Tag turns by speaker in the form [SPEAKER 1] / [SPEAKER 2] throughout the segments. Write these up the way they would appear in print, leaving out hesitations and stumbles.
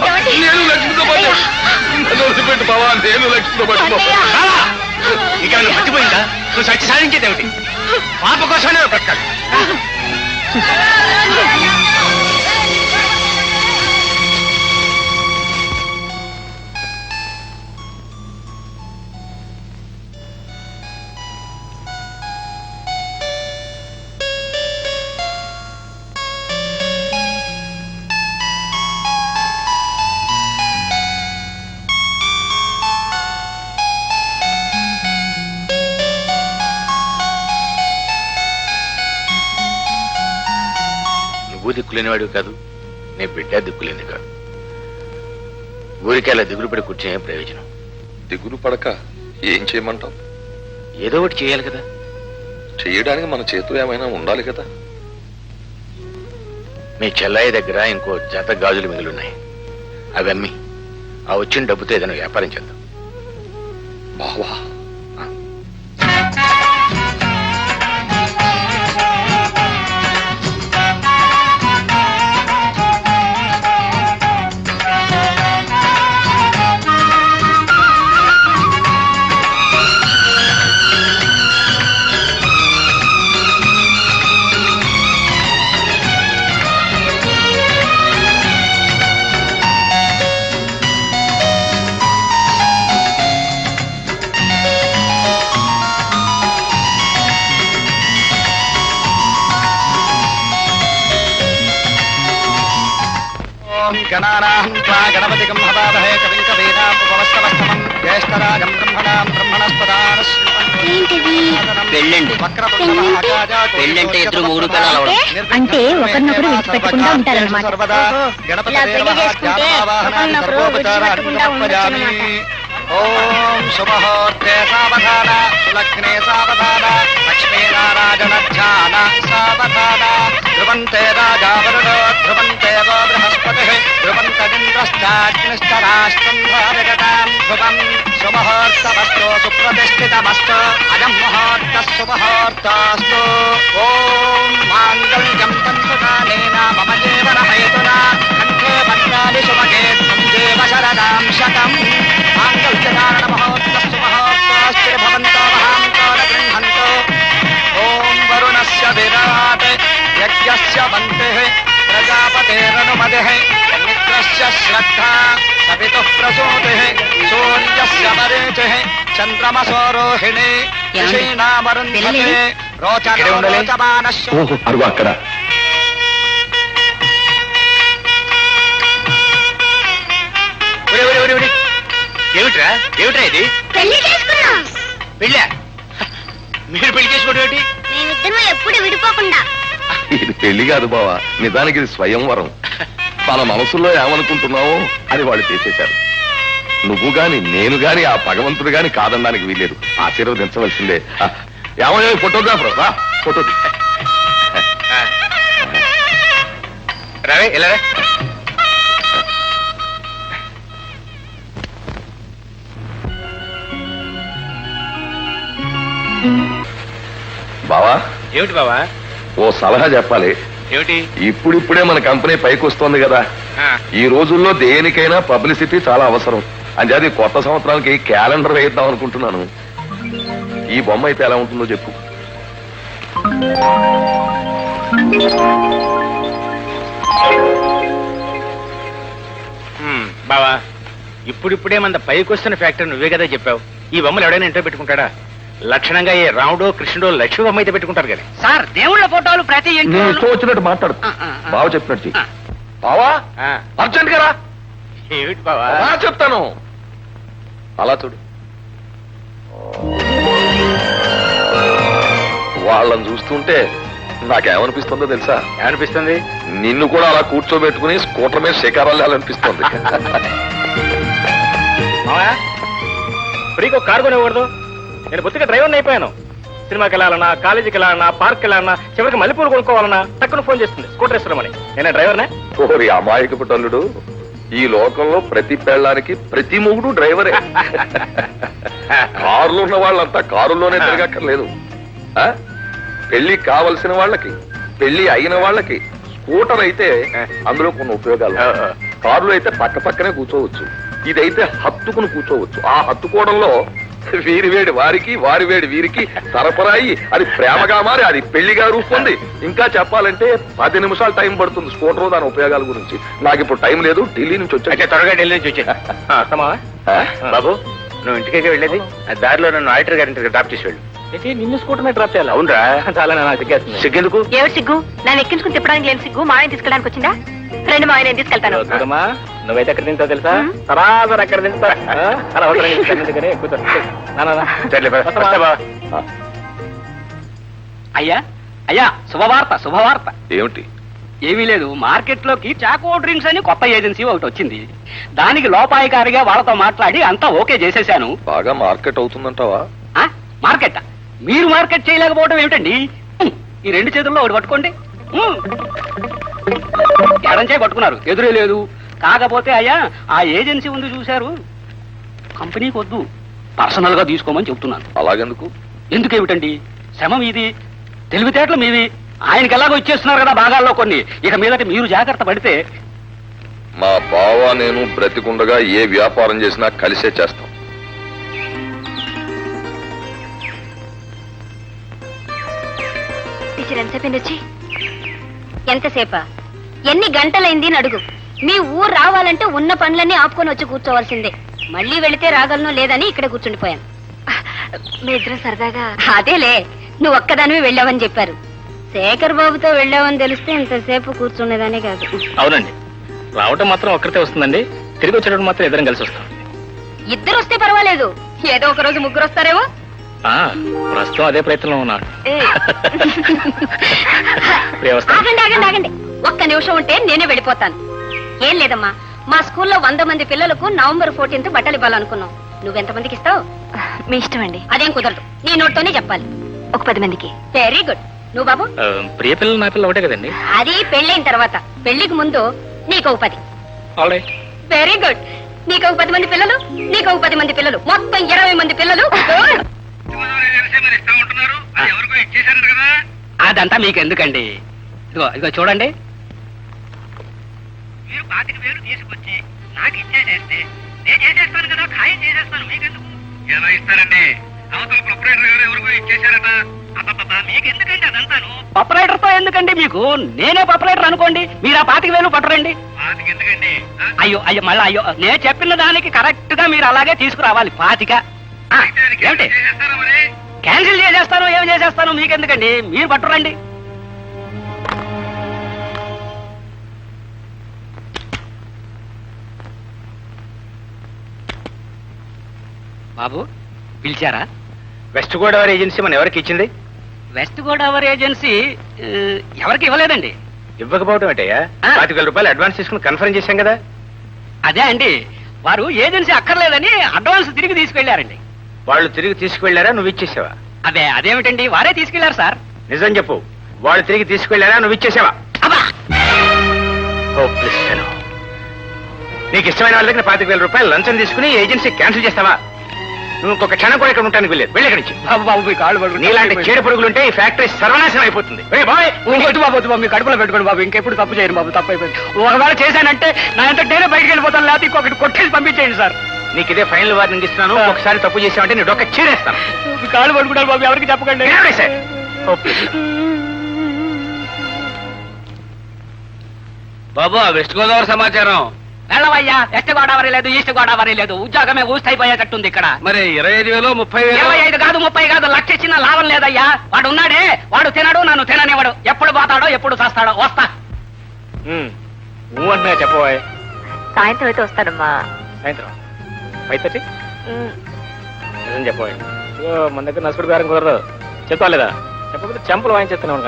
[SPEAKER 1] నేను లక్ష్మితో పాటు వదిలిపెట్టు బావా, నేను లక్ష్మితో పాటు.
[SPEAKER 2] ఇక మర్చిపోయిందా? నువ్వు సత్య సాధించేదేమిటి? పాప కోసమే బ్రతకాలి.
[SPEAKER 3] నువ్వు దిక్కులేనివాడు కాదు, నేను బిడ్డ దిక్కులేని కాదు. ఊరికి అలా దిగులు పడి కూర్చునే ప్రయోజనం.
[SPEAKER 1] దిగులు పడక ఏం చేయమంటావు?
[SPEAKER 3] ఏదో ఒకటి చేయాలి కదా.
[SPEAKER 1] చేయడానికి మన చేతులు ఏమైనా ఉండాలి కదా.
[SPEAKER 3] మీ చెల్లాయి దగ్గర ఇంకో జత గాజులు మిగిలిన్నాయి. అవి అమ్మి ఆ వచ్చిన డబ్బుతో ఏదైనా వ్యాపారం చేద్దాం.
[SPEAKER 1] బావా,
[SPEAKER 2] గణపతికం హవామహే కవిం కవీనాముపమస్తమస్తమం జ్యేష్ఠరాజం బ్రహ్మణాం బ్రహ్మణస్పదాన
[SPEAKER 4] పెళ్ళండి. పెళ్ళంటే ఇద్దరు మూడు పిల్లలు అంటే ఒకరినొకరు విడిచిపెట్టకుండా ఉంటారన్నమాట.
[SPEAKER 2] ఓం శుభహోర్తే సావధాన, సులగ్నే సావధాన, లక్ష్మీనారాయణ సావధాన. ధ్రువంతే రాజావరుణో ధ్రువంతే గో బృహస్పతి ధ్రువంతరింద్రశ్చాగ్నిశ్చ రాష్ట్రం భారగతాం ధ్రువం. శుభహోర్తమస్తు సుప్రతిష్ఠితమస్తు అయం ముహూర్త శుభహోర్తాస్తు. ఓం మాంగళ్యం తంతుకానేన మమ జీవన హేతునా కంఠే భద్రాది శుభగే త్వం దేవ శరదాం శతం. మాంగళ్యధారణ మహోర్తస్సు మహోర్తాశ్చ భవంతో మహాంతో న గృహంతో. ఓం వరుణస్య విరాట్ యజ్ఞస్య వంతిః ప్రజాపతేరనుమతిః మిత్రస్య శ్రద్ధా సవితుః ప్రసూతిః సూర్యస్య మరీచిః చంద్రమసో రోహిణి ఋషీణామరుంధతే రోచనో రోచమానశ్చ.
[SPEAKER 1] అరుగు అక్కడ.
[SPEAKER 3] ఏమిట్రా ఏమిట్రా ఇది?
[SPEAKER 4] పెళ్లి చేసుకున్నాం.
[SPEAKER 3] పెళ్ళా? మీరు పెళ్లి చేసుకోవడం ఏమిటి?
[SPEAKER 4] మేమిద్దరం ఎప్పుడు విడిపోకుండా.
[SPEAKER 1] ఇది పెళ్లి కాదు బావా, నిజానికి ఇది స్వయంవరం. మన మనసులో ఏమనుకుంటున్నావో అది వాళ్ళు చేసేశారు. నువ్వు గాని నేను గాని ఆ భగవంతుడు గాని కాదనడానికి వీలేదు. ఆశీర్వదించవలసిందే. ఏమయ్యో ఫోటోగ్రాఫర్ రా, ఫోటో
[SPEAKER 3] రావే ఇలా.
[SPEAKER 1] బావా,
[SPEAKER 3] ఏమిటి బావా?
[SPEAKER 1] ఓ సలహా చెప్పాలి.
[SPEAKER 3] ఏమిటి?
[SPEAKER 1] ఇప్పుడిప్పుడే మన కంపెనీ పైకి వస్తోంది కదా. ఈ రోజుల్లో దేనికైనా పబ్లిసిటీ చాలా అవసరం. అంచేది కొత్త సంవత్సరానికి క్యాలెండర్ వేద్దాం అనుకుంటున్నాను. ఈ బొమ్మ అయితే ఎలా ఉంటుందో చెప్పు.
[SPEAKER 3] బావా, ఇప్పుడిప్పుడే మన పైకి వస్తున్న ఫ్యాక్టరీ నువ్వే కదా చెప్పావు. ఈ బొమ్మలు ఎవడైనా ఇంట్లో పెట్టుకుంటాడా? లక్షణంగా ఏ రాముడో కృష్ణుడో లక్ష్మి బొమ్మ అయితే పెట్టుకుంటారు కదా.
[SPEAKER 5] సార్, దేవుళ్ళ ఫోటోలు ప్రతి
[SPEAKER 1] నేను ఇష్టం వచ్చినట్టు మాట్లాడు. బావ చెప్పినట్టు చెయ్యి. బావా అర్జెంట్ గా రా.
[SPEAKER 3] ఏమిటి బావా?
[SPEAKER 1] చెప్తాను. అలా చూడు. వాళ్ళని చూస్తుంటే నాకేమనిపిస్తుందో తెలుసా?
[SPEAKER 3] ఏమనిపిస్తుంది?
[SPEAKER 1] నిన్ను కూడా అలా కూర్చోబెట్టుకుని స్కూటర్ మీద శిఖరాలు వెళ్ళాలనిపిస్తుంది.
[SPEAKER 3] ఫ్రీకి ఒక కారు కొనివ్వకూడదు? నేను బొత్తిగా డ్రైవర్ని అయిపోయాను. సినిమాకి వెళ్ళాలన్నా, కాలేజీకి వెళ్ళాలన్నా, పార్క్ వెళ్ళాలన్నా, చివరికి మల్లెపూలు కొనుక్కోవాలన్నా టక్కున ఫోన్ చేస్తుంది స్కూటర్ ఇస్తున్నామని. నేనే డ్రైవర్నే.
[SPEAKER 1] ఓరి అమాయకపు తల్లుడు, ఈ లోకంలో ప్రతి పెళ్ళానికి ప్రతి మొగుడు డ్రైవరే. కారులో ఉన్న వాళ్ళంతా కారులోనే తిరగక్కర్లేదు. పెళ్లి కావలసిన వాళ్ళకి, పెళ్లి అయిన వాళ్ళకి స్కూటర్ అయితే అందులో కొన్ని ఉపయోగాలు. కారులో అయితే పక్క పక్కనే కూర్చోవచ్చు, ఇదైతే హత్తుకుని కూర్చోవచ్చు. ఆ హత్తుకోవడంలో వీరి వేడి వారికి, వారి వేడి వీరికి సరఫరాయి, అది ప్రేమగా మారి అది పెళ్లిగా రూపొంది. ఇంకా చెప్పాలంటే 10 నిమిషాలు టైం పడుతుంది స్కూటర్ దాని ఉపయోగాల గురించి. నాకు ఇప్పుడు టైం లేదు, ఢిల్లీ నుంచి వచ్చా.
[SPEAKER 2] అయితే త్వరగా ఢిల్లీ నుంచి వచ్చే
[SPEAKER 3] వస్తామా?
[SPEAKER 2] బాబు, నువ్వు ఇంటికే వెళ్ళేది, ఆ దారిలో నన్ను ఆడిటర్ గారి ఇంటికి డ్రాప్ చేసి వెళ్ళు.
[SPEAKER 3] ఏంటి నిన్ను స్కూటర్ మీద డ్రాప్ చేయాలి?
[SPEAKER 2] అవునరా?
[SPEAKER 3] చాలా నాకు సిగ్గేస్తుంది.
[SPEAKER 2] సిగ్గెందుకు?
[SPEAKER 4] ఏమిటి సిగ్గు? నన్ను ఎక్కించుకుని తిప్పడానికి లేని సిగ్గు మాయని తీసుకెళ్ళడానికి వచ్చిందా? రండి మాయ, నేను తీసుకెళ్తాను.
[SPEAKER 3] చూడమ్మా, నువ్వైతే ఎక్కడ తింటావు తెలుసా?
[SPEAKER 4] హ్మ్.
[SPEAKER 3] సరాసరి ఎక్కడ తింటా అలా అవసరం ఎక్కుతాను.
[SPEAKER 2] సర్లే, పద. వస్తా బావ.
[SPEAKER 5] అయ్యా అయ్యా, శుభవార్త శుభవార్త.
[SPEAKER 1] ఏమిటి?
[SPEAKER 5] ఏమీ లేదు, మార్కెట్ లోకి చాకో డ్రింక్స్ అని కొత్త ఏజెన్సీ ఒకటి వచ్చింది. దానికి లోపాయికారిగా వాళ్ళతో మాట్లాడి అంతా ఓకే చేసేశాను.
[SPEAKER 1] బాగా మార్కెట్ అవుతుందంటావా?
[SPEAKER 5] ఆ, మార్కెట్ మీరు మార్కెట్ చేయలేకపోవడం ఏమిటండి? ఈ 2 చేతుల్లో ఒకటి పట్టుకోండి. ఎడం చేయి పట్టుకున్నారు, ఎదురే లేదు. కాకపోతే అయ్యా, ఆ ఏజెన్సీ ఉంది చూశారు, కంపెనీకి వద్దు, పర్సనల్ గా తీసుకోమని చెప్తున్నాను.
[SPEAKER 1] అలాగెందుకు?
[SPEAKER 5] ఎందుకేమిటండి, శ్రమ మీది, తెలివితేటలు మీవి. ఆయనకి ఎలాగో ఇచ్చేస్తున్నారు కదా భాగాల్లో కొన్ని. ఇక మీదటి మీరు జాగ్రత్త పడితే.
[SPEAKER 1] మా బావ నేను బ్రతికుండగా ఏ వ్యాపారం చేసినా కలిసే చేస్తాం.
[SPEAKER 4] ఎంతసేపు వచ్చి? ఎంతసేపా? ఎన్ని గంటలైంది అని అడుగు. మీ ఊరు రావాలంటే ఉన్న పనులన్నీ ఆపుకొని వచ్చి కూర్చోవలసిందే. మళ్ళీ వెళితే రాగలను లేదని ఇక్కడ కూర్చుండిపోయాను. మీ ఇద్దరు సరదాగా? అదేలే, నువ్వు ఒక్కదానివి వెళ్ళావని చెప్పారు. శేఖర్ బాబుతో వెళ్ళావని తెలిస్తే ఇంతసేపు కూర్చునేదానే కాదు.
[SPEAKER 3] అవునండి, రావటం మాత్రం ఒక్కరితే వస్తుందండి, తిరిగి వచ్చేటప్పుడు మాత్రం ఇద్దరం కలిసి వస్తాం.
[SPEAKER 4] ఇద్దరు వస్తే పర్వాలేదు, ఏదో ఒక రోజు ముగ్గురు వస్తారేమో.
[SPEAKER 3] ప్రస్తుతం అదే ప్రయత్నంలో ఉన్నాడు.
[SPEAKER 4] ఏ. ఆగండి ఆగండి ఆగండి, ఒక్క నిమిషం ఉంటే నేనే వెళ్ళిపోతాను. ఏం లేదమ్మా, మా స్కూల్లో 100 మంది పిల్లలకు November 14th బట్టలు ఇవ్వాలనుకున్నాం. నువ్వెంతమందికి ఇస్తావు? మీ ఇష్టం అండి. అదేం కుదరదు, నీ నోట్తోనే చెప్పాలి. ఒక 10 మందికి. Very good. నువ్వు బాబు?
[SPEAKER 3] ప్రియ పిల్లలు నా పిల్లలు ఒకటే కదండి.
[SPEAKER 4] అది పెళ్ళైన తర్వాత, పెళ్లికి ముందు నీకు ఒక 10.
[SPEAKER 3] ఆల్రైట్.
[SPEAKER 4] Very good. నీకు ఒక 10 మంది పిల్లలు, నీకు ఒక 10 మంది పిల్లలు, మొత్తం 20 మంది పిల్లలు.
[SPEAKER 5] అదంతా మీకు ఎందుకండి? ఇదిగో ఇదిగో చూడండి.
[SPEAKER 2] మీరు 25,000 తీసుకొచ్చి నాకు ఇచ్చేసేస్తే నేను చేసేస్తాను కదా, ఖాయం చేసేస్తాను. మీకెందుకు? ఎలా ఇస్తారండి? అవతల ప్రొపరేటర్ గారు ఎవరికో ఇచ్చేశారట. అబ్బబ్బబ్బా, మీకెందుకండి అదంతాను?
[SPEAKER 5] పపరేటర్ తో ఎందుకండి మీకు? నేనే పపరేటర్ అనుకోండి, మీరు ఆ 25,000 పట్టరండి.
[SPEAKER 2] ఎందుకండి?
[SPEAKER 5] అయ్యో అయ్యో, మళ్ళీ అయ్యో, నేను చెప్పిన దానికి కరెక్ట్ గా మీరు అలాగే తీసుకురావాలి. 25. ఏమిటి
[SPEAKER 2] చేసేస్తారా మరి?
[SPEAKER 5] క్యాన్సిల్ చేసేస్తాను, ఏం చేసేస్తాను, మీకెందుకండి, మీరు పట్టురండి. బాబు పిలిచారా?
[SPEAKER 2] వెస్ట్ గోదావరి ఏజెన్సీ మన ఎవరికి ఇచ్చింది?
[SPEAKER 5] వెస్ట్ గోదావరి ఏజెన్సీ ఎవరికి ఇవ్వలేదండి.
[SPEAKER 2] ఇవ్వకపోవడం ఏంటయ్యా? 25,000 రూపాయలు అడ్వాన్స్ తీసుకుని కన్ఫర్మ్ చేశాం కదా.
[SPEAKER 5] అదే అండి, వారు ఏజెన్సీ అక్కర్లేదని అడ్వాన్స్ తిరిగి తీసుకెళ్లారండి.
[SPEAKER 2] వాళ్ళు తిరిగి తీసుకువెళ్ళారా, నువ్వు ఇచ్చేసావా?
[SPEAKER 5] అదేమిటండి, వారే తీసుకెళ్లారు సార్.
[SPEAKER 2] నిజం చెప్పు, వాళ్ళు తిరిగి తీసుకువెళ్ళారా, నువ్వు ఇచ్చేసావా?
[SPEAKER 5] అబ్బా,
[SPEAKER 2] నీకు ఇష్టమైన వాళ్ళ దగ్గర 25,000 రూపాయలు లంచం తీసుకుని ఏజెన్సీ క్యాన్సిల్ చేస్తావా? నువ్వు ఇంకొక క్షణం కూడా ఇక్కడ ఉంటానికి వెళ్ళేది. వెళ్ళి నుంచి.
[SPEAKER 5] బాబు బాబు, మీ కాళ్ళు పట్టుకుని
[SPEAKER 2] నీలాంటి చీడ పురుగులుంటే ఈ ఫ్యాక్టరీ సర్వనాశనం అయిపోతుంది.
[SPEAKER 5] వద్దు బాబు, వద్దు బాబు, మీ కడుపులో పెట్టుకోండి బాబు, ఇంకెప్పుడు తప్పు చేయను బాబు, తప్పు అయిపోయింది. ఒకవేళ చేశానంటే నా ఎంత నేనే బయటికి వెళ్ళిపోతాను, లేకపోతే ఇంకొకటి కొట్టేసి పంపించేయండి సార్.
[SPEAKER 2] నీకు ఇదే ఫైనల్ వార్నింగ్ ఇస్తున్నాను. ఒకసారి తప్పు చేసావంటే నీ డొక్క చీరేస్తాను.
[SPEAKER 5] మీ కాళ్ళు పట్టుకుంటారు బాబు, ఎవరికి చెప్పకండి.
[SPEAKER 2] బాబు, వెస్ట్ గోదావరి సమాచారం.
[SPEAKER 5] వెళ్ళవయ్యా, వెస్ట్ గోదావరి లేదు, ఈస్ట్ గోదావరి లేదు, ఉద్యోగమే ఊస్తైపోయేటట్టుంది ఇక్కడ.
[SPEAKER 2] మరి 25,000 30,000?
[SPEAKER 5] 25 కాదు, 30 కాదు, 1,00,000 ఇచ్చినా లాభం లేదయ్యా. వాడు ఉన్నాడే, వాడు తినడు, నన్ను తిననివ్వడు. ఎప్పుడు పోతాడో ఎప్పుడు చేస్తాడో. వస్తా.
[SPEAKER 3] నువ్వు అంటున్నా చెప్పబోయ్.
[SPEAKER 4] సాయంత్రం అయితే వస్తాడమ్మా.
[SPEAKER 3] సాయంత్రం 5:30? నిజం చెప్పబోయ్. మన దగ్గర నసుకుడు బేరం కుదరదు. చెప్పాలేదా? చెప్పకపోతే చెంపలు వాయించేస్తున్నావు.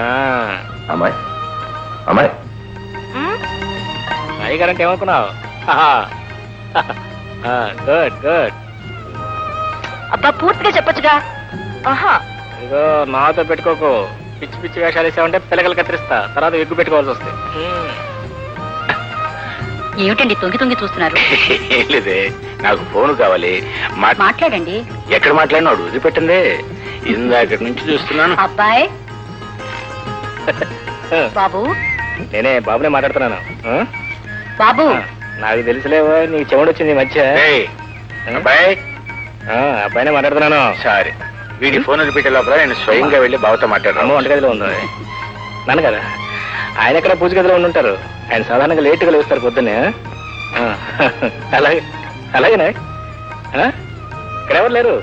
[SPEAKER 1] అమ్మాయి అమ్మాయి
[SPEAKER 3] సాయి గారంటే ఏమనుకున్నావు? Good good.
[SPEAKER 4] అబ్బా, పూర్తిగా చెప్పొచ్చుగా. ఆహా,
[SPEAKER 3] ఇదిగో నాతో పెట్టుకోకు. పిచ్చి పిచ్చి వేషాలు వేసామంటే పిల్లకలు కత్తిరిస్తా, తర్వాత ఎగ్గు పెట్టుకోవాల్సి వస్తుంది.
[SPEAKER 4] ఏమిటండి తొంగి తొంగి చూస్తున్నారు?
[SPEAKER 2] ఏం లేదే, నాకు ఫోన్ కావాలి.
[SPEAKER 4] మాట్లాడండి.
[SPEAKER 2] ఎక్కడ మాట్లాడినాడు వదిలిపెట్టిందే, ఇందాక నుంచి చూస్తున్నాను.
[SPEAKER 4] అబ్బాయ్ బాబు.
[SPEAKER 3] నేనే బాబునే మాట్లాడుతున్నాను.
[SPEAKER 4] బాబు,
[SPEAKER 3] నాకు తెలుసులేవో నీకు చెవుడు వచ్చింది ఈ మధ్య
[SPEAKER 5] అబ్బాయి
[SPEAKER 3] అబ్బాయినే మాట్లాడుతున్నాను.
[SPEAKER 5] సరే వీడి ఫోన్ రిపీట్ లోపల నేను స్వయంగా వెళ్ళి బావతో
[SPEAKER 3] అమ్మ
[SPEAKER 5] మాట్లాడాను.
[SPEAKER 3] వంటగదిలో ఉంది నన్ను కదా, ఆయన ఎక్కడ పూజ గదిలో ఉండుంటారు. ఆయన సాధారణంగా లేటుగా లేస్తారు పొద్దున్నే. అలాగే అలాగేనా? ఇక్కడ ఎవరు లేరు?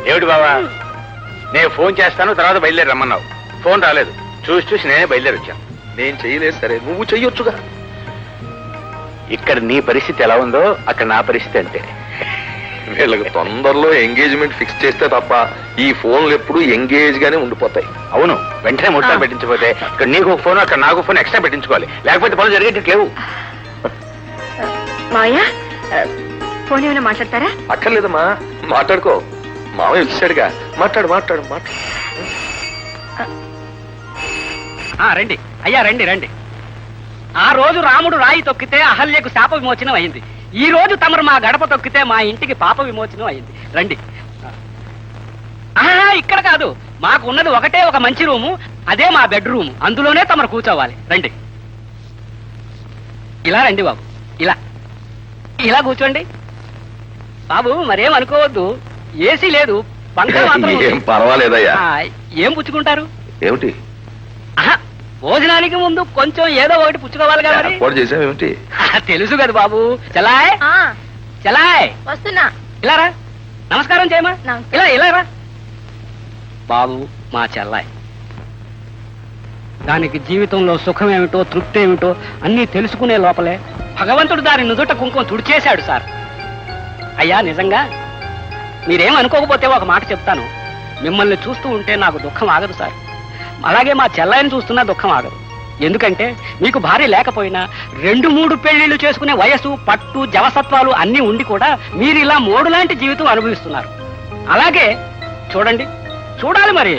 [SPEAKER 5] ఏమిటి బావా, నేను ఫోన్ చేస్తాను తర్వాత బయలుదేరి రమ్మన్నావు. ఫోన్ రాలేదు. చూసి చూసి నేనే బయలుదేరి వచ్చాను.
[SPEAKER 1] నేను చెయ్యలేదు సరే, నువ్వు చెయ్యొచ్చుగా.
[SPEAKER 5] ఇక్కడ నీ పరిస్థితి ఎలా ఉందో అక్కడ నా పరిస్థితి అంతే.
[SPEAKER 1] వీళ్ళకి తొందరలో ఎంగేజ్మెంట్ ఫిక్స్ చేస్తే తప్ప ఈ ఫోన్లు ఎప్పుడు ఎంగేజ్ గానే ఉండిపోతాయి.
[SPEAKER 5] అవును, వెంటనే ముట్టాలు పెట్టించకపోతే ఇక్కడ నీకు ఒక ఫోన్ అక్కడ నాకు ఫోన్ ఎక్స్ట్రా పెట్టించుకోవాలి. లేకపోతే పనులు జరిగేటట్లేవు.
[SPEAKER 4] మావయ్య ఫోన్ ఏమైనా మాట్లాడతారా?
[SPEAKER 1] అక్కర్లేదమ్మా, మాట్లాడుకో. మామయ్య వచ్చాడుగా, మాట్లాడు మాట్లాడు మాట్లాడు.
[SPEAKER 5] రండి అయ్యా, రండి రండి. ఆ రోజు రాముడు రాయి తొక్కితే అహల్యకు శాప విమోచనం అయింది. ఈ రోజు తమరు మా గడప తొక్కితే మా ఇంటికి పాప విమోచనం అయింది. రండి. ఇక్కడ కాదు, మాకు ఉన్నది ఒకటే ఒక మంచి రూము, అదే మా బెడ్రూమ్. అందులోనే తమరు కూర్చోవాలి. రండి. ఇలా రండి బాబు, ఇలా ఇలా కూర్చోండి. బాబు మరేం అనుకోవద్దు, ఏసీ లేదు, పంక మాత్రం ఉంది.
[SPEAKER 1] ఏం పర్వాలేదయ్యా.
[SPEAKER 5] ఏం పుచ్చుకుంటారు?
[SPEAKER 1] ఏమిటి
[SPEAKER 5] భోజనానికి ముందు కొంచెం ఏదో ఒకటి పుచ్చుకోవాలి కదా మరి.
[SPEAKER 1] ఏర్పాటు చేసావేమిటి?
[SPEAKER 5] తెలుసు కదా బాబు. చలాయ్ చలాయ్,
[SPEAKER 4] వస్తున్నా.
[SPEAKER 5] ఇలా రా, నమస్కారం చేయమా.
[SPEAKER 4] నమస్కారం.
[SPEAKER 5] ఇలా ఇలా రా బాబు. మా చెల్లాయ్, దానికి జీవితంలో సుఖం ఏమిటో తృప్తి ఏమిటో అన్నీ తెలుసుకునే లోపలే భగవంతుడు దాని నుదుట కుంకుమ తుడిచేశాడు సార్. అయ్యా నిజంగా మీరేం అనుకోకపోతే ఒక మాట చెప్తాను. మిమ్మల్ని చూస్తూ ఉంటే నాకు దుఃఖం ఆగదు సార్. అలాగే మా చెల్లాయిని చూస్తున్నా దుఃఖం ఆగదు. ఎందుకంటే మీకు భార్య లేకపోయినా 2-3 పెళ్లిళ్లు చేసుకునే వయసు, పట్టు, జవసత్వాలు అన్నీ ఉండి కూడా మీరు ఇలా మోడు లాంటి జీవితం అనుభవిస్తున్నారు. అలాగే చూడండి, చూడాలి మరి,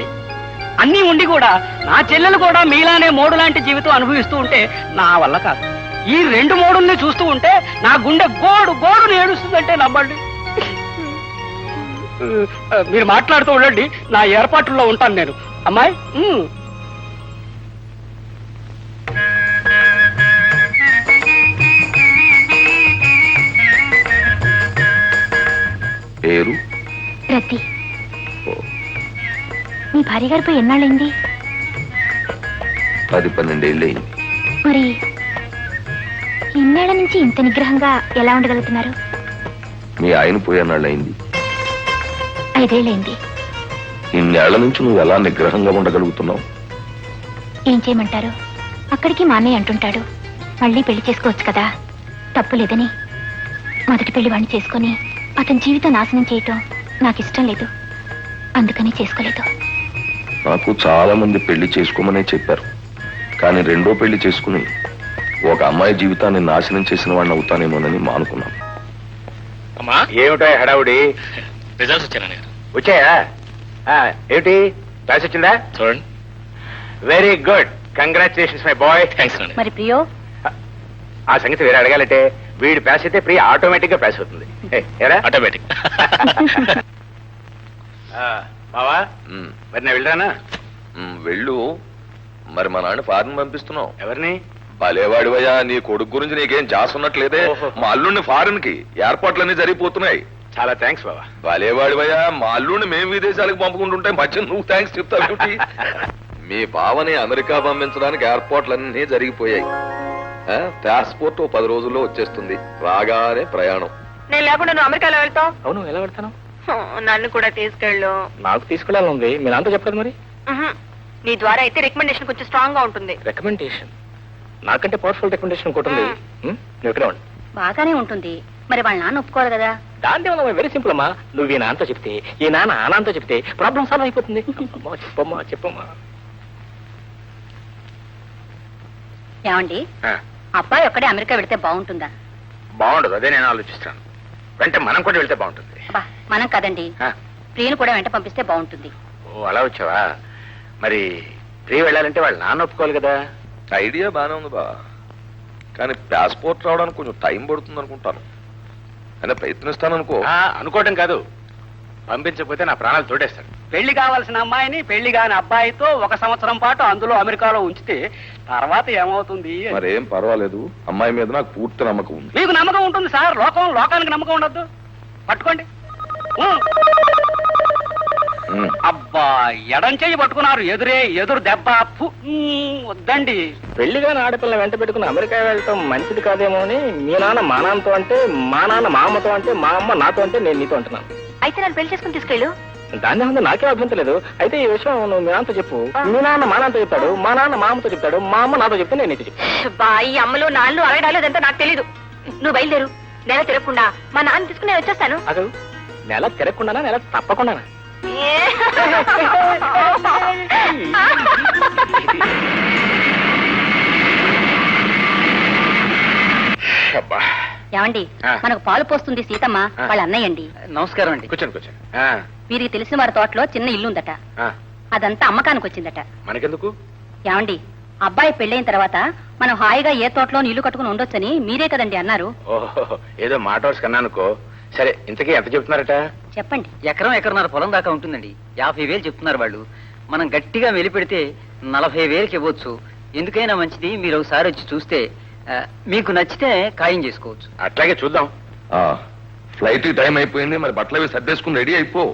[SPEAKER 5] అన్నీ ఉండి కూడా నా చెల్లెలు కూడా మీలానే మోడు లాంటి జీవితం అనుభవిస్తూ ఉంటే నా వల్ల కాదు. ఈ 2 మోడుల్ని చూస్తూ ఉంటే నా గుండె గోడు గోడును ఏడుస్తుందంటే నమ్మండి. మీరు మాట్లాడుతూ ఉండండి, నా ఏర్పాట్లలో ఉంటాను నేను. అమ్మాయి
[SPEAKER 1] పేరు
[SPEAKER 4] రతి. మీ భార్య గారు పోయి ఎన్నాళ్ళైంది?
[SPEAKER 1] 10-12 ఏళ్ళు అయింది.
[SPEAKER 4] మరి ఇన్నేళ్ల నుంచి ఇంత నిగ్రహంగా ఎలా ఉండగలుగుతున్నారు?
[SPEAKER 1] మీ ఆయన పోయేనాళ్ళు అయింది.
[SPEAKER 4] 5 ఏళ్ళైంది.
[SPEAKER 1] ఇన్నేళ్ల నుంచి నువ్వు ఎలా నిగ్రహంగా ఉండగలుగుతున్నావు?
[SPEAKER 4] ఏం చేయమంటారు? అక్కడికి మా అన్నయ్య అంటుంటాడు, మళ్ళీ పెళ్లి చేసుకోవచ్చు కదా, తప్పు లేదని. మొదటి పెళ్లి వాడిని చేసుకుని అతని జీవితం నాశనం చేయటం నాకు ఇష్టం లేదు, అందుకని చేసుకోలేదు.
[SPEAKER 1] నాకు చాలా మంది పెళ్లి చేసుకోమనే చెప్పారు, కానీ 2వ పెళ్లి చేసుకుని ఒక అమ్మాయి జీవితాన్ని నాశనం చేసిన వాడిని అవుతానేమోనని మానుకున్నాను.
[SPEAKER 3] అమ్మా
[SPEAKER 5] ఏమిటో హడావుడి?
[SPEAKER 3] రిజల్ట్స్ వచ్చాను.
[SPEAKER 5] వచ్చాయా? ఏమిటి క్లాస్ వచ్చిందా?
[SPEAKER 3] చూడండి.
[SPEAKER 5] Very good, congratulations my boy.
[SPEAKER 3] Thanks అండి.
[SPEAKER 4] మరి ప్రియో?
[SPEAKER 5] ఆ సంగతి వేరే అడగాలంటే వీడి పాస్ అయితే ప్రియ ఆటోమేటిక్ గా పాస్ అవుతుంది.
[SPEAKER 3] ఆటోమేటిక్.
[SPEAKER 5] బావా మరి నేను వెళ్ళరానా?
[SPEAKER 1] వెళ్ళు. మరి మా నాన్న ఫారెన్ పంపిస్తున్నావు.
[SPEAKER 5] ఎవరిని?
[SPEAKER 1] భలేవాడివయ్యా, నీ కొడుకు గురించి నీకేం జాసున్నట్లేదే. మా అల్లుడిని ఫారెన్ కి ఏర్పాట్లన్నీ జరిగిపోతున్నాయి.
[SPEAKER 5] చాలా థ్యాంక్స్ బావా.
[SPEAKER 1] భలేవాడివయ్యా, మా అల్లుడిని మేము విదేశాలకు పంపుకుంటుంటే మధ్య నువ్వు థ్యాంక్స్ చెప్తావు. మీ బావని అమెరికా పంపించడానికి ఏర్పాట్లన్నీ జరిగిపోయాయి. పాస్పోర్ట్ 10 రోజుల్లో వచ్చేస్తుంది. రాగానే ప్రయాణం.
[SPEAKER 4] నేను లేకుండా నువ్వు అమెరికాలో వెళ్తావు?
[SPEAKER 3] అవును, ఎలా పెడతాను?
[SPEAKER 4] నన్ను కూడా తీసుకెళ్ళు.
[SPEAKER 3] నాకు తీసుకెళ్ళాలని ఉంది, మీ నాన్నతో చెప్పలేదు మరి.
[SPEAKER 4] నీ ద్వారా అయితే రికమెండేషన్ కొంచెం స్ట్రాంగ్ గా ఉంటుంది.
[SPEAKER 3] రికమెండేషన్? నాకంటే పవర్ఫుల్ రికమెండేషన్ ఇంకోటి ఉంది. నువ్వు ఇక్కడే ఉండు.
[SPEAKER 4] బాగానే ఉంటుంది, మరి వాళ్ళ నాన్న ఒప్పుకోవాలి కదా.
[SPEAKER 3] దాంట్లో వెరీ సింపుల్ అమ్మా. నువ్వు ఈ నాన్నతో చెప్తే, ఈ నాన్న ఆ నాన్నతో చెప్తే ప్రాబ్లం సాల్వ్ అయిపోతుంది. అమ్మా, చెప్పమ్మా చెప్పమ్మా.
[SPEAKER 4] ఏమండి, అబ్బాయి ఒక్కడే అమెరికా వెళితే బాగుంటుందా?
[SPEAKER 5] బాగుండదు, అదే నేను ఆలోచిస్తాను. వెంట మనం కూడా వెళ్తే బాగుంటుంది.
[SPEAKER 4] అబ్బా, మనం కదండి, ప్రియను కూడా వెంట పంపిస్తే బాగుంటుంది.
[SPEAKER 5] ఓ అలా వచ్చావా? మరి ప్రియ వెళ్ళాలంటే వాళ్ళు నాన్న ఒప్పుకోవాలి కదా.
[SPEAKER 1] ఐడియా బానే ఉంది బా, కానీ పాస్పోర్ట్ రావడానికి కొంచెం టైం పడుతుంది అనుకుంటాను. అయినా ప్రయత్నిస్తాను అనుకో.
[SPEAKER 5] అనుకోవటం కాదు,
[SPEAKER 3] పంపించకపోతే నా ప్రాణాలు తోడేస్తాడు.
[SPEAKER 5] పెళ్లి కావాల్సిన అమ్మాయిని పెళ్లి కాని అబ్బాయితో 1 సంవత్సరం పాటు అందులో అమెరికాలో ఉంచితే తర్వాత ఏమవుతుంది అని.
[SPEAKER 1] మరేం పర్వాలేదు, అమ్మాయి మీద నాకు పూర్తి నమ్మకం ఉంది.
[SPEAKER 5] మీకు నమ్మకం ఉంటుంది సార్, లోకానికి నమ్మకం ఉండద్దు. పట్టుకోండి. అబ్బా, ఎడం చెయ్యి పట్టుకున్నారు, ఎదురు దెబ్బ. వద్దండి.
[SPEAKER 3] పెళ్లిగాని ఆడపిల్ల వెంట పెట్టుకుని అమెరికా వెళ్ళటం మంచిది కాదేమో అని మీ నాన్న మా నాన్నతో అంటే, మా నాన్న మా అమ్మతో అంటే, మా అమ్మ నాతో అంటే నేను నీతో అంటున్నాను.
[SPEAKER 4] అయితే నన్ను పెళ్లి చేసుకుని తీసుకెళ్ళు.
[SPEAKER 3] దాన్ని ముందు నాకే అభ్యంతరం లేదు. అయితే ఈ విషయం నువ్వు మీ నాన్నతో చెప్పు. మీ నాన్న మా నాన్నతో చెప్తాడు, మా నాన్న మా అమ్మతో చెప్తాడు, మా అమ్మ నాతో చెప్తే నేను నీతో చెప్తాను.
[SPEAKER 4] బాయి అమ్మలు నాన్నలు అరడాలు అదంతా నాకు తెలీదు. నువ్వు బయలుదేరు. నెల తిరగకుండా మా నాన్న తీసుకుని నేను వచ్చేస్తాను.
[SPEAKER 3] అసలు నెల తిరగకుండానా, నెల తప్పకుండానా?
[SPEAKER 4] ఏమండి, మనకు పాలు పోస్తుంది సీతమ్మ వాళ్ళ అన్నయ్యండి.
[SPEAKER 3] నమస్కారం అండి. కూర్చోండి కూర్చోండి.
[SPEAKER 4] వీరికి తెలిసిన వారి తోటలో చిన్న ఇల్లు ఉందట. అదంతా అమ్మకానికి వచ్చిందట.
[SPEAKER 3] మనకెందుకు?
[SPEAKER 4] ఏమండి, అబ్బాయి పెళ్ళైన తర్వాత మనం హాయిగా ఏ తోటలో ఇల్లు కట్టుకుని ఉండొచ్చని మీరే కదండి అన్నారు.
[SPEAKER 3] ఓహో, ఏదో మాట వరుస కన్నానుకో. సరే, ఇంతకీ ఎంత చెప్తున్నారట?
[SPEAKER 4] చెప్పండి.
[SPEAKER 6] ఎకరన్నర పొలం దాకా ఉంటుందండి. 50,000 చెప్తున్నారు వాళ్ళు. మనం గట్టిగా వెలిపెడితే 40,000కి ఇవ్వచ్చు. ఎందుకైనా మంచిది, మీరు ఒకసారి వచ్చి చూస్తే మీకు నచ్చితే ఖాయం చేసుకోవచ్చు.
[SPEAKER 3] అట్లాగే చూద్దాం.
[SPEAKER 1] ఫ్లైట్ టైం అయిపోయింది, మరి బట్టలు అవి సర్దేసుకుని రెడీ అయిపో.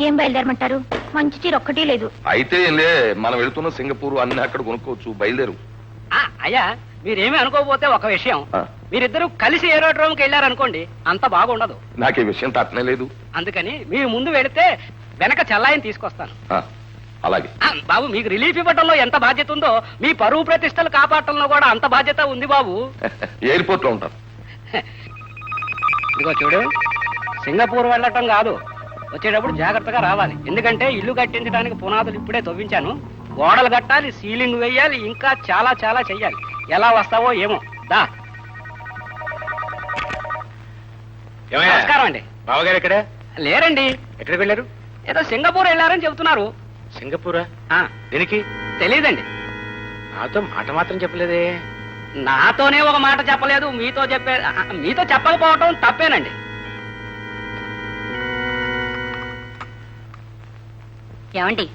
[SPEAKER 4] ఏం బయలుదేరమంటారు? మంచి చీర ఒక్కటి లేదు.
[SPEAKER 1] అయితే ఏంలే, మనం వెళుతున్న సింగపూర్ అన్ని అక్కడ కొనుక్కోవచ్చు, బయలుదేరు.
[SPEAKER 5] అయ్యా, మీరేమీ అనుకోకపోతే ఒక విషయం,
[SPEAKER 1] ఆ.
[SPEAKER 5] మీరిద్దరూ కలిసి ఏరోడ్రోమ్కి వెళ్ళారనుకోండి, అంత బాగుండదు.
[SPEAKER 1] నాకు ఈ విషయం తట్టనే లేదు.
[SPEAKER 5] అందుకని మీరు ముందు వెళితే వెనక చెల్లాయిని తీసుకొస్తాను.
[SPEAKER 1] అలాగే.
[SPEAKER 5] బాబు, మీకు రిలీఫ్ ఇవ్వడంలో ఎంత బాధ్యత ఉందో మీ పరువు ప్రతిష్టలు కాపాడటంలో కూడా అంత బాధ్యత ఉంది బాబు.
[SPEAKER 1] ఎయిర్పోర్ట్ లో ఉంటాను.
[SPEAKER 5] ఇదిగో చూడు, సింగపూర్ వెళ్ళటం కాదు, వచ్చేటప్పుడు జాగ్రత్తగా రావాలి. ఎందుకంటే ఇల్లు కట్టించడానికి పునాదులు ఇప్పుడే తవ్వించాను. గోడలు కట్టాలి, సీలింగ్ వేయాలి, ఇంకా చాలా చాలా చెయ్యాలి. ఎలా వస్తావో ఏమో. దా. నమస్కారం అండి.
[SPEAKER 3] బావగారు ఎక్కడ?
[SPEAKER 5] లేరండి,
[SPEAKER 3] ఎక్కడికి వెళ్ళారు?
[SPEAKER 5] ఏదో సింగపూర్ వెళ్ళారని చెబుతున్నారు.
[SPEAKER 3] సింగపూరా? దీనికి
[SPEAKER 5] తెలీదండి.
[SPEAKER 3] నాతో మాట మాత్రం చెప్పలేదే.
[SPEAKER 5] నాతోనే ఒక మాట చెప్పలేదు, మీతో చెప్పకపోవటం తప్పేనండి.
[SPEAKER 4] ఏమండి,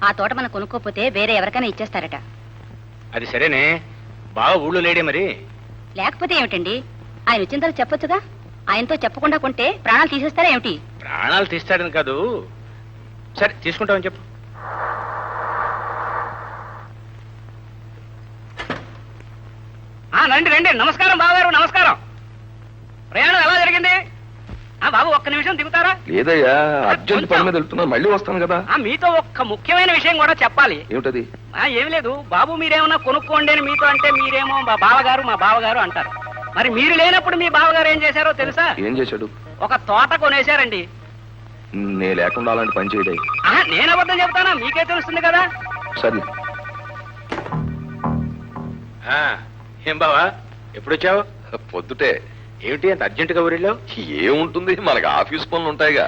[SPEAKER 4] ఆ తోట మనం కొనుక్కోపోతే వేరే ఎవరికైనా ఇచ్చేస్తారట.
[SPEAKER 3] అది సరేనే, బావ ఊళ్ళో లేడే మరి?
[SPEAKER 4] లేకపోతే ఏమిటండి, ఆయన వచ్చిన తర్వాత చెప్పొచ్చుగా. ఆయనతో చెప్పకుండా కొంటే ప్రాణాలు తీసేస్తారా ఏమిటి?
[SPEAKER 3] ప్రాణాలు తీస్తాడని కాదు. సరే, తీసుకుంటామని చెప్పు.
[SPEAKER 5] రండి రండి. నమస్కారం బావగారు, నమస్కారం. ప్రయాణం ఎలా జరిగింది? బాబు, ఒక్క నిమిషం దిగుతారా?
[SPEAKER 1] లేదయ్యా, అర్జెంట్ పని మీద వెళ్తున్నా, మళ్ళీ వస్తాను కదా.
[SPEAKER 5] మీతో ఒక్క ముఖ్యమైన విషయం కూడా చెప్పాలి.
[SPEAKER 1] ఏమిటది?
[SPEAKER 5] ఏమి లేదు బాబు, మీరేమన్నా కొనుక్కోండి అని మీతో అంటే మీరేమో మా బావగారు అంటారు. మరి మీరు లేనప్పుడు మీ బావగారు ఏం చేశారో తెలుసా?
[SPEAKER 1] ఏం చేశాడు?
[SPEAKER 5] ఒక తోట కొనేశారండి.
[SPEAKER 1] నే లేకుండా అలాంటి పని చేయడే.
[SPEAKER 5] నేను అబద్ధం చెప్తానా? మీకే తెలుస్తుంది కదా.
[SPEAKER 1] సరే.
[SPEAKER 3] ఏం బావా, ఎప్పుడొచ్చావు?
[SPEAKER 1] పొద్దుటే.
[SPEAKER 3] ఏమిటి అంత అర్జెంటుగా ఊరిలో?
[SPEAKER 1] ఏముంటుంది, మనకి ఆఫీస్ పనులు ఉంటాయిగా.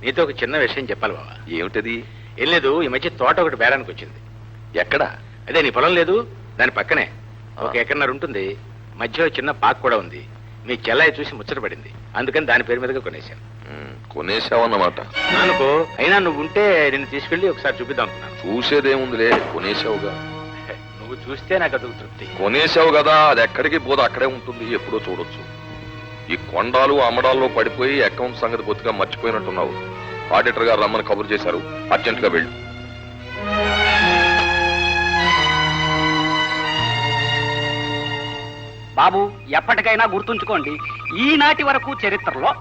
[SPEAKER 3] నీతో ఒక చిన్న విషయం చెప్పాలి బావా.
[SPEAKER 1] ఏమిటది?
[SPEAKER 3] ఏం లేదు, ఈ మధ్య తోట ఒకటి బేరానికి వచ్చింది.
[SPEAKER 1] ఎక్కడ?
[SPEAKER 3] అదే నీ పొలం లేదు, దాని పక్కనే 1 ఎకరన్నర ఉంటుంది. మధ్యలో చిన్న పాక్ కూడా ఉంది. మీ చెల్లాయి చూసి ముచ్చటపడింది, అందుకని దాని పేరు మీదుగా కొనేశాను.
[SPEAKER 1] కొనేసావన్నమాట.
[SPEAKER 3] అనుకో, అయినా నువ్వు ఉంటే నిన్ను తీసుకెళ్లి ఒకసారి చూపిద్దాం అనుకున్నాను.
[SPEAKER 1] చూసేదేముందిలే, కొనేసావుగా.
[SPEAKER 3] నువ్వు చూస్తే నాకు అదొక తృప్తి.
[SPEAKER 1] కొనేసావు కదా, అది ఎక్కడికి పోదు, అక్కడే ఉంటుంది, ఎప్పుడో చూడొచ్చు. ఈ కొండాలు అమ్మడాల్లో పడిపోయి అకౌంట్ సంగతి బొత్తుగా మర్చిపోయినట్టున్నావు. ఆడిటర్ గారు రమ్మని కబురు చేశారు, అర్జెంట్ గా వెళ్ళు.
[SPEAKER 5] బాబు, ఎప్పటికైనా గుర్తుంచుకోండి, ఈనాటి వరకు చరిత్రలో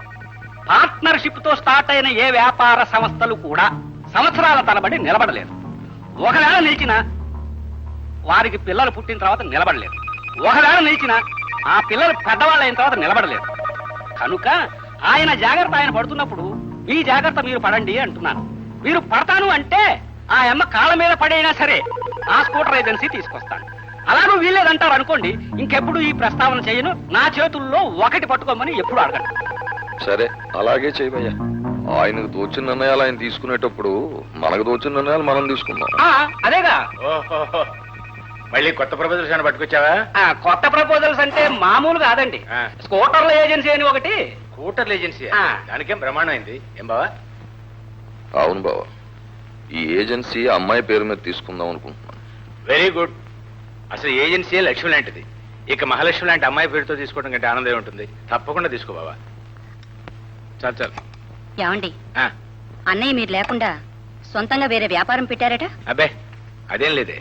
[SPEAKER 5] పార్ట్నర్షిప్ తో స్టార్ట్ అయిన ఏ వ్యాపార సంస్థలు కూడా సంవత్సరాల తరబడి నిలబడలేదు. ఒకవేళ నిలిచిన వారికి పిల్లలు పుట్టిన తర్వాత నిలబడలేదు. ఒకవేళ నిలిచిన ఆ పిల్లలు పెద్దవాళ్ళు అయిన తర్వాత నిలబడలేదు. కనుక ఆయన జాగ్రత్త ఆయన పడుతున్నప్పుడు మీ జాగ్రత్త మీరు పడండి అంటున్నాను. మీరు పడతాను అంటే ఆ అమ్మ కాళ్ళ మీద పడైనా సరే ఆ స్కూటర్ ఏజెన్సీ తీసుకొస్తాను. అలాగూ వీల్లేదంటారు అనుకోండి, ఇంకెప్పుడు ఈ ప్రస్తావన చేయను. నా చేతుల్లో ఒకటి పట్టుకోమని ఎప్పుడు అడగండి.
[SPEAKER 1] సరే, అలాగే చేయమయ్యా. ఆయనకు తోచిన నిర్ణయాలు ఆయన తీసుకునేటప్పుడు మనకు తోచిన నిర్ణయాలు మనం తీసుకుందాం.
[SPEAKER 5] అదేగా.
[SPEAKER 3] ఓహో, మళ్ళీ కొత్త ప్రపోజల్స్ అని పట్టుకొచ్చావా?
[SPEAKER 5] కొత్త ప్రపోజల్స్ అంటే మామూలు కాదండి. స్కూటర్ల ఏజెన్సీ అని ఒకటి.
[SPEAKER 3] స్కూటర్ల ఏజెన్సీ? దానికేం బ్రహ్మాండం అయింది. ఏం బావా,
[SPEAKER 1] అవును బావా, ఈ ఏజెన్సీ అమ్మాయి పేరు మీద తీసుకుందాం అనుకుంటున్నాను.
[SPEAKER 3] Very good. అసలు ఏజెన్సీ లక్ష్మి లాంటిది. ఇక మహాలక్ష్మి లాంటి అమ్మాయి పేరుతో తీసుకోవడం కంటే ఆనందం ఉంటుంది. తప్పకుండా తీసుకో బావా. చాలు చాలు.
[SPEAKER 4] ఏమండి,
[SPEAKER 3] ఆ,
[SPEAKER 4] అన్నయ్య మీరు లేకుండా సొంతంగా వేరే వ్యాపారం పెట్టారట?
[SPEAKER 3] అబ్బే అదేం లేదే.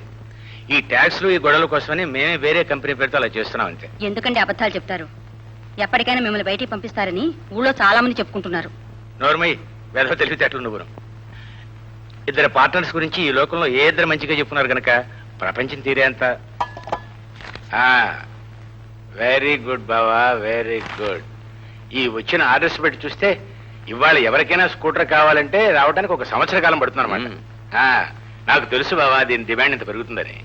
[SPEAKER 3] ఈ ట్యాక్స్లు ఈ గొడవల కోసమని మేమే వేరే కంపెనీ పేరుతో అలా చేస్తున్నాం అంతే.
[SPEAKER 4] ఎందుకంటే అబద్ధాలు చెప్తారు? ఎప్పటికైనా మిమ్మల్ని బయటికి పంపిస్తారని ఊళ్ళో చాలా మంది చెప్పుకుంటున్నారు.
[SPEAKER 3] నోర్మయ్య, వెధవ తెలివితేటలు నువ్వు. ఇద్దరు పార్ట్నర్స్ గురించి ఈ లోకంలో ఏ ఇద్దరు మంచిగా చెప్పున్నారు కనుక ప్రపంచం తీరే అంత. వెరీ గుడ్ బావా, వెరీ గుడ్. ఈ వచ్చిన ఆర్డర్స్ పెట్టి చూస్తే ఇవాళ ఎవరికైనా స్కూటర్ కావాలంటే రావడానికి 1 సంవత్సర కాలం పడుతుందన్నమాట. నాకు తెలుసు బావా దీని డిమాండ్ ఇంత పెరుగుతుందని.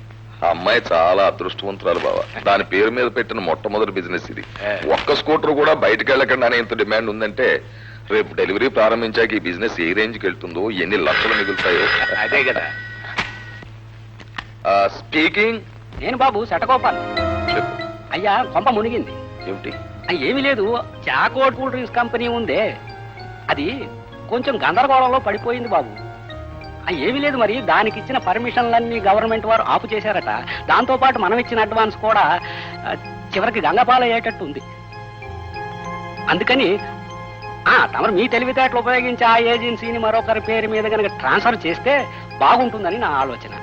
[SPEAKER 1] ఆ అమ్మాయి చాలా అదృష్టవంతురాలు బావా. దాని పేరు మీద పెట్టిన మొట్టమొదటి బిజినెస్ ఇది. ఒక్క స్కూటర్ కూడా బయటకు వెళ్ళకుండా ఇంత డిమాండ్ ఉందంటే రేపు డెలివరీ ప్రారంభించాక ఈ బిజినెస్ ఏ రేంజ్కి వెళ్తుందో, ఎన్ని లక్షలు మిగులుతాయో.
[SPEAKER 3] అదే కదా.
[SPEAKER 1] స్పీకింగ్.
[SPEAKER 5] నేను బాబు శటకోపాలు.
[SPEAKER 1] చెప్పు.
[SPEAKER 5] అయ్యా కొంప మునిగింది.
[SPEAKER 1] ఏమిటి?
[SPEAKER 5] ఏమీ లేదు, చాకోట్ కూల్ డ్రింక్స్ కంపెనీ ఉందే, అది కొంచెం గందరగోళంలో పడిపోయింది బాబు. ఏమీ లేదు, మరి దానికి ఇచ్చిన పర్మిషన్లన్నీ గవర్నమెంట్ వారు ఆపు చేశారట. దాంతో పాటు మనం ఇచ్చిన అడ్వాన్స్ కూడా చివరికి గంగపాలయ్యేటట్టు ఉంది. అందుకని తమరు మీ తెలివితేటలు ఉపయోగించి ఆ ఏజెన్సీని మరొకరి పేరు మీద కనుక ట్రాన్స్ఫర్ చేస్తే బాగుంటుందని నా ఆలోచన.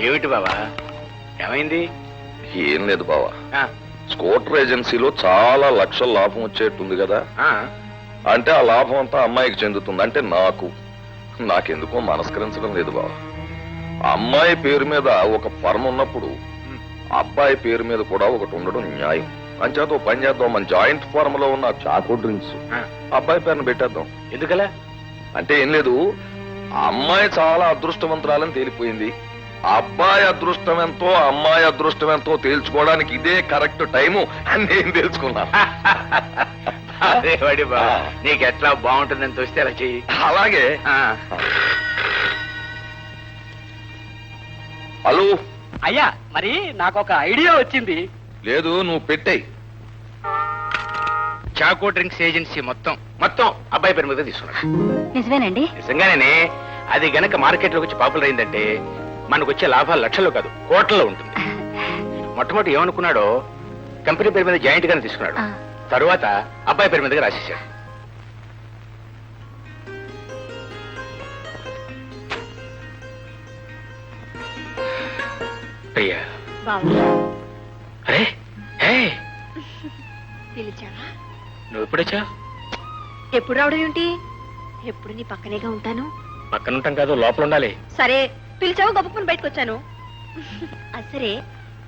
[SPEAKER 3] ఏమిటి బావా, ఏమైంది?
[SPEAKER 1] ఏం లేదు బావా, స్కూటర్ ఏజెన్సీలో చాలా లక్షల లాభం వచ్చేట్టుంది కదా. అంటే ఆ లాభం అంతా అమ్మాయికి చెందుతుంది. అంటే నాకెందుకో మనస్కరించడం లేదు బావా. అమ్మాయి పేరు మీద ఒక ఫర్మ్ ఉన్నప్పుడు అబ్బాయి పేరు మీద కూడా ఒకటి ఉండడం న్యాయం. అంచేత పని చేద్దాం, మన జాయింట్ ఫార్మ్ లో ఉన్న చాకో డ్రింక్స్ అబ్బాయి పేరును పెట్టేద్దాం.
[SPEAKER 3] ఎందుకలా?
[SPEAKER 1] అంటే ఏం లేదు, అమ్మాయి చాలా అదృష్టవంతురాలని తేలిపోయింది. అబ్బాయి అదృష్టం ఎంతో అమ్మాయి అదృష్టం ఎంతో తేల్చుకోవడానికి ఇదే కరెక్ట్ టైము అని నేను తెలుసుకున్నాను.
[SPEAKER 3] అదే వాడి బా, నీకు ఎట్లా బాగుంటుందని చూస్తే అలా చెయ్యి.
[SPEAKER 1] అలాగే. హలో
[SPEAKER 5] అయ్యా, మరి నాకు ఒక ఐడియా వచ్చింది.
[SPEAKER 1] లేదు, నువ్వు పెట్టేయి.
[SPEAKER 3] చాకో డ్రింక్స్ ఏజెన్సీ మొత్తం అబ్బాయి పేరు మీద తీసుకున్నాడు.
[SPEAKER 4] నిజమేనండి?
[SPEAKER 3] నిజంగానే. అది గనక మార్కెట్ లోకి వచ్చి పాపులర్ అయిందంటే మనకు వచ్చే లాభాలు లక్షల్లో కాదు, కోట్లలో ఉంటుంది. మొట్టమొదటి ఏమనుకున్నాడో కంపెనీ పేరు మీద జాయింట్ గానే తీసుకున్నాడు. తరువాత అబ్బాయి పేరు మీదగా రాసేసాడు. ప్రియా, అరే
[SPEAKER 4] పిలిచావా?
[SPEAKER 3] నువ్వు ఎప్పుడొచ్చా?
[SPEAKER 4] ఎప్పుడు రావడం ఏంటి? ఎప్పుడు నీ పక్కనేగా ఉంటాను.
[SPEAKER 3] పక్కన ఉంటాం కాదు, లోపల ఉండాలి.
[SPEAKER 4] సరే, పిలిచావు, గబుక్కుని బయటకు వచ్చాను. సరే,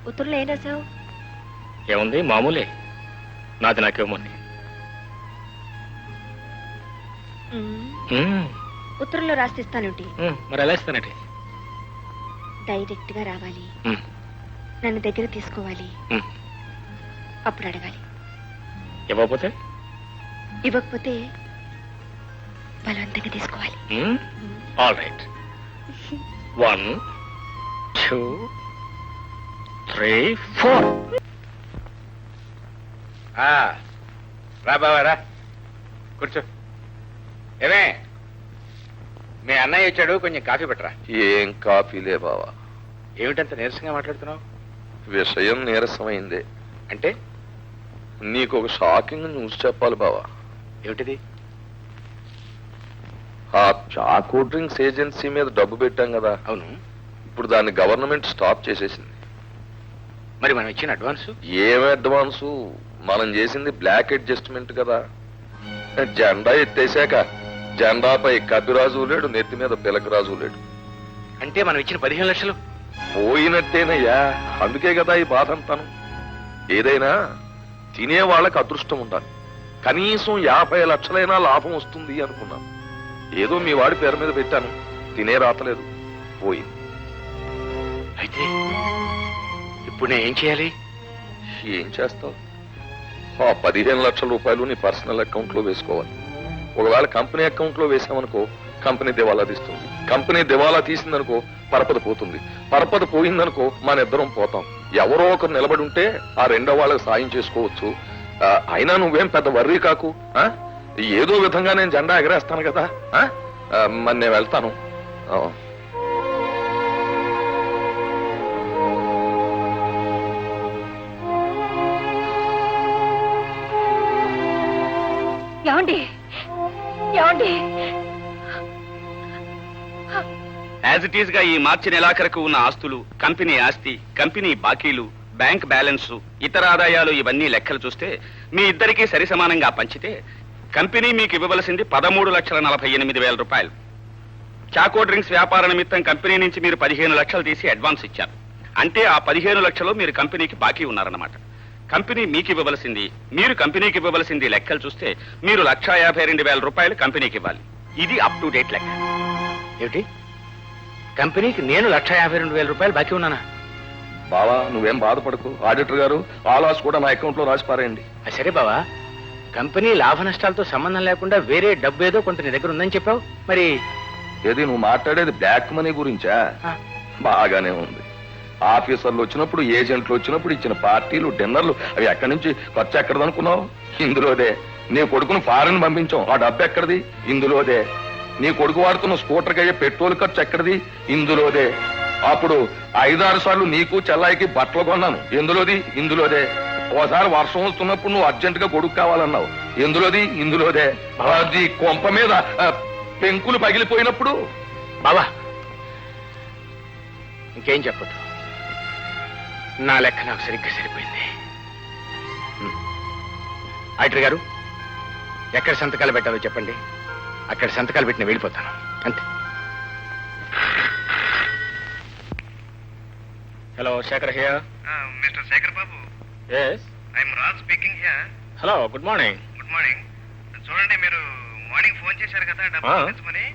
[SPEAKER 4] ఉత్తర్వులు ఏం రాసావు?
[SPEAKER 3] ఏముంది, మామూలే. నాది నాకేమోని.
[SPEAKER 4] ఉత్తర్వుల్లో రాసిస్తానుంటి.
[SPEAKER 3] మరి ఎలా ఇస్తానండి?
[SPEAKER 4] డైరెక్ట్ గా రావాలి, నన్ను దగ్గర తీసుకోవాలి, అప్పుడు అడగాలి. ఇవ్వకపోతే బలవంతంగా తీసుకోవాలి.
[SPEAKER 3] All right. 1 2 3 4. రా బావా, రా కూర్చో. ఏమే, మీ అన్నయ్య వచ్చాడు, కొంచెం కాఫీ పెట్టరా.
[SPEAKER 1] ఏం కాఫీలే బావా.
[SPEAKER 3] ఏమిటంత నీరసంగా మాట్లాడుతున్నావు?
[SPEAKER 1] విషయం నీరసమైందే.
[SPEAKER 3] అంటే
[SPEAKER 1] నీకు ఒక షాకింగ్ న్యూస్ చెప్పాలి బావా.
[SPEAKER 3] ఏమిటిది?
[SPEAKER 1] ఆ చాకో డ్రింక్స్ ఏజెన్సీ మీద డబ్బు పెట్టాం కదా.
[SPEAKER 3] అవును.
[SPEAKER 1] ఇప్పుడు దాన్ని గవర్నమెంట్ స్టాప్ చేసేసింది.
[SPEAKER 3] మరి మనం ఇచ్చిన అడ్వాన్స్?
[SPEAKER 1] ఏం అడ్వాన్సు? మనం చేసింది బ్లాక్ అడ్జస్ట్మెంట్ కదా. జెండా ఎత్తేసాక జెండాపై కపిరాజు లేడు, నెత్తి మీద పిలకరాజు లేడు.
[SPEAKER 3] అంటే మనం ఇచ్చిన 15 లక్షలు
[SPEAKER 1] పోయినట్టేనయ్యా. అందుకే కదా ఈ బాధ అంతాను. ఏదైనా తినే వాళ్ళకి అదృష్టం ఉండాలి. కనీసం 50 లక్షలైనా లాభం వస్తుంది అనుకున్నాను. ఏదో మీ వాడి పేరు మీద పెట్టాను, తినే రాతలేదు, పోయింది.
[SPEAKER 3] అయితే ఇప్పుడు నేను ఏం చేయాలి?
[SPEAKER 1] ఏం చేస్తావు? ఆ 15 లక్షల రూపాయలు నీ పర్సనల్ అకౌంట్ లో వేసుకోవాలి. ఒకవేళ కంపెనీ అకౌంట్ లో వేసామనుకో, కంపెనీ దివాలా తీస్తుంది. కంపెనీ దివాలా తీసిందనుకో, పరపద పోతుంది. పరపద పోయిందనుకో, మన ఇద్దరం పోతాం. ఎవరో ఒకరు నిలబడి ఉంటే ఆ రెండో వాళ్ళకి సాయం చేసుకోవచ్చు. అయినా నువ్వేం పెద్ద వర్రీ కాకు. ఏదో విధంగా నేను జెండా ఎగరేస్తాను కదా. మరి నేను వెళ్తాను.
[SPEAKER 4] ఏమండి ఏమండి
[SPEAKER 7] యాజ్ ఇట్ ఈస్ గా ఈ మార్చి నెలాఖరకు ఉన్న ఆస్తులు, కంపెనీ ఆస్తి, కంపెనీ బాకీలు, బ్యాంక్ బ్యాలెన్స్, ఇతర ఆదాయాలు ఇవన్నీ లెక్కలు చూస్తే మీ ఇద్దరికీ సరి సమానంగా పంచితే కంపెనీ మీకు ఇవ్వవలసింది 13,48,000 రూపాయలు. చాకో డ్రింక్స్ వ్యాపార నిమిత్తం కంపెనీ నుంచి మీరు 15 లక్షలు తీసి అడ్వాన్స్ ఇచ్చారు. అంటే ఆ 15 లక్షలు మీరు కంపెనీకి బాకీ ఉన్నారన్నమాట. కంపెనీ మీకు ఇవ్వవలసింది, మీరు కంపెనీకి ఇవ్వవలసింది లెక్కలు చూస్తే మీరు 1,52,000 రూపాయలు కంపెనీకి ఇవ్వాలి. ఇది అప్ టు డేట్ లెక్క.
[SPEAKER 3] ఏమిటి, కంపెనీకి నేను 1,52,000 రూపాయలు బాకీ ఉన్నానా?
[SPEAKER 1] బావా నువ్వేం బాధపడకు. ఆడిటర్ గారు ఆ లాస్ కూడా నా అకౌంట్ లో రాసి పారేయండి.
[SPEAKER 3] సరే బావా, కంపెనీ లాభ నష్టాలతో సంబంధం లేకుండా వేరే డబ్బు ఏదో కొంత నీ దగ్గర ఉందని చెప్పావు. మరి
[SPEAKER 1] ఏది నువ్వు మాట్లాడేది బ్లాక్ మనీ గురించా? బాగానే ఉంది. ఆఫీసర్లు వచ్చినప్పుడు, ఏజెంట్లు వచ్చినప్పుడు ఇచ్చిన పార్టీలు, డిన్నర్లు అవి ఎక్కడి నుంచి ఖర్చు ఎక్కడదనుకున్నావు? ఇందులోదే. నీ కొడుకును ఫారెన్ పంపించాం, ఆ డబ్బు ఎక్కడిది? ఇందులోదే. నీ కొడుకు వాడుతున్న స్కూటర్కి అయ్యే పెట్రోల్ ఖర్చు ఎక్కడిది? ఇందులోదే. అప్పుడు 5-6 సార్లు నీకు చెల్లాయికి బట్టలు కొన్నాను, ఎందులోది? ఇందులోదే. ఓసారి వర్షం వస్తున్నప్పుడు నువ్వు అర్జెంట్ గా కొడుకు కావాలన్నావు, ఎందులోది? ఇందులోదే. అది కొంప మీద పెంకులు పగిలిపోయినప్పుడు.
[SPEAKER 3] బావా ఇంకేం చెప్పదు, నా లెక్క నాకు సరిగ్గా సరిపోయింది. ఆడిటర్ గారు, ఎక్కడ సంతకాలు పెట్టాలో చెప్పండి, అక్కడ సంతకాలు పెట్టిన వెళ్ళిపోతాను అంతే. Hello, Shekhar here.
[SPEAKER 2] Mister Shekhar Babu,
[SPEAKER 3] yes,
[SPEAKER 2] I'm Raj speaking here.
[SPEAKER 3] Hello, good morning.
[SPEAKER 2] Good morning. చూడండి, మీరు మార్నింగ్ ఫోన్ చేశారు కదా డబ్బు పంపించమని.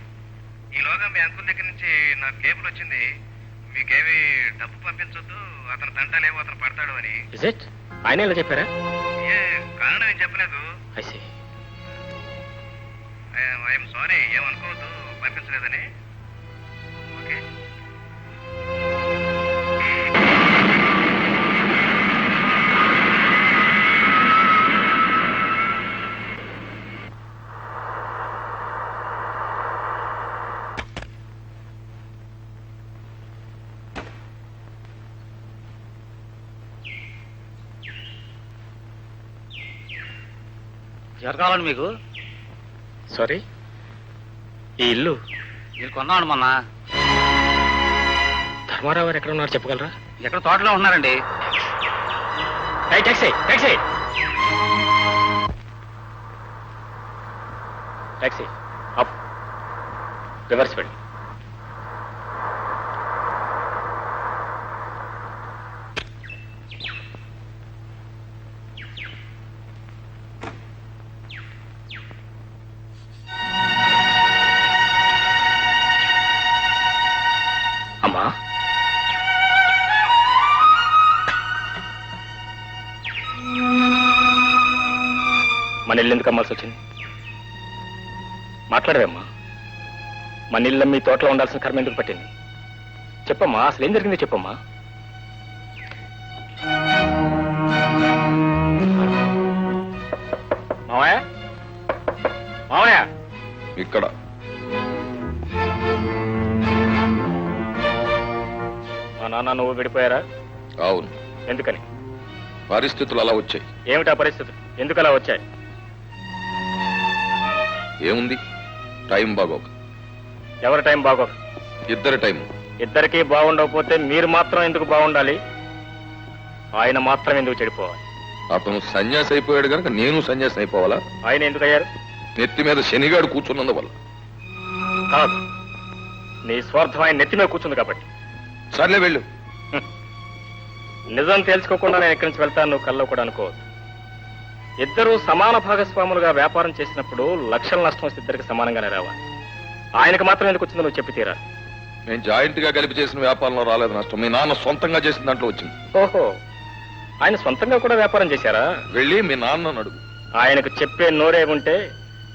[SPEAKER 2] ఈలోగా మీ అంకుల్ దగ్గర నుంచి నాకు కేబుల్ వచ్చింది, మీకేమి డబ్బు పంపించొద్దు, అతను తంటాలేమో అతను పడతాడు అని.
[SPEAKER 3] Is it? ఆయన ఎలా చెప్పారా?
[SPEAKER 2] ఏ కారణం ఏం చెప్పలేదు.
[SPEAKER 3] I see.
[SPEAKER 2] ఐఎమ్ సారీ, ఏమనుకోవద్దు పంపించలేదని. ఓకే.
[SPEAKER 6] ఎవరు కావాలండి మీకు?
[SPEAKER 3] సారీ, ఈ ఇల్లు
[SPEAKER 6] మీరు కొన్నాను మొన్న.
[SPEAKER 3] ధర్మారావు గారు ఎక్కడ ఉన్నారు చెప్పగలరా?
[SPEAKER 6] ఎక్కడ తోటలో ఉన్నారండి.
[SPEAKER 3] Taxi taxi taxi up, reverse వెళ్ళి. అమ్మా, మన ఇల్లు ఎందుకు అమ్మాల్సి వచ్చింది? మాట్లాడవేమ్మా. మన ఇల్లు మీ తోటలో ఉండాల్సిన కర్మ ఎందుకు పట్టింది? చెప్పమ్మా, అసలు ఏం జరిగిందో చెప్పమ్మా. మావయ్య, మావయ్య,
[SPEAKER 1] ఇక్కడ
[SPEAKER 3] మా నాన్న నువ్వు విడిపోయారా?
[SPEAKER 1] అవును.
[SPEAKER 3] ఎందుకని?
[SPEAKER 1] పరిస్థితులు అలా వచ్చాయి.
[SPEAKER 3] ఏమిటా పరిస్థితులు? ఎందుకు అలా వచ్చాయి?
[SPEAKER 1] ఏముంది, టైం బాగోక.
[SPEAKER 3] ఎవరి టైం బాగోక?
[SPEAKER 1] ఇద్దరి టైం.
[SPEAKER 3] ఇద్దరికీ బాగుండకపోతే మీరు మాత్రం ఎందుకు బాగుండాలి? ఆయన మాత్రం ఎందుకు చెడిపోవాలి?
[SPEAKER 1] అతను సన్యాసి అయిపోయాడు కనుక నేను సన్యాసి అయిపోవాలా?
[SPEAKER 3] ఆయన ఎందుకు అయ్యారు?
[SPEAKER 1] నెత్తి మీద శనిగాడు కూర్చున్నందువల్ల.
[SPEAKER 3] కాదు, నీ స్వార్థం ఆయన నెత్తి మీద కూర్చుంది కాబట్టి.
[SPEAKER 1] సర్లే వెళ్ళు.
[SPEAKER 3] నిజం తెలుసుకోకుండా నేను ఎక్కడి నుంచి వెళ్తాను నువ్వు కల్లో కూడా అనుకోవద్దు. ఇద్దరు సమాన భాగస్వాములుగా వ్యాపారం చేసినప్పుడు లక్షల నష్టం వస్తే ఇద్దరికి సమానంగానే రావాలి. ఆయనకు మాత్రం ఎందుకు వచ్చిందో నువ్వు చెప్పి తీరాలి.
[SPEAKER 1] నేను జాయింట్ గా కలిపి చేసిన వ్యాపారంలో రాలేదు నష్టం, మీ నాన్న సొంతంగా చేసిన దాంట్లో వచ్చింది.
[SPEAKER 3] ఓహో, ఆయన సొంతంగా కూడా వ్యాపారం చేశారా?
[SPEAKER 1] వెళ్ళి మీ నాన్న అడుగు.
[SPEAKER 3] ఆయనకు చెప్పే నోరే ఉంటే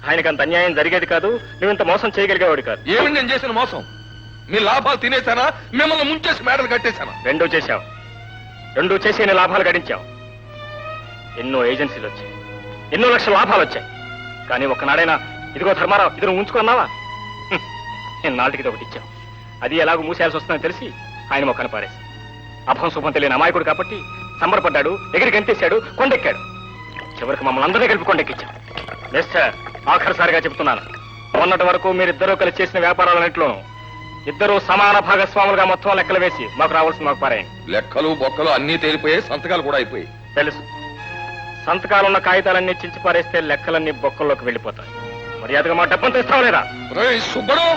[SPEAKER 3] ఆయనకు అంత అన్యాయం జరిగేది కాదు, నువ్వు ఇంత మోసం చేయగలిగేవాడు కాదు.
[SPEAKER 1] ఏమిటి నేను చేసిన మోసం? మీ లాభాలు తినేశానా, మిమ్మల్ని ముంచేసి మేడలు కట్టేశానా?
[SPEAKER 3] రెండూ చేశావు. రెండూ చేసి నీ లాభాలు గడించావు. ఎన్నో ఏజెన్సీలు వచ్చాయి,
[SPEAKER 8] ఎన్నో లక్షల లాభాలు వచ్చాయి. కానీ ఒక్కనాడైనా ఇదిగో ధర్మారావు ఇది నువ్వు ఉంచుకున్నావా? నేను నాటికి ఒకటి ఇచ్చావు. అది ఎలాగో మూసేయాల్సి వస్తుందని తెలిసి ఆయన మొక్కను పారేసి అభం శుభం తెలియని అమాయకుడు కాబట్టి సంబరపడ్డాడు, ఎగిరికి గంతేశాడు, కొండెక్కాడు. చివరికి మమ్మల్ని అందరినీ కలిపి కొండెక్కించాం. మిస్టర్, ఆఖరిసారిగా చెప్తున్నాను, మొన్నటి వరకు మీరిద్దరూ కలిసి చేసిన వ్యాపారాలన్నింటిలోనూ ఇద్దరూ సమాన భాగస్వాములుగా మొత్తం లెక్కలు వేసి మాకు రావాల్సింది మాకు పారాయండి.
[SPEAKER 1] లెక్కలు బొక్కలు అన్నీ తేలిపోయాయి, సంతకాలు కూడా అయిపోయాయి.
[SPEAKER 8] తెలుసు, సంతకాలున్న కాగితాలన్నీ చించి పారేస్తే లెక్కలన్నీ బొక్కల్లోకి వెళ్ళిపోతాయి. మర్యాదగా మా డబ్బంతా ఇస్తావా లేదా?
[SPEAKER 1] రేయ్ సుబ్బడు,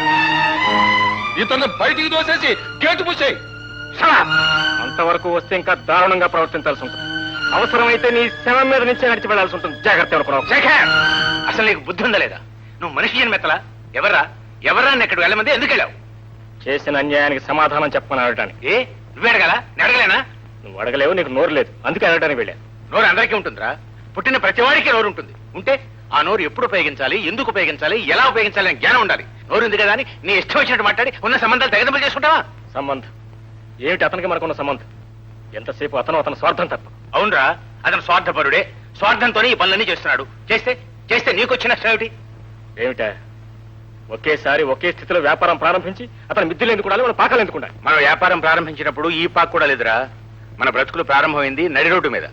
[SPEAKER 1] ఇతన్ని బయటికి దోసేసి గేటు పూసేయి.
[SPEAKER 8] అంతవరకు వస్తే ఇంకా దారుణంగా ప్రవర్తించాల్సి ఉంటుంది. అవసరమైతే నీ శవం మీద నుంచే నడిచి వెళ్లాల్సి ఉంటుంది. జాగ్రత్త అనుకున్నావు.
[SPEAKER 3] శేఖర్, అసలు నీకు బుద్ధి ఉందా లేదా? నువ్వు మనిషి అని మెత్తలా? ఎవరా ఎక్కడికి వెళ్ళమంది? ఎందుకు వెళ్ళావు?
[SPEAKER 8] చేసిన అన్యాయానికి సమాధానం చెప్పమని అడగటానికి.
[SPEAKER 3] ఏ నువ్వు అడగాలా? నేను అడగలేనా?
[SPEAKER 8] నువ్వు అడగలేవు, నీకు నోరు లేదు, అందుకే అడగటానికి వెళ్ళాను.
[SPEAKER 3] నోరు అందరికీ ఉంటుందిరా. పుట్టిన ప్రతివాడికి నోరు ఉంటుంది. ఉంటే ఆ నోరు ఎప్పుడు ఉపయోగించాలి, ఎందుకు ఉపయోగించాలి, ఎలా ఉపయోగించాలి అని జ్ఞానం ఉండాలి. నోరు ఉంది కదా అని నీ ఇష్టం వచ్చినట్టు మాట్లాడి ఉన్న సంబంధాలు తెగదెంపులు చేసుకుంటావా?
[SPEAKER 8] సంబంధం ఏమిటి? అతనికి మనకున్న సంబంధం ఎంతసేపు అతని స్వార్థం తప్ప.
[SPEAKER 3] అవునరా, అతను స్వార్థపరుడే. స్వార్థంతోనే ఈ పనులన్నీ చేస్తున్నాడు. చేస్తే నీకొచ్చిన నష్టం ఏమిటి?
[SPEAKER 8] ఏమిటా? ఒకేసారి ఒకే స్థితిలో వ్యాపారం ప్రారంభించి అతను మిద్దెలు ఎందుకుండాలి, మన పాకాలు ఎందుకుండాలి?
[SPEAKER 3] మనం వ్యాపారం ప్రారంభించినప్పుడు ఈ పాక్ కూడా లేదురా. మన బ్రతుకులు ప్రారంభమైంది నడి రోడ్డు మీద.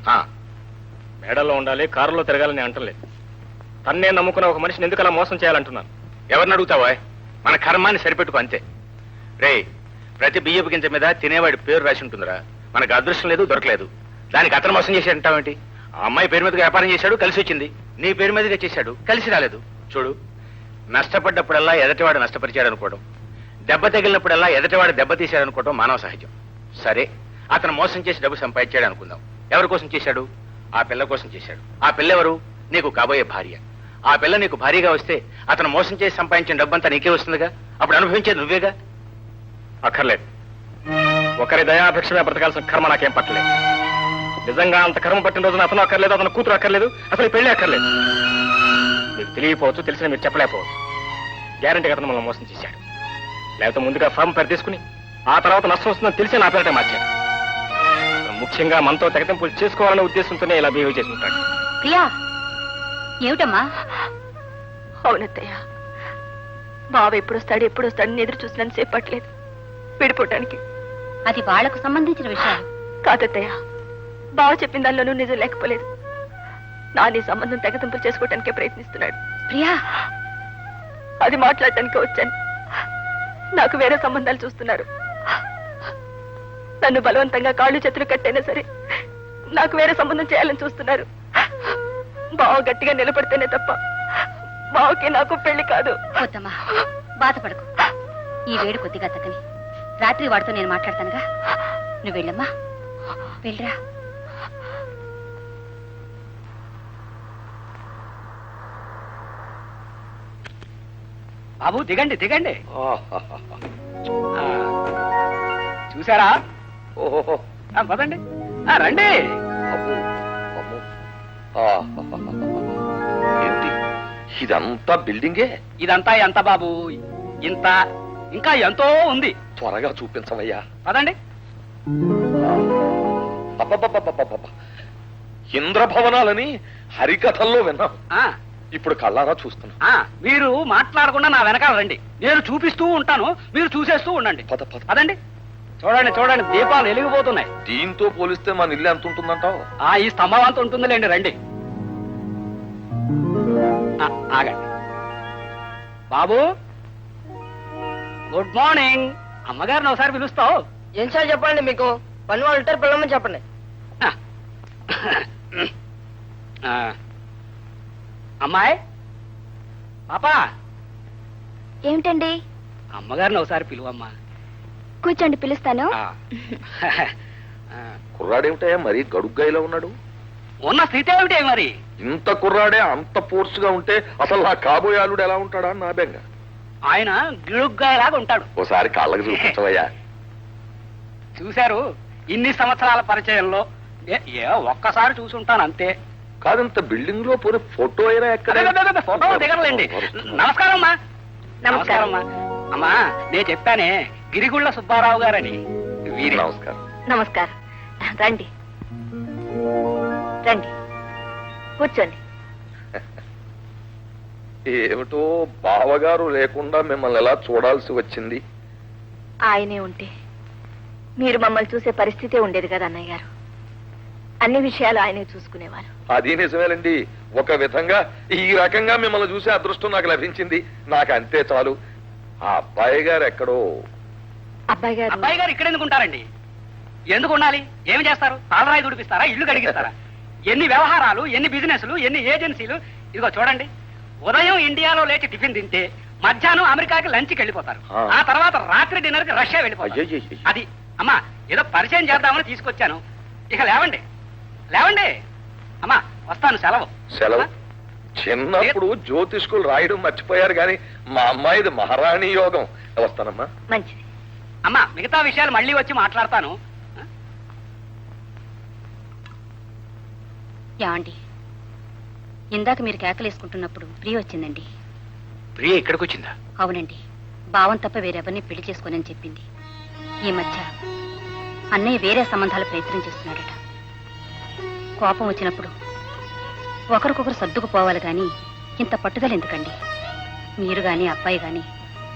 [SPEAKER 8] మేడల్లో ఉండాలి, కారులో తిరగాలని అంటలేదు. తన్నే నమ్ముకున్న ఒక మనిషిని ఎందుకు అలా మోసం చేయాలంటున్నాను.
[SPEAKER 3] ఎవరిని అడుగుతావా? మన కర్మాన్ని సరిపెట్టుకు అంతే. రే, ప్రతి బియ్యపు గింజ మీద తినేవాడి పేరు రాసి ఉంటుందిరా. మనకు అదృష్టం లేదు, దొరకలేదు. దానికి అతను మోసం చేసి అంటావేంటి? ఆ అమ్మాయి పేరు మీద వ్యాపారం చేశాడు, కలిసి వచ్చింది. నీ పేరు మీదగా చేశాడు, కలిసి రాలేదు. చూడు, నష్టపడ్డప్పుడల్లా ఎదటివాడు నష్టపరిచాడు అనుకోవడం, దెబ్బ తగిలినప్పుడల్లా ఎదటివాడు దెబ్బ తీశాడు అనుకోవడం మానవ సహజం. సరే, అతను మోసం చేసి డబ్బు సంపాదించాడు అనుకుందాం. ఎవరి కోసం చేశాడు? ఆ పిల్ల కోసం చేశాడు. ఆ పిల్ల ఎవరు? నీకు కాబోయే భార్య. ఆ పిల్ల నీకు భార్యగా వస్తే అతను మోసం చేసి సంపాదించిన డబ్బంతా నీకే వస్తుందిగా. అప్పుడు అనుభవించేది నువ్వేగా.
[SPEAKER 8] అక్కర్లేదు. ఒకరి దయాభిక్షమే బ్రతకాల్సిన కర్మ నాకేం పట్టలేదు. నిజంగా అంత కర్మ పట్టిన రోజున అతను అక్కర్లేదు, అతను కూతురు అక్కర్లేదు, అసలు పెళ్లి అక్కర్లేదు. మీకు తెలియకపోవచ్చు, తెలిసిన మీరు చెప్పలేకపోవచ్చు. గ్యారంటీగా అతను మనం మోసం చేశాడు. లేకపోతే ముందుగా ఫామ్ పేరు తీసుకుని ఆ తర్వాత నష్టం వస్తుందని తెలిసి నా పేరటే మార్చాడు. ముఖ్యంగా మనతో తెగతింపులు చేసుకోవాలనే ఉద్దేశంతోనే ఇలా బిహేవ్ చేసుకుంటాడు.
[SPEAKER 4] ప్రియా, ఏమిటమ్మా?
[SPEAKER 9] అవునత్తయ్య, బావ ఎప్పుడు వస్తాడని ఎదురు చూసినంత సేపు పట్టలేదు విడిపోవటానికి.
[SPEAKER 4] అది వాళ్లకు సంబంధించిన విషయాలు
[SPEAKER 9] కాదత్తయ్య, బావ చెప్పిన దానిలోనూ నిజం లేకపోలేదు. నీ సంబంధం తెగతింపులు చేసుకోవటానికే ప్రయత్నిస్తున్నాడు.
[SPEAKER 4] ప్రియా,
[SPEAKER 9] అది మాట్లాడటానికే వచ్చాను. నాకు వేరే సంబంధాలు చూస్తున్నారు. నన్ను బలవంతంగా కాళ్ళు చేతులు కట్టైనా సరే నాకు వేరే సంబంధం చేయాలని చూస్తున్నారు. బావ గట్టిగా నిలబడితేనే తప్ప బావకి నాకు పెళ్లి కాదు.
[SPEAKER 4] వద్దమ్మా, బాధపడకు. ఈ వేడి కొద్దిగా తగ్గని రాత్రి వాడితో నేను మాట్లాడతానుగా. నువ్వు వెళ్ళమ్మా, వెళ్ళరా.
[SPEAKER 5] బాబు దిగండి. చూసారా?
[SPEAKER 1] ఓహో,
[SPEAKER 5] పదండి, రండి.
[SPEAKER 1] ఏంటి ఇదంతా బిల్డింగే?
[SPEAKER 5] ఇదంతా ఎంత బాబు? ఇంత, ఇంకా ఎంతో ఉంది.
[SPEAKER 1] త్వరగా చూపించవయ్యా.
[SPEAKER 5] పదండి.
[SPEAKER 1] అబ్బబ్బబ్బబ్బబ్బబ్బ. ఇంద్రభవనాలని హరికథల్లో విన్నాం, ఇప్పుడు కళ్ళారా చూస్తున్నా.
[SPEAKER 5] మీరు మాట్లాడకుండా నా వెనకాల రండి, నేను చూపిస్తూ ఉంటాను, మీరు చూసేస్తూ ఉండండి. పదండి. చూడండి, దీపాలు వెలిగిపోతున్నాయి.
[SPEAKER 1] దీంతో పోలిస్తే మన ఇల్లు ఎంత ఉంటుందంటావు?
[SPEAKER 5] ఈ స్తంభం అంత ఉంటుందిలేండి. రండి. ఆగండి. బాబు, గుడ్ మార్నింగ్. అమ్మగారిని ఒకసారి పిలుస్తావు?
[SPEAKER 10] ఏం సార్ చెప్పండి, మీకు పని వాళ్ళు ఉంటారు, పిల్లమని చెప్పండి.
[SPEAKER 5] అమ్మాయి, పాపా.
[SPEAKER 4] ఏమిటండి?
[SPEAKER 5] అమ్మగారిని ఒకసారి పిలువమ్మా.
[SPEAKER 4] కూర్చోండి, పిలుస్తాను.
[SPEAKER 1] కుర్రాడేమిటయా మరి గడుగ్గా ఇలా ఉన్నాడు?
[SPEAKER 5] ఉన్న స్థితి ఏమిటే మరి?
[SPEAKER 1] ఇంత కుర్రాడే అంత ఫోర్స్ గా ఉంటే అసలు నా కాబోయే అల్లుడు ఎలా ఉంటాడా నా బెంగ.
[SPEAKER 5] ఆయన గిడుగ్గాయలాగా ఉంటాడు.
[SPEAKER 1] ఓసారి కాళ్ళకి చూపించవయ్యా.
[SPEAKER 5] చూశారు, ఇన్ని సంవత్సరాల పరిచయంలో ఒక్కసారి చూసుంటాను అంతే.
[SPEAKER 1] కాదంత బిల్డింగ్ లో పోనీ ఫోటో అయినా ఎక్కడ?
[SPEAKER 5] ఫోటో దిగరండి. నమస్కారం అమ్మా. నమస్కారం అమ్మా. అమ్మా, నేను చెప్పానే, గిరిగుళ్ళ సుబ్బారావు గారని. వీరే.
[SPEAKER 1] నమస్కారం.
[SPEAKER 9] నమస్కారం. రండి కూర్చోండి.
[SPEAKER 1] ఏమిటో బావగారు లేకుండా మిమ్మల్ని ఎలా చూడాల్సి వచ్చింది?
[SPEAKER 9] ఆయనే ఉంటే మీరు మమ్మల్ని చూసే పరిస్థితే ఉండేది కదా అన్నయ్య గారు. అన్ని విషయాలు ఆయనే చూసుకునేవారు.
[SPEAKER 1] అది నిజమేనండి. ఒక విధంగా ఈ రకంగా మిమ్మల్ని చూసే అదృష్టం నాకు లభించింది. నాకు అంతే చాలు. ఆ అబ్బాయి గారు ఎక్కడో.
[SPEAKER 9] అబ్బాయి గారు
[SPEAKER 5] అబ్బాయి గారు ఇక్కడ ఎందుకు ఉంటారండి? ఎందుకు ఉండాలి? ఏమి చేస్తారు? తాళరాయి దుడిపిస్తారా? ఇల్లు కడిగిస్తారా? ఎన్ని వ్యవహారాలు, ఎన్ని బిజినెస్లు, ఎన్ని ఏజెన్సీలు. ఇదిగో చూడండి, ఉదయం ఇండియాలో లేచి టిఫిన్ తింటే మధ్యాహ్నం అమెరికాకి లంచ్కి వెళ్ళిపోతారు. ఆ తర్వాత రాత్రి డిన్నర్ కి రష్యా వెళ్ళిపోతారు.
[SPEAKER 1] అయ్యయ్యయ్య.
[SPEAKER 5] అది అమ్మా, ఏదో పరిచయం చేద్దామని తీసుకొచ్చాను. ఇక లేవండి, లేవండి. అమ్మా వస్తాను, సెలవు.
[SPEAKER 1] సెలవు? చిన్నప్పుడు జ్యోతిష్కులు రాయడం మర్చిపోయారు కానీ మా అమ్మాయిది మహారాణి యోగం. వస్తానమ్మా.
[SPEAKER 9] మంచిది.
[SPEAKER 5] అమ్మా మిగతా విషయాలు మళ్ళీ వచ్చి మాట్లాడతాను.
[SPEAKER 4] యాండి, ఇందాక మీరు కేకలేసుకుంటున్నప్పుడు ప్రియ వచ్చిందండి.
[SPEAKER 3] ప్రియ ఇక్కడికి వచ్చిందా?
[SPEAKER 4] అవునండి, భావం తప్ప వేరెవరిని పెళ్లి చేసుకోనని చెప్పింది. ఈ మధ్య అన్నయ్య వేరే సంబంధాలు ప్రయత్నం చేస్తున్నాడట. కోపం వచ్చినప్పుడు ఒకరికొకరు సర్దుకుపోవాలి గాని ఇంత పట్టుదల ఎందుకండి? మీరు గాని అబ్బాయి గాని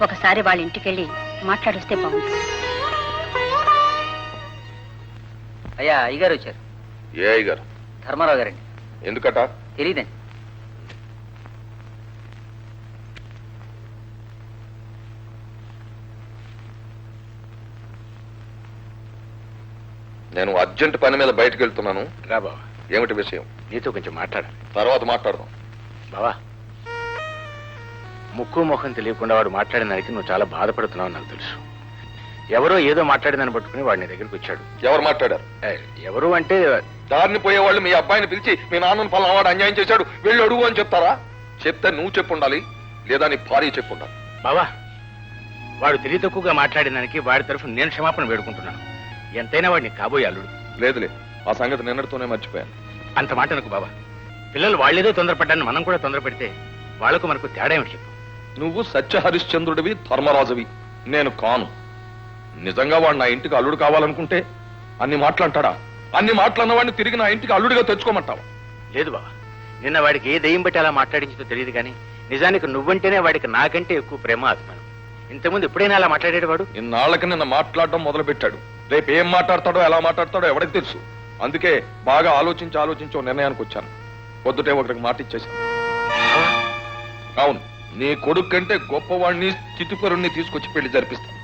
[SPEAKER 4] ఒకసారి వాళ్ళ ఇంటికెళ్ళి మాట్లాడొస్తే బాగుంటుంది.
[SPEAKER 6] అయ్యా అయ్యగారు వచ్చారు.
[SPEAKER 1] ఏ అయ్యగారు?
[SPEAKER 6] ధర్మారావు గారండి.
[SPEAKER 1] ఎందుకట?
[SPEAKER 6] తెలియదండి.
[SPEAKER 1] నేను అర్జెంట్ పని మీద బయటకు వెళ్తున్నాను.
[SPEAKER 3] రా బావా,
[SPEAKER 1] ఏమిటి విషయం?
[SPEAKER 3] నీతో కొంచెం మాట్లాడాలి.
[SPEAKER 1] తర్వాత మాట్లాడదాం.
[SPEAKER 3] బావా, ముక్కు మొహం తెలియకుండా వాడు మాట్లాడిన దానికి నువ్వు చాలా బాధపడుతున్నావు నాకు తెలుసు. ఎవరో ఏదో మాట్లాడిందని పట్టుకుని వాడి నీ దగ్గరికి వచ్చాడు.
[SPEAKER 1] ఎవరు మాట్లాడారు?
[SPEAKER 3] ఎవరు అంటే
[SPEAKER 1] దారిని పోయేవాళ్ళు మీ అబ్బాయిని పిలిచి మీ నాన్నను పలానావాడు అన్యాయం చేశాడు వెళ్ళి అడుగు అని చెప్తారా? చెప్తే నువ్వు చెప్పుండాలి, లేదా నీ భార్య చెప్పుండాలి.
[SPEAKER 3] బావా, వాడు తెలివి తక్కువగా మాట్లాడిన దానికి వాడి తరఫున నేను క్షమాపణ వేడుకుంటున్నాను. ఎంతైనా వాడిని కాబోయే అల్లుడు.
[SPEAKER 1] లేదులే, ఆ సంగతి నిన్నటితోనే మర్చిపోయాను.
[SPEAKER 3] అంత మాట అనుకు బాబా. పిల్లలు వాళ్ళేదో తొందరపడ్డాన్ని మనం కూడా తొందర పెడితే వాళ్లకు మనకు తేడా ఏమిటి చెప్పు.
[SPEAKER 1] నువ్వు సత్య హరిశ్చంద్రుడివి, ధర్మరాజువి, నేను కాను. నిజంగా వాడు నా ఇంటికి అల్లుడు కావాలనుకుంటే అన్ని మాటలంటాడా? అన్ని మాటలన్న వాడిని తిరిగి నా ఇంటికి అల్లుడిగా తెచ్చుకోమంటావా?
[SPEAKER 3] లేదు బాబా, నిన్న వాడికి ఏ దయ్యం బట్టి అలా మాట్లాడించిందో తెలియదు కానీ నిజానికి నువ్వంటేనే వాడికి నాకంటే ఎక్కువ ప్రేమ అభిమానం. ఇంతకుముందు ఎప్పుడైనా అలా మాట్లాడేడు వాడు?
[SPEAKER 1] ఇన్నాళ్ళకి నిన్న మాట్లాడడం మొదలు పెట్టాడు. రేపు ఏం మాట్లాడతాడో ఎలా మాట్లాడతాడో ఎవరికి తెలుసు. అందుకే బాగా ఆలోచించి ఓ నిర్ణయానికి వచ్చాను. పొద్దుటే ఒకరికి మాట ఇచ్చేశాను. అవును, నీ కొడుకు కంటే గొప్పవాడిని, స్థితిపరుణ్ణి తీసుకొచ్చి పెళ్లి జరిపిస్తాను.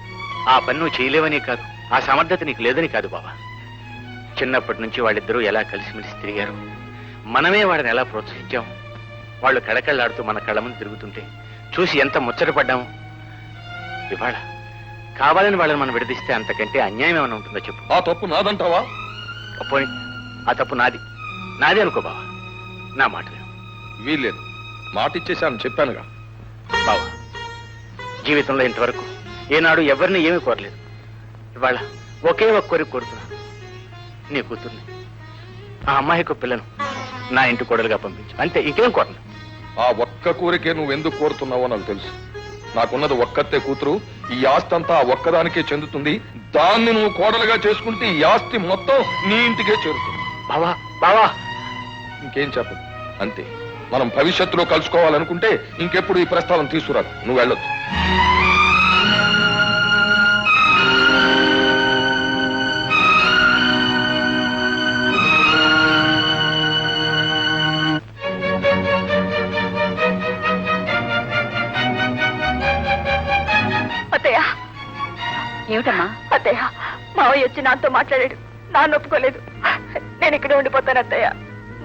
[SPEAKER 3] ఆ పని నువ్వు చేయలేవని కాదు, ఆ సమర్థత నీకు లేదని కాదు బాబా. చిన్నప్పటి నుంచి వాళ్ళిద్దరూ ఎలా కలిసిమెలిసి తిరిగారు, మనమే వాడిని ఎలా ప్రోత్సహించాం. వాళ్ళు కళకళ్ళాడుతూ మన కళ్ళ ముందు తిరుగుతుంటే చూసి ఎంత ముచ్చటపడ్డాము. ఇవాళ కావాలని వాళ్ళని మనం విడదీస్తే అంతకంటే అన్యాయం ఏమైనా ఉంటుందో చెప్పు.
[SPEAKER 1] ఆ తప్పు నాదంటావా?
[SPEAKER 3] పోనీ ఆ తప్పు నాది అనుకో బావా. నా మాట
[SPEAKER 1] వీల్లేదు, మాట ఇచ్చేశాను చెప్పానుగా.
[SPEAKER 3] బావా, జీవితంలో ఇంతవరకు ఏనాడు ఎవరిని ఏమీ కోరలేదు. ఇవాళ ఒకే ఒక్క కోరిక కోరుతున్నా, నీ కూతుర్ని, ఆ అమ్మాయికి పిల్లను నా ఇంటి కోడలుగా పంపించు. అంతే, ఇంకేం కోరను.
[SPEAKER 1] ఆ ఒక్క కోరికే నువ్వెందుకు కోరుతున్నావో నాకు తెలుసు. నాకున్నది ఒక్కతే కూతురు. ఈ ఆస్తి అంతా ఆ ఒక్కదానికే చెందుతుంది. దాన్ని నువ్వు కోడలుగా చేసుకుంటే ఈ ఆస్తి మొత్తం నీ ఇంటికే చేరుతుంది.
[SPEAKER 3] బావా బావా,
[SPEAKER 1] ఇంకేం చెప్పదు. అంతే. మనం భవిష్యత్తులో కలుసుకోవాలనుకుంటే ఇంకెప్పుడు ఈ ప్రస్తావన తీసుకురాదు. నువ్వు వెళ్ళొద్దు.
[SPEAKER 9] అత్తయ్య,
[SPEAKER 4] ఏమిటమ్మా?
[SPEAKER 9] అత్తయ్య, మావయ్య వచ్చి నాతో మాట్లాడాడు. నాన్న ఒప్పుకోలేదు. నేను ఇక్కడ ఉండిపోతాను అత్తయ్య.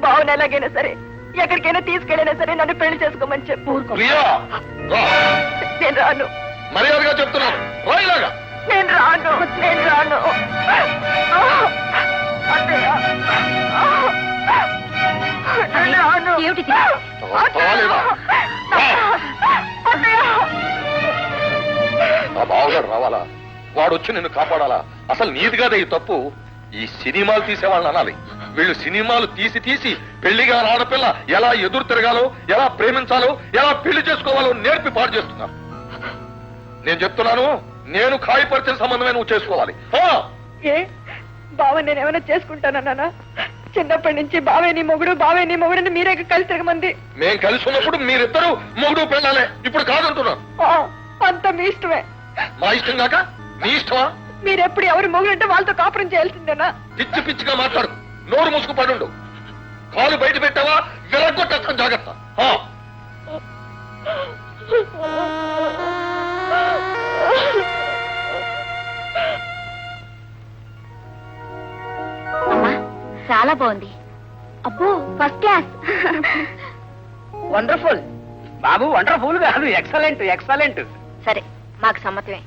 [SPEAKER 9] బావుని ఎలాగైనా సరే, ఎక్కడికైనా తీసుకెళ్ళైనా సరే నన్ను పెళ్లి చేసుకోమని చెప్పు.
[SPEAKER 1] ప్రియా, రా.
[SPEAKER 9] నేను రాను.
[SPEAKER 1] మర్యాదగా చెప్తున్నాను, రా ఇలాగా.
[SPEAKER 9] నేను రాను. అత్తయ్య, నేను రాను.
[SPEAKER 4] ఏమిటిది?
[SPEAKER 1] వస్తావా లేదా?
[SPEAKER 9] అత్తయ్య,
[SPEAKER 1] ఆ బావగాడు రావాలా? వాడు వచ్చి నిన్ను కాపాడాలా? అసలు నీది కాదే ఈ తప్పు. ఈ సినిమాలు తీసేవాళ్ళని అనాలి. వీళ్ళు సినిమాలు తీసి పెళ్లిగా ఆడపిల్ల ఎలా ఎదురు తిరగాలో, ఎలా ప్రేమించాలో, ఎలా పెళ్లి చేసుకోవాలో నేర్పి పాడు చేస్తున్నారు. నేను చెప్తున్నాను, నేను ఖాయపరిచిన సంబంధమే నువ్వు చేసుకోవాలి.
[SPEAKER 9] ఏ బావ నేనేమైనా చేసుకుంటానన్నా? చిన్నప్పటి నుంచి బావే నీ మొగుడని మీరే కలిసి తిరగమంది.
[SPEAKER 1] మేం కలిసి ఉన్నప్పుడు మీరిద్దరూ మొగుడు పెళ్ళాలే, ఇప్పుడు కాదంటున్నాను.
[SPEAKER 9] అంత మీ ఇష్టమే.
[SPEAKER 1] మా ఇష్టం కాక మీ ఇష్టమా?
[SPEAKER 9] మీరెప్పుడు ఎవరు మొగుడంటే వాళ్ళతో కాపురం చేయాల్సిందేనా?
[SPEAKER 1] పిచ్చి పిచ్చిగా మాట్లాడు, నోరు మూసుకు పడుండు. కాలు బయట పెట్టావా విరగొట్టేస్తాం, జాగ్రత్త.
[SPEAKER 4] అమ్మా చాలా బాగుంది. అబ్బో ఫస్ట్ క్లాస్.
[SPEAKER 10] వండర్ఫుల్.
[SPEAKER 5] బాబు వండర్ఫుల్ కాదు, ఎక్సలెంట్ ఎక్సలెంట్.
[SPEAKER 9] సరే మాకు సమ్మతమే,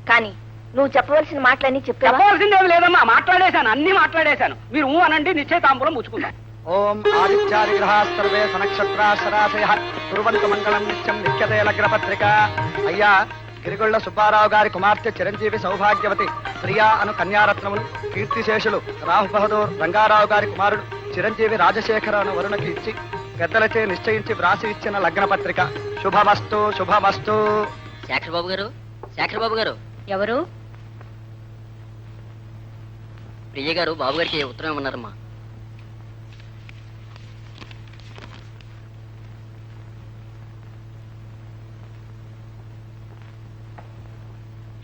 [SPEAKER 9] కానీ నువ్వు చెప్పవలసిన మాటలన్నీ చెప్పావా?
[SPEAKER 5] చెప్పవలసిందేమి లేదమ్మా, మాట్లాడేశాను, అన్ని మాట్లాడేశాను. మీరు ఊ అనండి, నిశ్చయితాంబూలం పుచ్చుకుందాం.
[SPEAKER 6] ఓం ఆదిత్యాదిగ్రహా సర్వే సనక్షత్రాశరాశయ కుర్వంతు మంగళం నిత్యం నిత్యతే లగ్నపత్రిక. అయ్యా, గిరిగొళ్ల సుబ్బారావు గారి కుమార్తె చిరంజీవి సౌభాగ్యవతి ప్రియా అను కన్యారత్నమును కీర్తిశేషులు రాహు బహదూర్ రంగారావు గారి కుమారుడు చిరంజీవి రాజశేఖర అను వరుణకి ఇచ్చి పెద్దలచే నిశ్చయించి వ్రాసి ఇచ్చిన లగ్నపత్రిక. శుభమస్తు శుభమస్తు.
[SPEAKER 10] శేఖర్ బాబు గారు
[SPEAKER 4] ఎవరు?
[SPEAKER 10] ప్రియ గారు బాబు గారికి ఉత్తరం ఇవ్వన్నారమ్మా.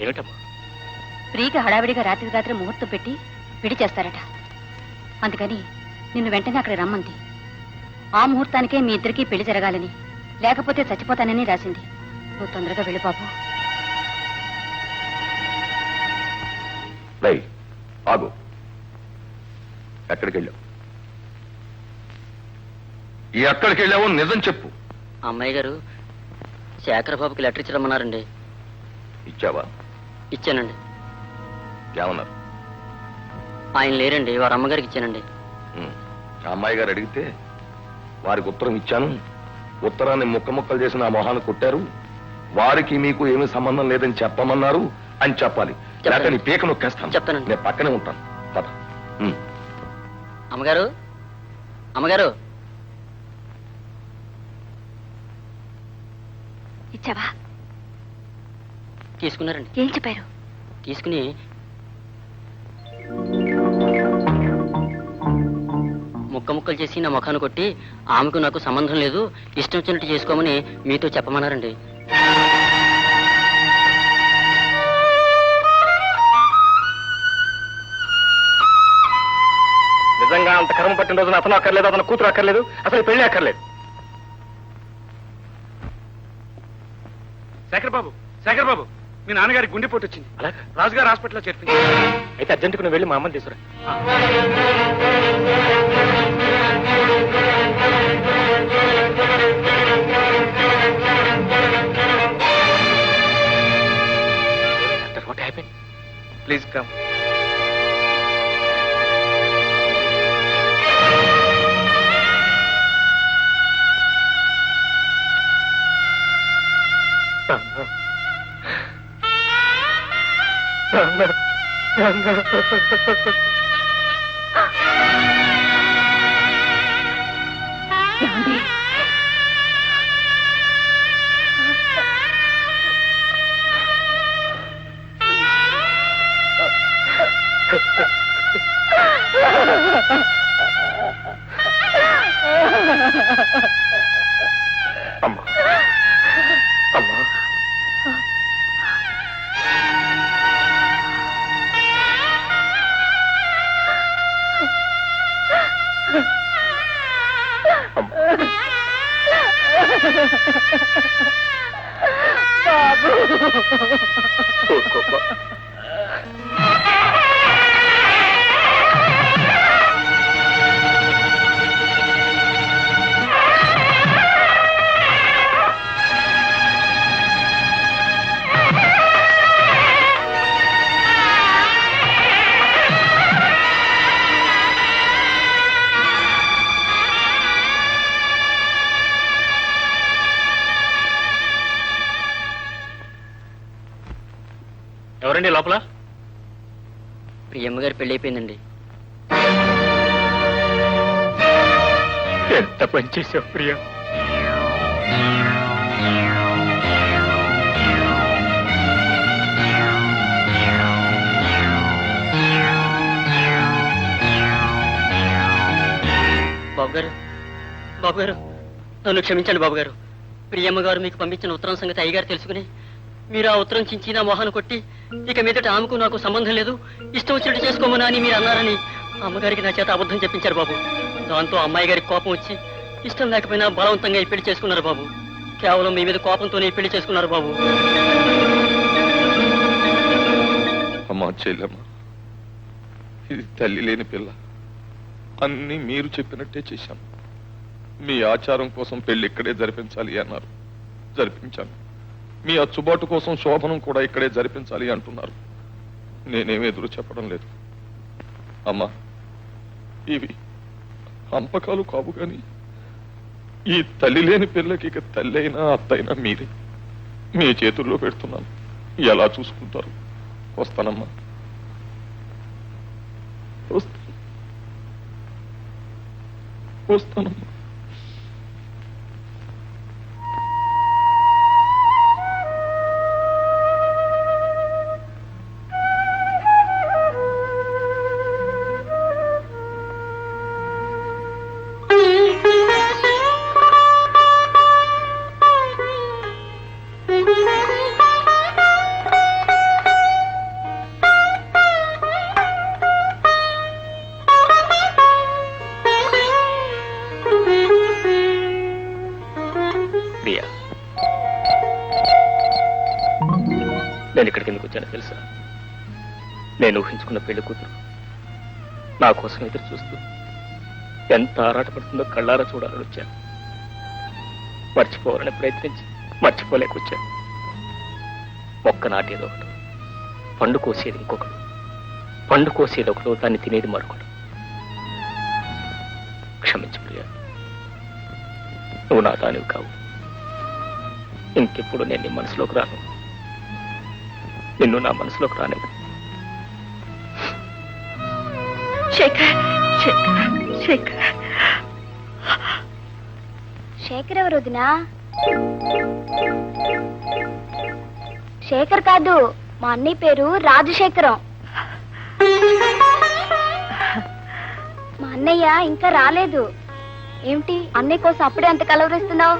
[SPEAKER 8] ఏమిటమ్మా?
[SPEAKER 4] ప్రియకి హడావిడిగా రాత్రి ముహూర్తం పెట్టి విడి చేస్తారట. అందుకని నిన్ను వెంటనే అక్కడ రమ్మంది. ఆ ముహూర్తానికే మీ ఇద్దరికీ పెళ్లి జరగాలని, లేకపోతే చచ్చిపోతానని రాసింది. నువ్వు తొందరగా వెళ్ళి బాబు.
[SPEAKER 1] లై ఆగు, ఎక్కడికి వెళ్ళావు? ఎక్కడికి వెళ్ళావో నిజం చెప్పు.
[SPEAKER 10] అమ్మాయి గారు శేఖర్ బాబుకి లెటర్ ఇచ్చడమన్నారండి.
[SPEAKER 1] ఇచ్చావా?
[SPEAKER 10] ఇచ్చానండి.
[SPEAKER 1] ఏమన్నారు?
[SPEAKER 10] ఆయన లేరండి, వారి అమ్మగారికి ఇచ్చానండి.
[SPEAKER 1] ఆ అమ్మాయి గారు అడిగితే వారికి ఉత్తరం ఇచ్చాను, ఉత్తరాన్ని ముక్కలు చేసి నా మొహాన్ని కొట్టారు, వారికి మీకు ఏమీ సంబంధం లేదని చెప్పమన్నారు అని చెప్పాలి. లేక నీ పీక నొక్కేస్తాను.
[SPEAKER 10] చెప్తానండి.
[SPEAKER 1] నేను పక్కనే ఉంటాను. పద.
[SPEAKER 10] అమ్మగారు అమ్మగారు
[SPEAKER 4] ఇచ్చావా?
[SPEAKER 10] తీసుకున్నారండి.
[SPEAKER 4] ఏం చెప్పారు?
[SPEAKER 10] తీసుకుని ముక్కలు చేసి నా ముఖాన్ని కొట్టి ఆమెకు నాకు సంబంధం లేదు, ఇష్టం వచ్చినట్టు చేసుకోమని మీతో చెప్పమన్నారండి.
[SPEAKER 8] నిజంగా అంత కర్మ పట్టిన రోజున అతను అక్కర్లేదు, అతను కూతురు అక్కర్లేదు, అసలు ఈ పెళ్లి అక్కర్లేదు.
[SPEAKER 7] శేఖర్ బాబు మీ నాన్నగారికి గుండెపోటు వచ్చింది.
[SPEAKER 8] అలాగా?
[SPEAKER 7] రాజుగారు హాస్పిటల్లో చేర్పింది.
[SPEAKER 8] అయితే అర్జెంటుకు నువ్వు వెళ్ళి మా అమ్మని తీసుకురా. What happened?
[SPEAKER 7] Please come.
[SPEAKER 4] ఏమండి?
[SPEAKER 8] అమ్మా అమ్మా ఎవరండి లోపల?
[SPEAKER 10] ప్రియమ్మ గారి పెళ్లి అయిపోయిందండి.
[SPEAKER 8] ఎంత పని చేసావు ప్రియా.
[SPEAKER 10] బాబు గారు నన్ను క్షమించండి బాబు గారు. ప్రియమ్మ గారు మీకు పంపించిన ఉత్తరం సంగతి అయ్యగారు తెలుసుకుని మీరు ఆ ఉత్తరం చించి నా మొహాన్ని కొట్టి ఇక మీదట ఆమెకు నాకు సంబంధం లేదు, ఇష్టం వచ్చినట్టు చేసుకోమని అని మీరు అన్నారని అమ్మగారికి నా చేత అబద్ధం చెప్పించారు బాబు. దాంతో అమ్మాయి గారికి కోపం వచ్చి ఇష్టం లేకపోయినా బలవంతంగా ఈ పెళ్లి చేసుకున్నారు బాబు. కేవలం మీ మీద కోపంతోనే ఈ పెళ్లి చేసుకున్నారు బాబు.
[SPEAKER 1] అమ్మా చెల్లెమ్మ, ఇది తల్లి లేని పిల్ల. అన్ని మీరు చెప్పినట్టే చేశాం. మీ ఆచారం కోసం పెళ్లి ఇక్కడే జరిపించాలి అన్నారు, జరిపించాను. మీ అచ్చుబాటు కోసం శోభనం కూడా ఇక్కడే జరిపించాలి అంటున్నారు. నేనేమి ఎదురు చెప్పడం లేదు. అమ్మా, ఇవి అంపకాలు కావు గాని ఈ తల్లి లేని పిల్లకి ఇక తల్లి అయినా అత్తైనా మీరే. మీ చేతుల్లో పెడుతున్నాను, ఎలా చూసుకుంటారు. వస్తానమ్మా, వస్తానమ్మా.
[SPEAKER 8] ప్రియా, నేను ఇక్కడికి ఎందుకు వచ్చానో తెలుసా? నేను ఊహించుకున్న పెళ్లి కూతురు నా కోసం ఎదురు చూస్తూ ఎంత ఆరాటపడుతుందో కళ్ళారా చూడాలని వచ్చాను. మర్చిపోవాలని ప్రయత్నించి మర్చిపోలేకొచ్చాను. మొక్క నాటేది ఒకడు, పండు కోసేది ఇంకొకడు, పండు కోసేది ఒకడు, దాన్ని తినేది మరొకడు. క్షమించు ప్రియా, నువ్వు నా దానివి కావు. ఇంకెప్పుడు నేను నీ మనసులోకి రాను, నిన్ను నా మనసులోకి రానివ్వను.
[SPEAKER 9] శేఖర్, శేఖర్, శేఖర్.
[SPEAKER 4] శేఖర్ ఎవరు వదినా? శేఖర్ కాదు, మా అన్నయ్య పేరు రాజశేఖరం. మా అన్నయ్య ఇంకా రాలేదు. ఏమిటి అన్నయ్య కోసం అప్పుడే అంత కలవరిస్తున్నావు?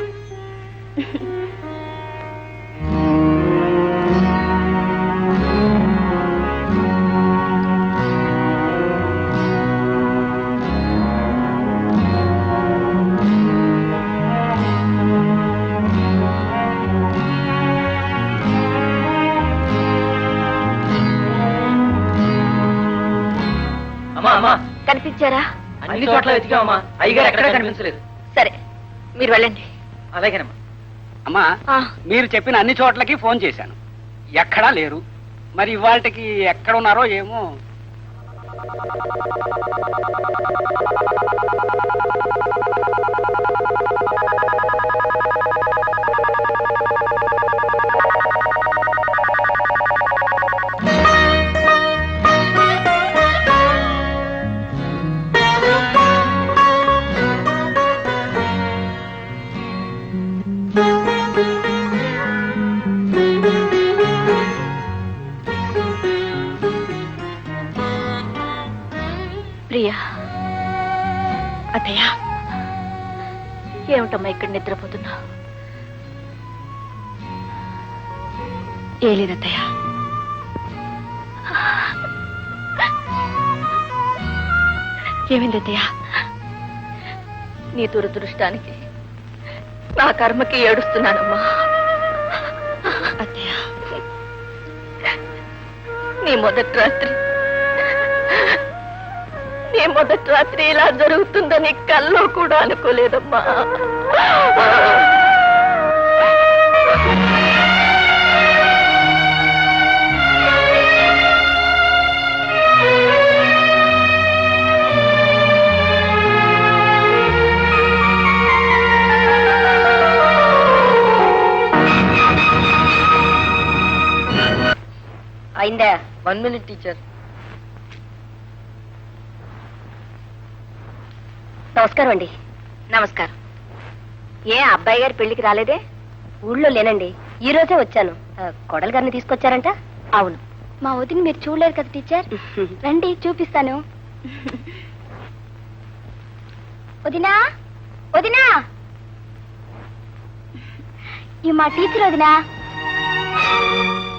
[SPEAKER 4] కనిపించారా?
[SPEAKER 5] అన్ని చోట్ల వెతికామమ్మా, అయ్యగారు ఎక్కడా కనిపించలేదు.
[SPEAKER 9] సరే, మీరు వెళ్ళండి.
[SPEAKER 5] అలాగేనమ్మా. అమ్మా, మీరు చెప్పిన అన్ని చోట్లకి ఫోన్ చేశాను, ఎక్కడా లేరు. మరి ఇవాళకి ఎక్కడ ఉన్నారో ఏమో.
[SPEAKER 9] ప్రియా, అత్తయ్య, ఏమిటమ్మా ఇక్కడ నిద్రపోతున్నా? ఏ లేదత్తయ్య. ఏమైంది అత్తయ్య? నీ దురదృష్టానికి నా కర్మకి ఏడుస్తున్నానమ్మా. అత్తయ్య, నీ మొదటి రాత్రి ఇలా జరుగుతుందని కల్లో కూడా అనుకోలేదమ్మా.
[SPEAKER 4] అయిందా?
[SPEAKER 10] 1 minute టీచర్.
[SPEAKER 4] నమస్కారం అండి. నమస్కారం. ఏ అబ్బాయి గారి పెళ్లికి రాలేదే? ఊళ్ళో లేనండి, ఈ రోజే వచ్చాను. కొడలు గారిని తీసుకొచ్చారంట? అవును. మా వదిన మీరు చూడలేరు కదా టీచర్. రండి చూపిస్తాను. వదినా, వదినా, ఈ మా టీచర్ వదినా.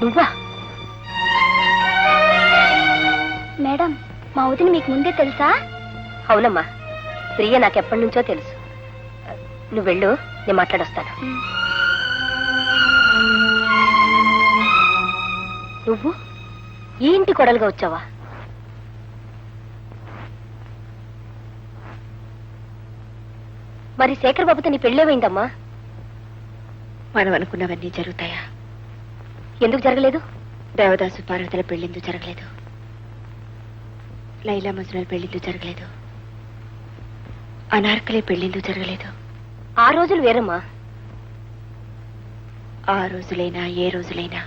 [SPEAKER 4] నువ్వా? మేడం, మా వదిన మీకు ముందే తెలుసా? అవునమ్మా, ప్రియ నాకెప్పటి నుంచో తెలుసు. నువ్వు వెళ్ళు, నేను మాట్లాడొస్తాను. నువ్వు ఈ ఇంటి కొడలుగా వచ్చావా? మరి శేఖర్ బాబుతో నీ పెళ్ళేమైందమ్మా?
[SPEAKER 9] మనం అనుకున్నవన్నీ జరుగుతాయా?
[SPEAKER 4] ఎందుకు జరగలేదు?
[SPEAKER 9] దేవదాసు పార్వతుల పెళ్ళిందు జరగలేదు, లైలా మజ్నుల పెళ్ళిందు జరగలేదు, అనార్కలి పెళ్ళిందు జరగలేదు.
[SPEAKER 4] ఆ రోజులు వేరమ్మా.
[SPEAKER 9] ఆ రోజులైనా ఏ రోజులైనా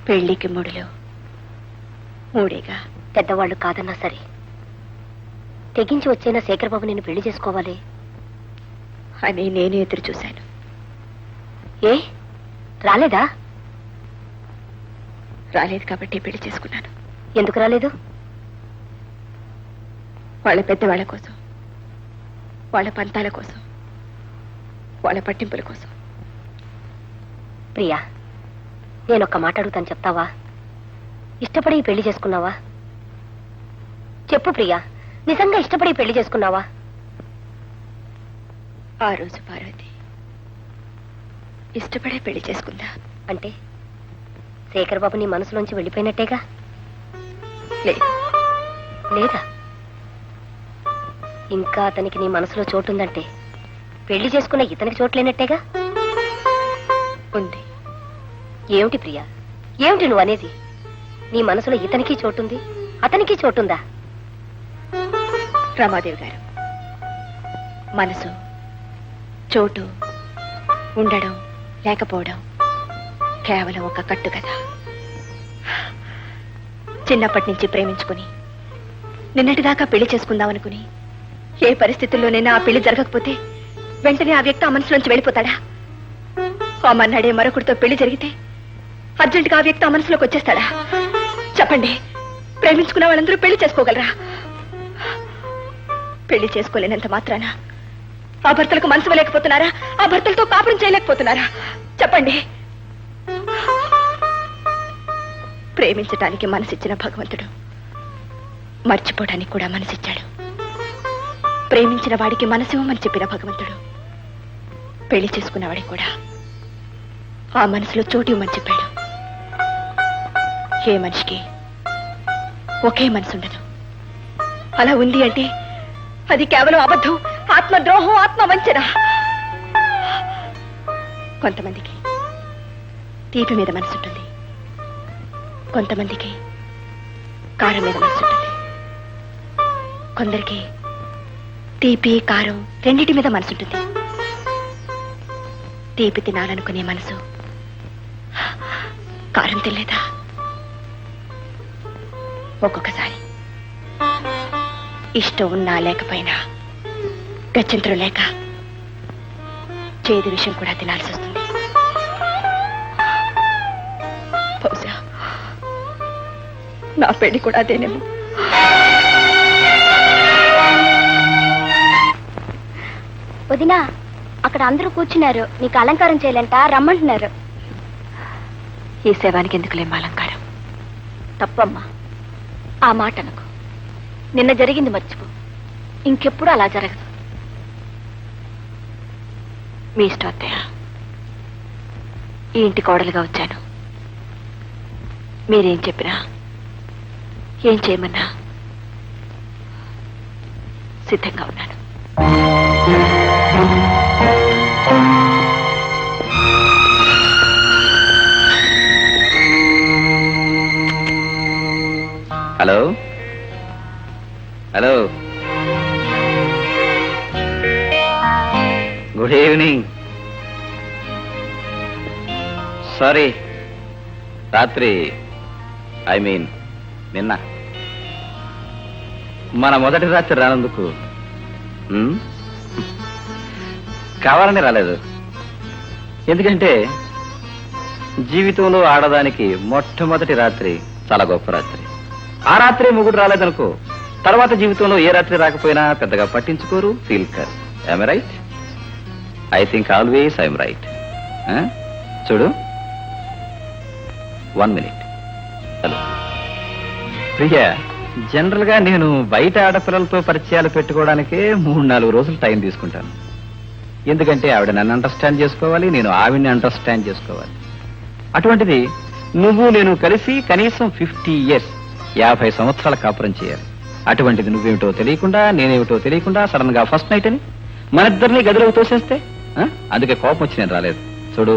[SPEAKER 9] పెళ్లికి మూడులో మూడేగా.
[SPEAKER 4] పెద్దవాళ్ళు కాదన్నా సరే, తెగించి వచ్చైనా శేఖర్ బాబు నిన్ను పెళ్లి చేసుకోవాలి
[SPEAKER 9] అని నేను ఎదురు చూశాను.
[SPEAKER 4] ఏ రాలేదా?
[SPEAKER 9] రాలేదు కాబట్టి పెళ్లి చేసుకున్నాను.
[SPEAKER 4] ఎందుకు రాలేదు?
[SPEAKER 9] వాళ్ళ పెద్దవాళ్ళ కోసం, వాళ్ళ పంతాల కోసం, వాళ్ళ పట్టింపుల కోసం.
[SPEAKER 4] ప్రియా, నేనొక్క మాట అడుగుతాను, చెప్తావా? ఇష్టపడి ఈ పెళ్లి చేసుకున్నావా? చెప్పు ప్రియా, నిజంగా ఇష్టపడి ఈ పెళ్లి చేసుకున్నావా?
[SPEAKER 9] ఆ రోజు పార్వతి ఇష్టపడే పెళ్లి చేసుకుందా.
[SPEAKER 4] అంటే శేఖర్ బాబు నీ మనసులోంచి వెళ్ళిపోయినట్టేగా?
[SPEAKER 9] లేదు,
[SPEAKER 4] లేదా? ఇంకా అతనికి నీ మనసులో చోటుందంటే పెళ్లి చేసుకున్న ఇతనికి చోట్లేనట్టేగా?
[SPEAKER 9] ఉంది.
[SPEAKER 4] ఏమిటి ప్రియా, ఏమిటి నువ్వు అనేది? నీ మనసులో ఇతనికి చోటుంది, అతనికి చోటుందా?
[SPEAKER 9] రమాదేవి గారు, మనసు, చోటు, ఉండడం లేకపోవడం కేవలం ఒక కట్టు కదా. చిన్నప్పటి నుంచి ప్రేమించుకుని నిన్నటిదాకా పెళ్లి చేసుకుందామనుకుని ఏ పరిస్థితుల్లోనైనా ఆ పెళ్లి జరగకపోతే వెంటనే ఆ వ్యక్తి ఆ మనసులోంచి వెళ్ళిపోతాడా? ఆ మన్నాడే మరొకరితో పెళ్లి జరిగితే అర్జెంటుగా ఆ వ్యక్తి ఆ మనసులోకి వచ్చేస్తాడా? చెప్పండి, ప్రేమించుకున్న వాళ్ళందరూ పెళ్లి చేసుకోగలరా? పెళ్లి చేసుకోలేనంత మాత్రాన ఆ భర్తలకు మనసు ఇవ్వలేకపోతున్నారా? ఆ భర్తలతో కాపురం చేయలేకపోతున్నారా? చెప్పండి. ప్రేమించటానికి మనసిచ్చిన భగవంతుడు మర్చిపోవడానికి కూడా మనసిచ్చాడు. ప్రేమించిన వాడికి మనసివ్వమని చెప్పిన భగవంతుడు పెళ్లి చేసుకున్న వాడికి కూడా ఆ మనసులో చోటు ఇవ్వమని చెప్పాడు. ఏ మనిషికి ఒకే మనసు ఉండదు. అలా ఉంది అంటే అది కేవలం అబద్ధం, ఆత్మద్రోహం, ఆత్మవంచన. కొంతమందికి తీపి మీద మనసు ఉంటుంది, కొంతమందికి కారం మీద మనసు ఉంటుంది, కొందరికి తీపి కారం రెండిటి మీద మనసు ఉంటుంది. తీపి తినాలనుకునే మనసు కారం తినలేదా? ఒక్కొక్కసారి ఇష్టం ఉన్నా లేకపోయినా, గత్యంతరం లేక చేదు విషయం కూడా తినాల్సి వస్తుంది. బహుశా నా పెళ్లి కూడా అదేనేమో.
[SPEAKER 4] వదినా, అక్కడ అందరూ కూర్చున్నారు, నీకు అలంకారం చేయాలంట, రమ్మంటున్నారు.
[SPEAKER 9] ఈ శవానికి ఎందుకులేం అలంకారం?
[SPEAKER 4] తప్పమ్మా, ఆ మాట అనుకో. నిన్న జరిగింది మర్చిపో, ఇంకెప్పుడు అలా జరగదు.
[SPEAKER 9] మీ ఇష్టం అత్తయ్య. ఈ ఇంటి కోడలుగా వచ్చాను. మీరేం చెప్పినా, ఏం చేయమన్నా సిద్ధంగా ఉన్నాను.
[SPEAKER 11] Hello hello, good evening. Sorry, రాత్రి, ఐ మీన్ నిన్న మన మొదటి రాత్రి రానందుకు కావాలని రాలేదు. ఎందుకంటే జీవితంలో ఆడదానికి మొట్టమొదటి రాత్రి చాలా గొప్ప రాత్రి. ఆ రాత్రి మొగుడు రాలేదనుకో, తర్వాత జీవితంలో ఏ రాత్రి రాకపోయినా పెద్దగా పట్టించుకోరు, feel car. I right? I think always I'm right. చూడు, 1 minute. హలో ప్రియా, జనరల్ గా నేను బయట ఆడపిల్లలతో పరిచయాలు పెట్టుకోవడానికే 3-4 రోజులు టైం తీసుకుంటాను. ఎందుకంటే ఆవిడ నన్ను అండర్స్టాండ్ చేసుకోవాలి, నేను ఆవిడని అండర్స్టాండ్ చేసుకోవాలి. అటువంటిది నువ్వు నేను కలిసి కనీసం 50 years, 50 సంవత్సరాల కాపురం చేయాలి. అటువంటిది నువ్వేమిటో తెలియకుండా నేనేమిటో తెలియకుండా సడన్ గా ఫస్ట్ నైట్ అని మనిద్దరిని గదిలోకి తోసేస్తే అందుకే కోపం వచ్చి నేను రాలేదు. చూడు,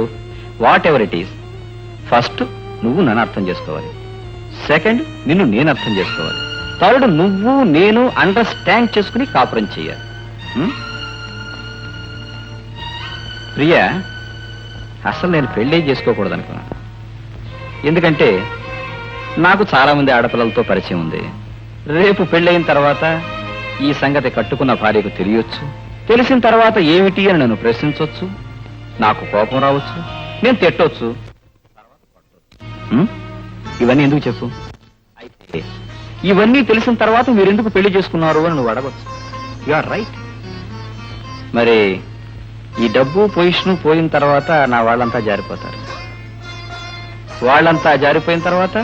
[SPEAKER 11] what ever it is, first నువ్వు నన్ను అర్థం చేసుకోవాలి, సెకండ్ నిన్ను నేను అర్థం చేసుకోవాలి, థర్డ్ నువ్వు నేను అండర్స్టాండ్ చేసుకుని కాపురం చేయాలి. ప్రియా, అసలు నేను పెళ్ళే చేసుకోకూడదు అనుకున్నాను. ఎందుకంటే నాకు చాలా మంది ఆడపిల్లలతో పరిచయం ఉంది. రేపు పెళ్ళయిన తర్వాత ఈ సంగతి కట్టుకున్న భార్యకు తెలియొచ్చు. తెలిసిన తర్వాత ఏమిటి అని నన్ను ప్రశ్నించవచ్చు, నాకు కోపం రావచ్చు, నేను తిట్టొచ్చు. ఇవన్నీ ఎందుకు చెప్పు? అయితే ఇవన్నీ తెలిసిన తర్వాత మీరెందుకు పెళ్లి చేసుకున్నారు అని నువ్వు అడగచ్చు. You are right. మరి ఈ డబ్బు పొజిషన్ పోయిన తర్వాత నా వాళ్ళంతా జారిపోతారు. వాళ్ళంతా జారిపోయిన తర్వాత,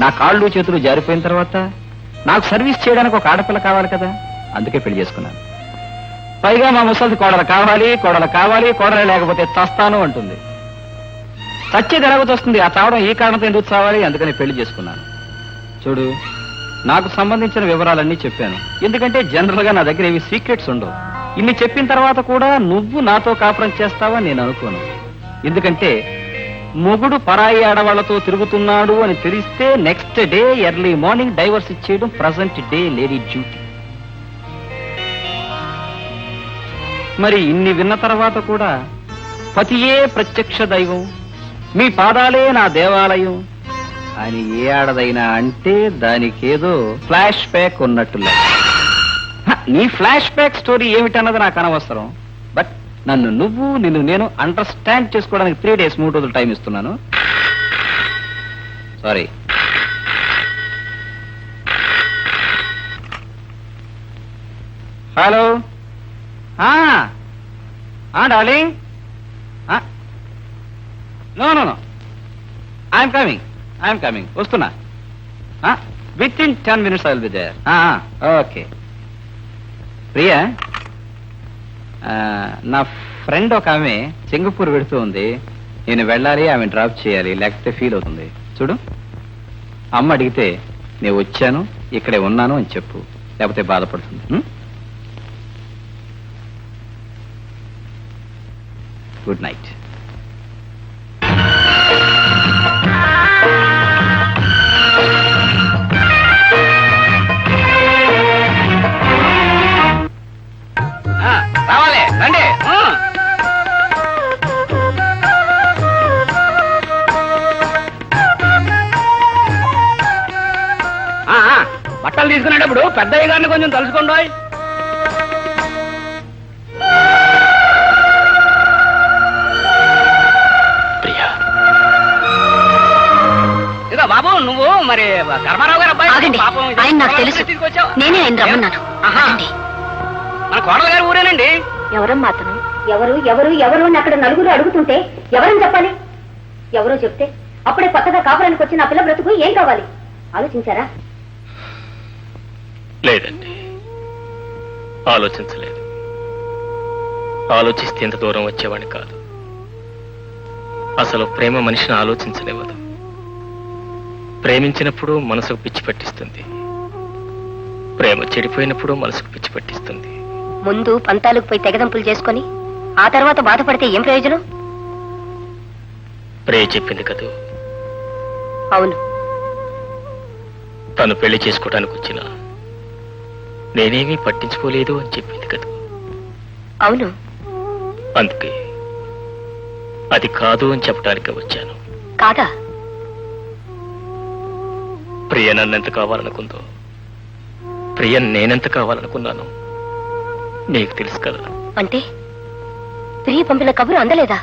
[SPEAKER 11] నా కాళ్ళు చేతులు జారిపోయిన తర్వాత నాకు సర్వీస్ చేయడానికి ఒక ఆడపిల్ల కావాలి కదా, అందుకే పెళ్లి చేసుకున్నాను. పైగా మా ముసలిది కోడలు కావాలి, కోడలు కావాలి, కోడలు లేకపోతే చస్తాను అంటుంది. చచ్చేది ఎలాగొస్తుంది? ఆ చావడం ఈ కారణంతో ఎందుకు చావాలి? అందుకని పెళ్లి చేసుకున్నాను. చూడు, నాకు సంబంధించిన వివరాలన్నీ చెప్పాను. ఎందుకంటే జనరల్ గా నా దగ్గర ఏవి సీక్రెట్స్ ఉండవు. ఇన్ని చెప్పిన తర్వాత కూడా నువ్వు నాతో కాపురం చేస్తావని నేను అనుకోను. ఎందుకంటే మొగుడు పరాయి ఆడవాళ్లతో తిరుగుతున్నాడు అని తెలిస్తే next day early morning divorce ఇచ్చేయడం ప్రజెంట్ డే లేడీ డ్యూటీ. మరి ఇన్ని విన్న తర్వాత కూడా పతియే ప్రత్యక్ష దైవం, మీ పాదాలే నా దేవాలయం అని ఏ ఆడదైనా అంటే దానికేదో ఫ్లాష్ బ్యాక్ ఉన్నట్టులే. నీ ఫ్లాష్ బ్యాక్ స్టోరీ ఏమిటన్నది నాకు అనవసరం. బట్ నన్ను నువ్వు నిన్ను నేను అండర్స్టాండ్ చేసుకోవడానికి 3 days 3 రోజులు టైం ఇస్తున్నాను. Sorry. Hello darling. No no no, I'm coming. వస్తున్నా. Within 10 minutes I will be there. Okay. Priya, నా ఫ్రెండ్ ఒక ఆమె సింగపూర్ వెళుతూ ఉంది. నేను వెళ్ళాలి, ఆమె డ్రాప్ చేయాలి, లేకపోతే ఫీల్ అవుతుంది. చూడు, అమ్మ అడిగితే నేను వచ్చాను, ఇక్కడే ఉన్నాను అని చెప్పు, లేకపోతే బాధపడుతుంది. Good night.
[SPEAKER 5] రావాలి, రండి. బట్టలు తీసుకునేటప్పుడు పెద్దయ్య గారిని కొంచెం తలుసుకోండి. ఇదో బాబు, నువ్వు మరి ధర్మారావు గారు అబ్బాయి.
[SPEAKER 4] ఆయన నాకు తెలుసు, నేనే ఆయన రమ్మన్నాను.
[SPEAKER 5] మన కోడల గారు ఊరేనండి.
[SPEAKER 4] ఎవరమ్మా అతను? ఎవరు ఎవరు ఎవరు అని అక్కడ నలుగురు అడుగుతుంటే ఎవరని చెప్పాలి? ఎవరో చెప్తే అప్పుడే కొత్తగా కాపురానికి వచ్చిన ఆ పిల్ల బ్రతుకు ఏం కావాలి ఆలోచించారా?
[SPEAKER 8] లేదండి, ఆలోచించలేదు. ఆలోచిస్తే ఇంత దూరం వచ్చేవాడిని కాదు. అసలు ప్రేమ మనిషిని ఆలోచించనివ్వదు. ప్రేమించినప్పుడు మనసుకు పిచ్చి పట్టిస్తుంది, ప్రేమ చెడిపోయినప్పుడు మనసుకు పిచ్చి పట్టిస్తుంది.
[SPEAKER 4] ముందు పంతాలకు పోయి తెగదంపులు చేసుకొని ఆ తర్వాత బాధపడితే ఏం ప్రయోజనం?
[SPEAKER 8] ప్రే చెప్పింది కదూ,
[SPEAKER 4] అవును,
[SPEAKER 8] తను పెళ్లి చేసుకోవడానికి వచ్చినా నేనేమీ పట్టించుకోలేదు అని చెప్పింది కదా.
[SPEAKER 4] అవును,
[SPEAKER 8] అందుకే అది కాదు అని చెప్పడానికి వచ్చాను.
[SPEAKER 4] కాదా?
[SPEAKER 8] ప్రియ నన్నెంత కావాలనుకుందో, ప్రియ నేనెంత కావాలనుకున్నాను నీకు తెలుసు కదా.
[SPEAKER 4] అంటే ప్రియ పంపిన కబురు అందలేదా?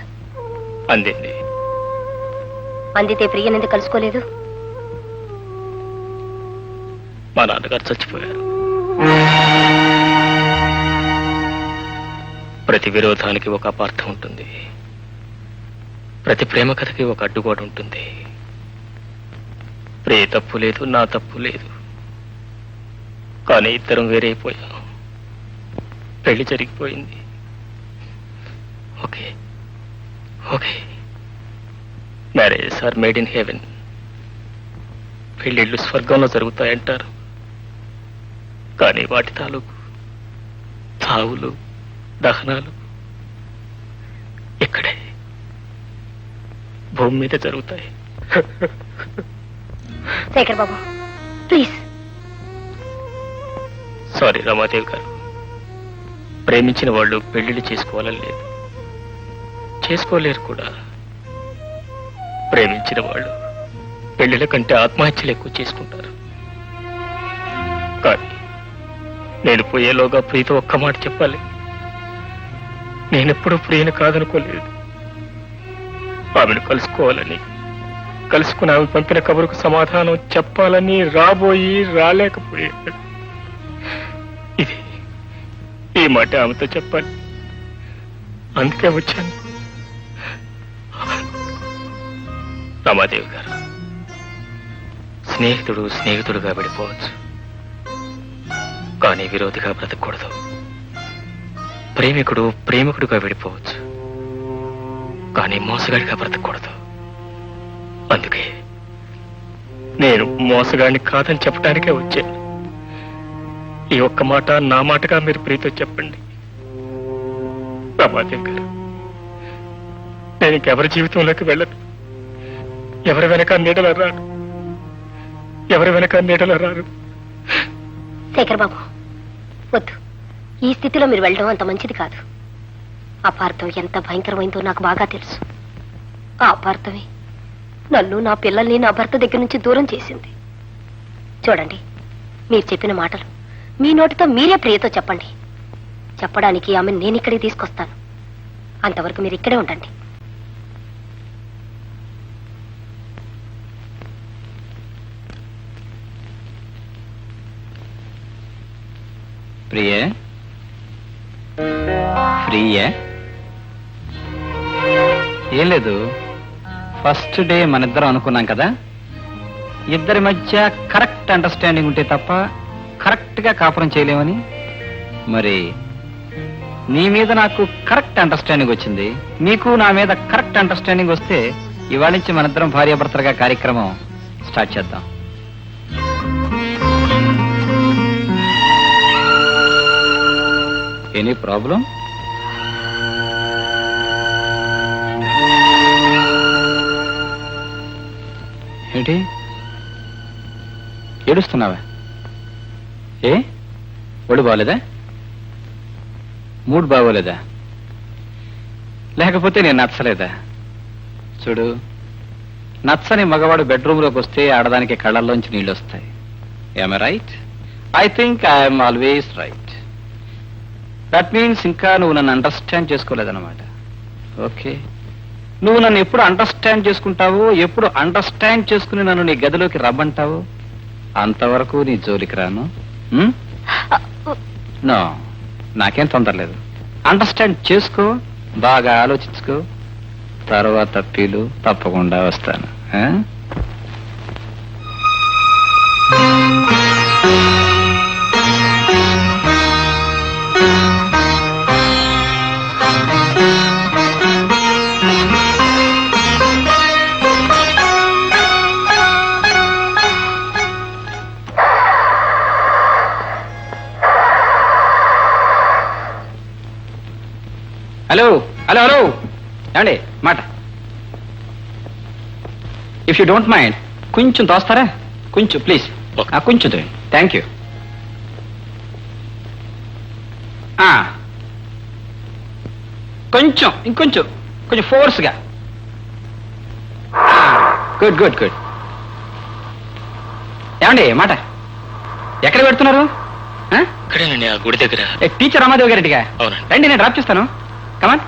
[SPEAKER 8] అందింది.
[SPEAKER 4] అందితే ప్రియనెందుకు కలుసుకోలేదు?
[SPEAKER 8] మా నాన్నగారు చచ్చిపోయారు. ప్రతి విరోధానికి ఒక అపార్థం ఉంటుంది, ప్రతి ప్రేమ కథకి ఒక అడ్డుగోడ ఉంటుంది. ప్రియ తప్పు లేదు, నా తప్పు లేదు, కానీ ఇద్దరం వేరైపోయాం. పెళ్లి జరిగిపోయింది. Okay okay, marriages are made in heaven. పెళ్లిళ్ళు స్వర్గంలో జరుగుతాయంటారు, కానీ వాటి తాలూకు చావులు, దహనాలు ఇక్కడే భూమి మీద జరుగుతాయి.
[SPEAKER 4] శేఖర్ బాబు ప్లీజ్.
[SPEAKER 8] సారీ రమాదేవి గారు, ప్రేమించిన వాళ్ళు పెళ్లిళ్ళు చేసుకోవాలని లేదు, చేసుకోలేరు కూడా. ప్రేమించిన వాళ్ళు పెళ్లిళ్ళ కంటే ఆత్మహత్యలు ఎక్కువ చేసుకుంటారు. కానీ నేను పోయేలోగా ప్రియతో ఒక్క మాట చెప్పాలి. నేనెప్పుడూ ప్రియను కాదనుకోలేదు. ఆమెను కలుసుకోవాలని, కలుసుకుని ఆమె పంపిన కబురుకు సమాధానం చెప్పాలని రాబోయి రాలేకపోయాను. ఇది ఈ మాట ఆమెతో చెప్పాలి, అందుకే వచ్చాను. రమాదేవి గారు, స్నేహితుడు స్నేహితుడుగా విడిపోవచ్చు, కానీ విరోధిగా బ్రతకూడదు. ప్రేమికుడు ప్రేమికుడుగా విడిపోవచ్చు, కానీ మోసగాడిగా బ్రతకూడదు. అందుకే నేను మోసగాడిని కాదని చెప్పడానికే వచ్చాను. ఈ ఒక్క మాట నా మాటగా మీరు ప్రీతో చెప్పండి. రమాదేవి గారు, నేను ఇంకెవరి జీవితంలోకి వెళ్ళను. ఎవరి వెనక నీడలు రాను, ఎవరి వెనక నీడలు రాను.
[SPEAKER 4] శేఖర్ బాబు వద్దు, ఈ స్థితిలో మీరు వెళ్ళడం అంత మంచిది కాదు. అపార్థం ఎంత భయంకరమైందో నాకు బాగా తెలుసు. ఆ అపార్థమే నన్ను, నా పిల్లల్ని నా భర్త దగ్గర నుంచి దూరం చేసింది. చూడండి, మీరు చెప్పిన మాటలు మీ నోటితో మీరే ప్రియతో చెప్పండి. చెప్పడానికి ఆమెను నేను ఇక్కడికి తీసుకొస్తాను. అంతవరకు మీరు ఇక్కడే ఉండండి.
[SPEAKER 11] ప్రియే, ప్రియే, ఏం లేదు, ఫస్ట్ డే మనిద్దరం అనుకున్నాం కదా, ఇద్దరి మధ్య కరెక్ట్ అండర్స్టాండింగ్ ఉంటే తప్ప కరెక్ట్ గా కాపురం చేయలేమని. మరి నీ మీద నాకు కరెక్ట్ అండర్స్టాండింగ్ వచ్చింది, నీకు నా మీద కరెక్ట్ అండర్స్టాండింగ్ వస్తే ఇవాళ నుంచి మనిద్దరం భార్యాభర్తలుగా కార్యక్రమం స్టార్ట్ చేద్దాం. Any problem? ఏంటి ఏడుస్తున్నావా? ఏ ఒళ్ళు బాగోలేదా? మూడ్ బాగోలేదా? లేకపోతే నేను నచ్చలేదా? చూడు, నచ్చని మగవాడు బెడ్రూమ్లోకి వస్తే ఆడదానికి కళ్ళల్లోంచి నీళ్ళు వస్తాయి. Am I right? I think I am always right. That means ఇంకా నువ్వు నన్ను అండర్స్టాండ్ చేసుకోలేదన్నమాట. ఓకే, నువ్వు నన్ను ఎప్పుడు అండర్స్టాండ్ చేసుకుంటావో, ఎప్పుడు అండర్స్టాండ్ చేసుకుని నన్ను నీ గదిలోకి రమ్మంటావో అంతవరకు నీ జోలికి రాను. నో, నాకేం తొందర లేదు. అండర్స్టాండ్ చేసుకో, బాగా ఆలోచించుకో, తర్వాత పీలు తప్పకుండా వస్తాను. హలో హలో హలో, ఏమండి మాట. ఇఫ్ యూ డోంట్ మైండ్ కొంచెం తోస్తారా? కొంచెం ప్లీజ్, కొంచెం థ్యాంక్ యూ. కొంచెం ఇంకొంచెం, కొంచెం ఫోర్స్గా. Good good good. ఏమండి మాట, ఎక్కడ పెడుతున్నారు?
[SPEAKER 8] ఇక్కడేనండి, ఆ గుడి దగ్గర.
[SPEAKER 11] టీచర్ రమాదేవి గారింటిగా?
[SPEAKER 8] అవునండి.
[SPEAKER 11] రండి, నేను డ్రాప్ చేస్తాను. కమాన్.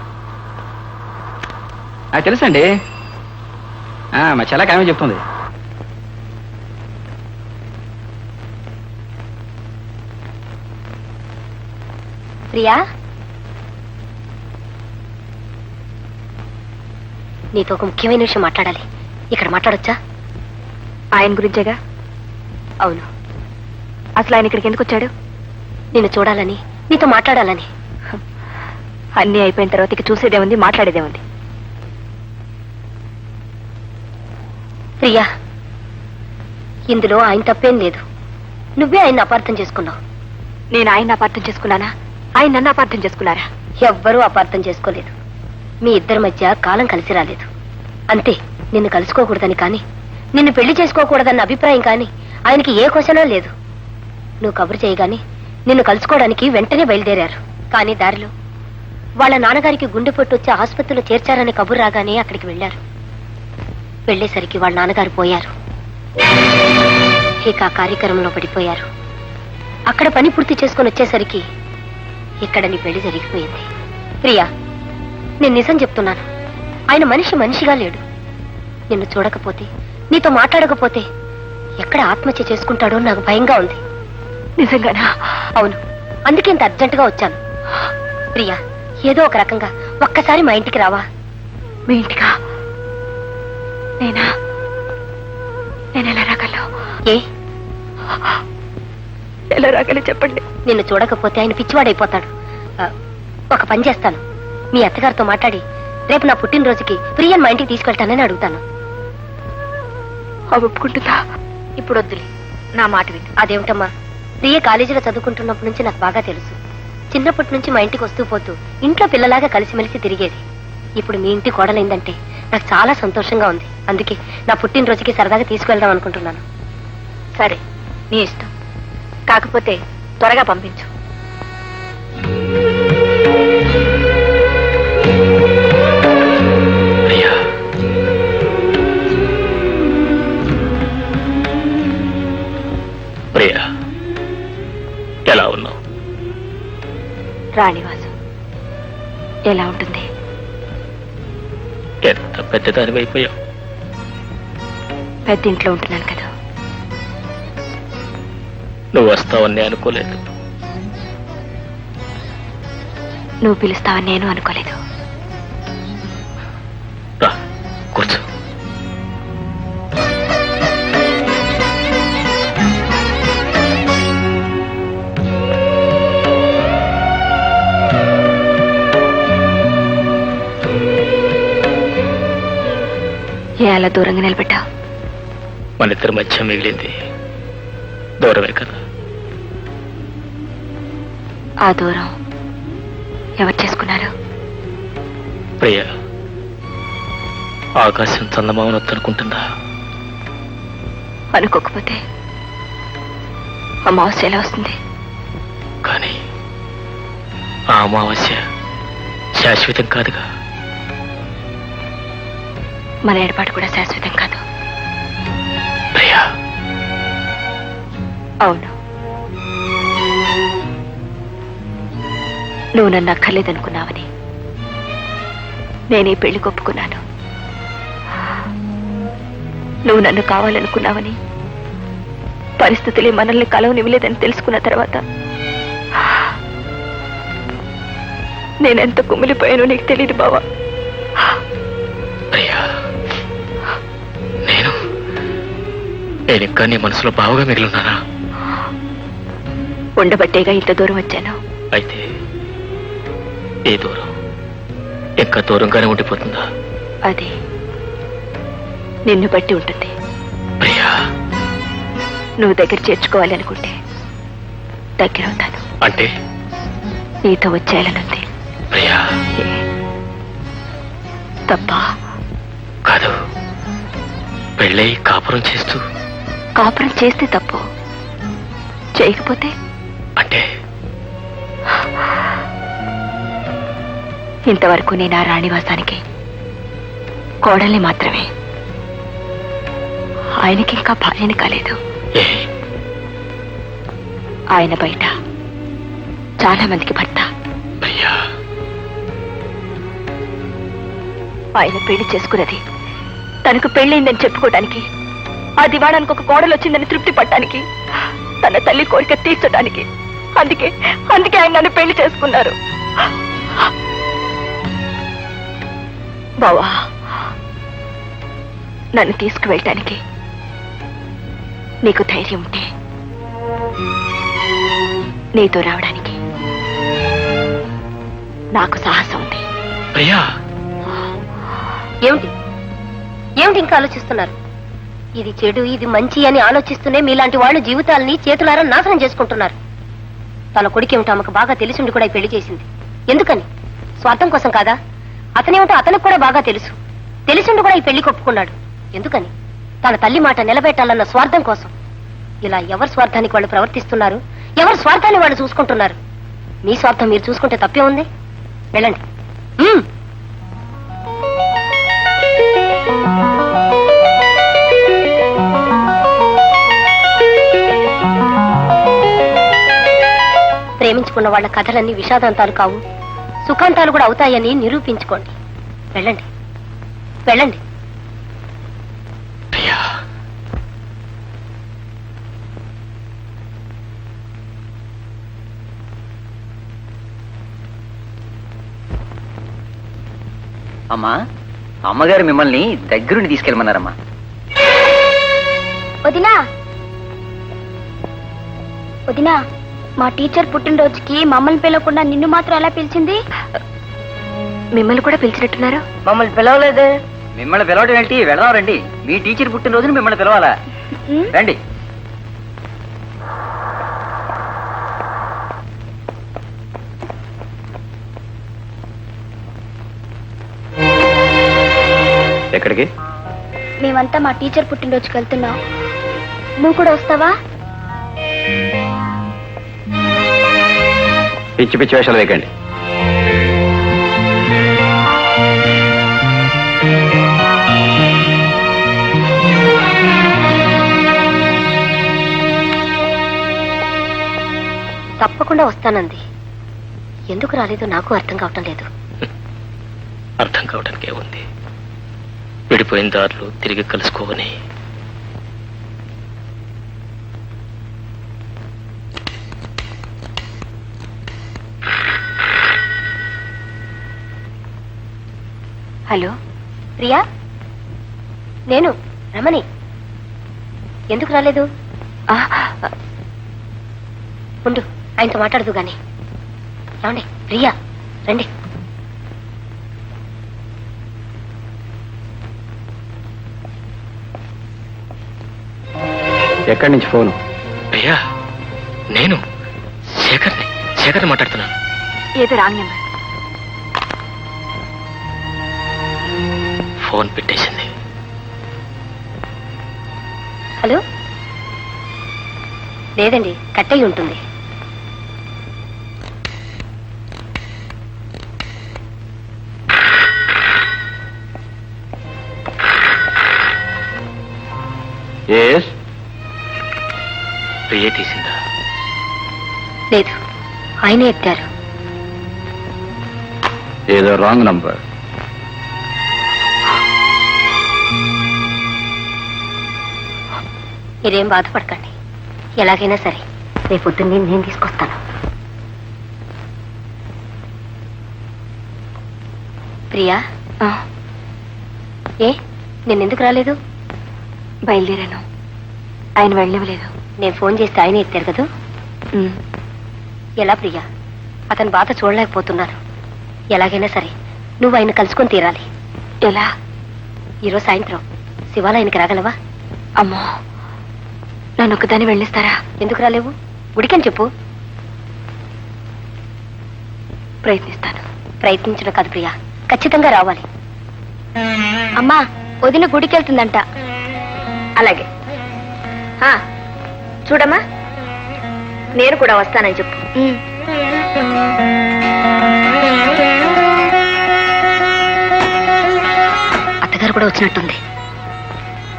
[SPEAKER 11] అది తెలుసండి, మా చెల్లకి ఆమె చెప్తుంది.
[SPEAKER 4] ప్రియా, నీతో ఒక ముఖ్యమైన విషయం మాట్లాడాలి. ఇక్కడ మాట్లాడొచ్చా?
[SPEAKER 9] ఆయన గురించేగా.
[SPEAKER 4] అవును.
[SPEAKER 9] అసలు ఆయన ఇక్కడికి ఎందుకు వచ్చాడు?
[SPEAKER 4] నిన్ను చూడాలని, నీతో మాట్లాడాలని.
[SPEAKER 9] అన్నీ అయిపోయిన తర్వాత ఇక చూసేదే ఉంది, మాట్లాడేదే ఉంది.
[SPEAKER 4] ప్రియా, ఇందులో ఆయన తప్పేం లేదు. నువ్వే ఆయన్ని అపార్థం చేసుకున్నావు.
[SPEAKER 9] నేను ఆయన అపార్థం చేసుకున్నానా? ఆయన నన్ను అపార్థం చేసుకున్నారా?
[SPEAKER 4] ఎవ్వరూ అపార్థం చేసుకోలేదు. మీ ఇద్దరి మధ్య కాలం కలిసి రాలేదు అంతే. నిన్ను కలుసుకోకూడదని కానీ, నిన్ను పెళ్లి చేసుకోకూడదన్న అభిప్రాయం కానీ ఆయనకి ఏ క్వశ్చనా లేదు. నువ్వు కబురు చేయగాని నిన్ను కలుసుకోవడానికి వెంటనే బయలుదేరారు. కానీ దారిలో వాళ్ళ నాన్నగారికి గుండెపోటు వచ్చి ఆసుపత్రిలో చేర్చారని కబురు రాగానే అక్కడికి వెళ్లారు. వెళ్లేసరికి వాళ్ళ నాన్నగారు పోయారు. ఇక ఆ కార్యక్రమంలో పడిపోయారు. అక్కడ పని పూర్తి చేసుకుని వచ్చేసరికి ఇక్కడ నీ పెళ్లి జరిగిపోయింది. ప్రియా, నేను నిజం చెప్తున్నాను. ఆయన మనిషిగా లేడు. నిన్ను చూడకపోతే, నీతో మాట్లాడకపోతే ఎక్కడ ఆత్మహత్య చేసుకుంటాడో నాకు భయంగా ఉంది.
[SPEAKER 9] నిజంగానా?
[SPEAKER 4] అవును. అందుకే ఇంత అర్జెంటుగా వచ్చాను. ప్రియా, ఏదో ఒక రకంగా ఒక్కసారి మా ఇంటికి రావా?
[SPEAKER 9] మీ ఇంటికా? నేను ఎలా రాగలను?
[SPEAKER 4] ఏ
[SPEAKER 9] ఎలా రాగలను చెప్పండి.
[SPEAKER 4] నిన్ను చూడకపోతే ఆయన పిచ్చివాడైపోతాడు. ఒక పని చేస్తాను. మీ అత్తగారితో మాట్లాడి రేపు నా పుట్టినరోజుకి ప్రియన్ మా ఇంటికి తీసుకెళ్తానని అడుగుతాను.
[SPEAKER 9] ఒప్పుకుంటుందా?
[SPEAKER 4] ఇప్పుడు వద్దులే, నా మాట విను. అదేమిటమ్మా, ప్రియ కాలేజీలో చదువుకుంటున్నప్పటి నుంచి నాకు బాగా తెలుసు. చిన్నప్పటి నుంచి మా ఇంటికి వస్తూ పోతూ ఇంట్లో పిల్లలాగా కలిసిమెలిసి తిరిగేది. ఇప్పుడు మీ ఇంటి కోడలైందంటే నాకు చాలా సంతోషంగా ఉంది. అందుకే నా పుట్టినరోజుకి సరదాగా తీసుకువెళ్దాం అనుకుంటున్నాను.
[SPEAKER 9] సరే, నీ ఇష్టం. కాకపోతే త్వరగా పంపించు.
[SPEAKER 8] ప్రియా, ప్రియా, ఎలా ఉన్నావు?
[SPEAKER 9] రాణివాసం ఎలా ఉంటుంది?
[SPEAKER 8] ఎంత పెద్దదాని అయిపోయావు.
[SPEAKER 9] పెద్ద ఇంట్లో ఉంటున్నాను కదా.
[SPEAKER 8] నువ్వు వస్తావని అనుకోలేదు.
[SPEAKER 9] నువ్వు పిలుస్తావని నేను అనుకోలేదు.
[SPEAKER 8] రా, కూర్చో.
[SPEAKER 9] ఏ అలా దూరంగా నిలబెట్టావు?
[SPEAKER 8] మన ఇద్దరి మధ్య మిగిలింది దూరమే కదా.
[SPEAKER 9] ఆ దూరం ఎవరు చేసుకున్నారు?
[SPEAKER 8] ప్రియా, ఆకాశం చందమామను వద్దనుకుంటుందా?
[SPEAKER 9] అనుకోకపోతే అమావాస్య ఎలా వస్తుంది?
[SPEAKER 8] కానీ ఆ అమావాస్య శాశ్వతం కాదుగా.
[SPEAKER 9] మన ఏర్పాటు కూడా శాశ్వతం కాదు.
[SPEAKER 8] ప్రియా,
[SPEAKER 9] అవును, నువ్వు నన్ను అక్కర్లేదనుకున్నావని నేను ఈ పెళ్లి ఒప్పుకున్నాను. నువ్వు నన్ను కావాలనుకున్నావని, పరిస్థితులే మనల్ని కలవనివ్వలేదని తెలుసుకున్న తర్వాత నేనెంత కుమిలిపోయానో నీకు తెలియదు బావా.
[SPEAKER 8] ప్రియా, నేను ఇంకా నీ మనసులో బావుగా మిగిలిన్నానా?
[SPEAKER 9] ఉండబట్టేగా ఇంత దూరం వచ్చాను.
[SPEAKER 8] అయితే ఈ దూరం ఇంకా దూరంగానే ఉండిపోతుందా?
[SPEAKER 9] అది నిన్ను బట్టి ఉంటుంది.
[SPEAKER 8] ప్రియా,
[SPEAKER 9] నువ్వు దగ్గర చేర్చుకోవాలి అనుకుంటే దగ్గర అవుతాను.
[SPEAKER 8] అంటే
[SPEAKER 9] నీతో వచ్చేయాలనుంది.
[SPEAKER 8] ప్రియా,
[SPEAKER 9] తప్ప
[SPEAKER 8] కాదు. పెళ్ళై కాపురం చేస్తూ
[SPEAKER 9] కాపురం చేస్తే తప్పు, చేయకపోతే
[SPEAKER 8] అంటే
[SPEAKER 9] ఇంతవరకు నేను ఆ రాణివాసానికి కోడల్ని మాత్రమే. ఆయనకి ఇంకా భార్యని కాలేదు.
[SPEAKER 8] ఏ
[SPEAKER 9] ఆయన బయట చాలా మందికి భర్త.
[SPEAKER 8] ప్రియా,
[SPEAKER 9] ఆయన పెళ్లి చేసుకున్నది తనకు పెళ్ళైందని చెప్పుకోవడానికి, ఆ దివాడానికి ఒక కోడలు వచ్చిందని తృప్తి పడటానికి, తన తల్లి కోరిక తీర్చడానికి. అందుకే ఆయన నన్ను పెళ్లి చేసుకున్నారు. బావా, నన్ను తీసుకువెళ్ళటానికి నీకు ధైర్యం ఉంటే నీతో రావడానికి నాకు సాహసం ఉంది.
[SPEAKER 10] ప్రియా,
[SPEAKER 4] ఏమిటి ఏమిటి ఇంకా ఆలోచిస్తున్నారు? ఇది చెడు ఇది మంచి అని ఆలోచిస్తూనే మీలాంటి వాళ్ళు జీవితాలని చేతులారా నాశనం చేసుకుంటున్నారు. తన కొడుకేమిటో ఆమెకు బాగా తెలిసిండి కూడా ఈ పెళ్లి చేసింది. ఎందుకని? స్వార్థం కోసం కాదా? అతనేమిటో అతనికి కూడా బాగా తెలుసు. తెలిసిండి కూడా ఈ పెళ్లి ఒప్పుకున్నాడు. ఎందుకని? తన తల్లి మాట నిలబెట్టాలన్న స్వార్థం కోసం. ఇలా ఎవరి స్వార్థానికి వాళ్ళు ప్రవర్తిస్తున్నారు, ఎవరి స్వార్థాన్ని వాళ్ళు చూసుకుంటున్నారు. మీ స్వార్థం మీరు చూసుకుంటే తప్పే ఉంది. వెళ్ళండి. ప్రేమించుకున్న వాళ్ళ కథలన్నీ విషాదాంతాలు కావు, సుఖాంతాలు కూడా అవుతాయని నిరూపించుకోండి. వెళ్ళండి వెళ్ళండి.
[SPEAKER 10] అమ్మా, అమ్మగారు మిమ్మల్ని దగ్గరుండి తీసుకెళ్ళమన్నారమ్మా.
[SPEAKER 4] వదినా వదినా, మా టీచర్ పుట్టినరోజుకి మమ్మల్ని పిలవకుండా నిన్ను మాత్రం ఎలా పిలిచింది?
[SPEAKER 9] మిమ్మల్ని కూడా పిలిచినట్టున్నారు.
[SPEAKER 4] మమ్మల్ని పిలవలేదు.
[SPEAKER 10] మిమ్మల్ని పిలవడం ఏంటి? వెళదాం రండి. మీ టీచర్ పుట్టినరోజున మిమ్మల్ని పిలవాలా? రండి.
[SPEAKER 11] ఎక్కడికి?
[SPEAKER 4] మేమంతా మా టీచర్ పుట్టినరోజుకి వెళ్తున్నాం. నువ్వు కూడా వస్తావా?
[SPEAKER 11] పిచ్చి పిచ్చి వేషాలు వేయకండి.
[SPEAKER 4] తప్పకుండా వస్తానంది. ఎందుకు రాలేదో నాకు అర్థం కావటం లేదు.
[SPEAKER 10] అర్థం కావడానికి ఏముంది? విడిపోయిన దారులు తిరిగి కలుసుకోవని.
[SPEAKER 4] హలో ప్రియా, నేను రమణి. ఎందుకు రాలేదు? ఉండు, ఆయనతో మాట్లాడదు గాని. ఏమండి ప్రియా, రండి.
[SPEAKER 11] ఎక్కడి నుంచి ఫోను?
[SPEAKER 10] అయ్యా, నేను శేఖర్ని మాట్లాడుతున్నాను.
[SPEAKER 9] ఏదో రాంగ్ నెంబర్.
[SPEAKER 10] ఫోన్ పెట్టేసింది.
[SPEAKER 4] హలో, లేదండి, కట్ అయి ఉంటుంది.
[SPEAKER 10] ప్రియ తీసిందా?
[SPEAKER 4] లేదు, ఆయనే ఎత్తారు.
[SPEAKER 11] ఏదో రాంగ్ నంబర్.
[SPEAKER 4] మీరేం బాధపడకండి. ఎలాగైనా సరే రేపు పొద్దున్నే నేను తీసుకొస్తాను. ప్రియా, ఏ నేనెందుకు రాలేదు?
[SPEAKER 9] బయలుదేరాను, ఆయన వెళ్ళనివ్వలేదు.
[SPEAKER 4] నేను ఫోన్ చేస్తే ఆయన ఎత్తారు కదా. ఎలా ప్రియా? అతని బాధ చూడలేకపోతున్నాను. ఎలాగైనా సరే నువ్వు ఆయన కలుసుకొని తీరాలి.
[SPEAKER 9] ఎలా?
[SPEAKER 4] ఈరోజు సాయంత్రం శివాలయానికి రాగలవా?
[SPEAKER 9] అమ్మో, నన్ను ఒక్కదాన్ని వెళ్ళిస్తారా?
[SPEAKER 4] ఎందుకు రాలేవు? గుడికని చెప్పు.
[SPEAKER 9] ప్రయత్నిస్తాను.
[SPEAKER 4] ప్రయత్నించడం కాదు ప్రియా, ఖచ్చితంగా రావాలి. అమ్మా, వదిన గుడికి వెళ్తుందంట.
[SPEAKER 9] అలాగే. చూడమ్మా, నేను కూడా వస్తానని చెప్పు.
[SPEAKER 4] అత్తగారు కూడా వచ్చినట్టుంది.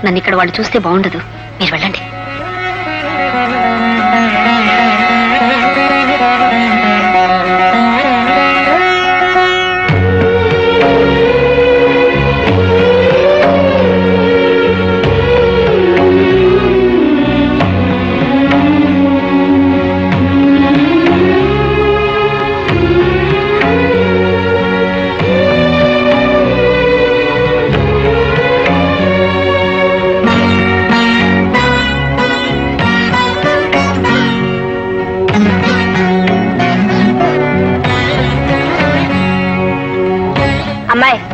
[SPEAKER 4] నన్ను ఇక్కడ వాళ్ళు చూస్తే బాగుండదు. మీరు వెళ్ళండి.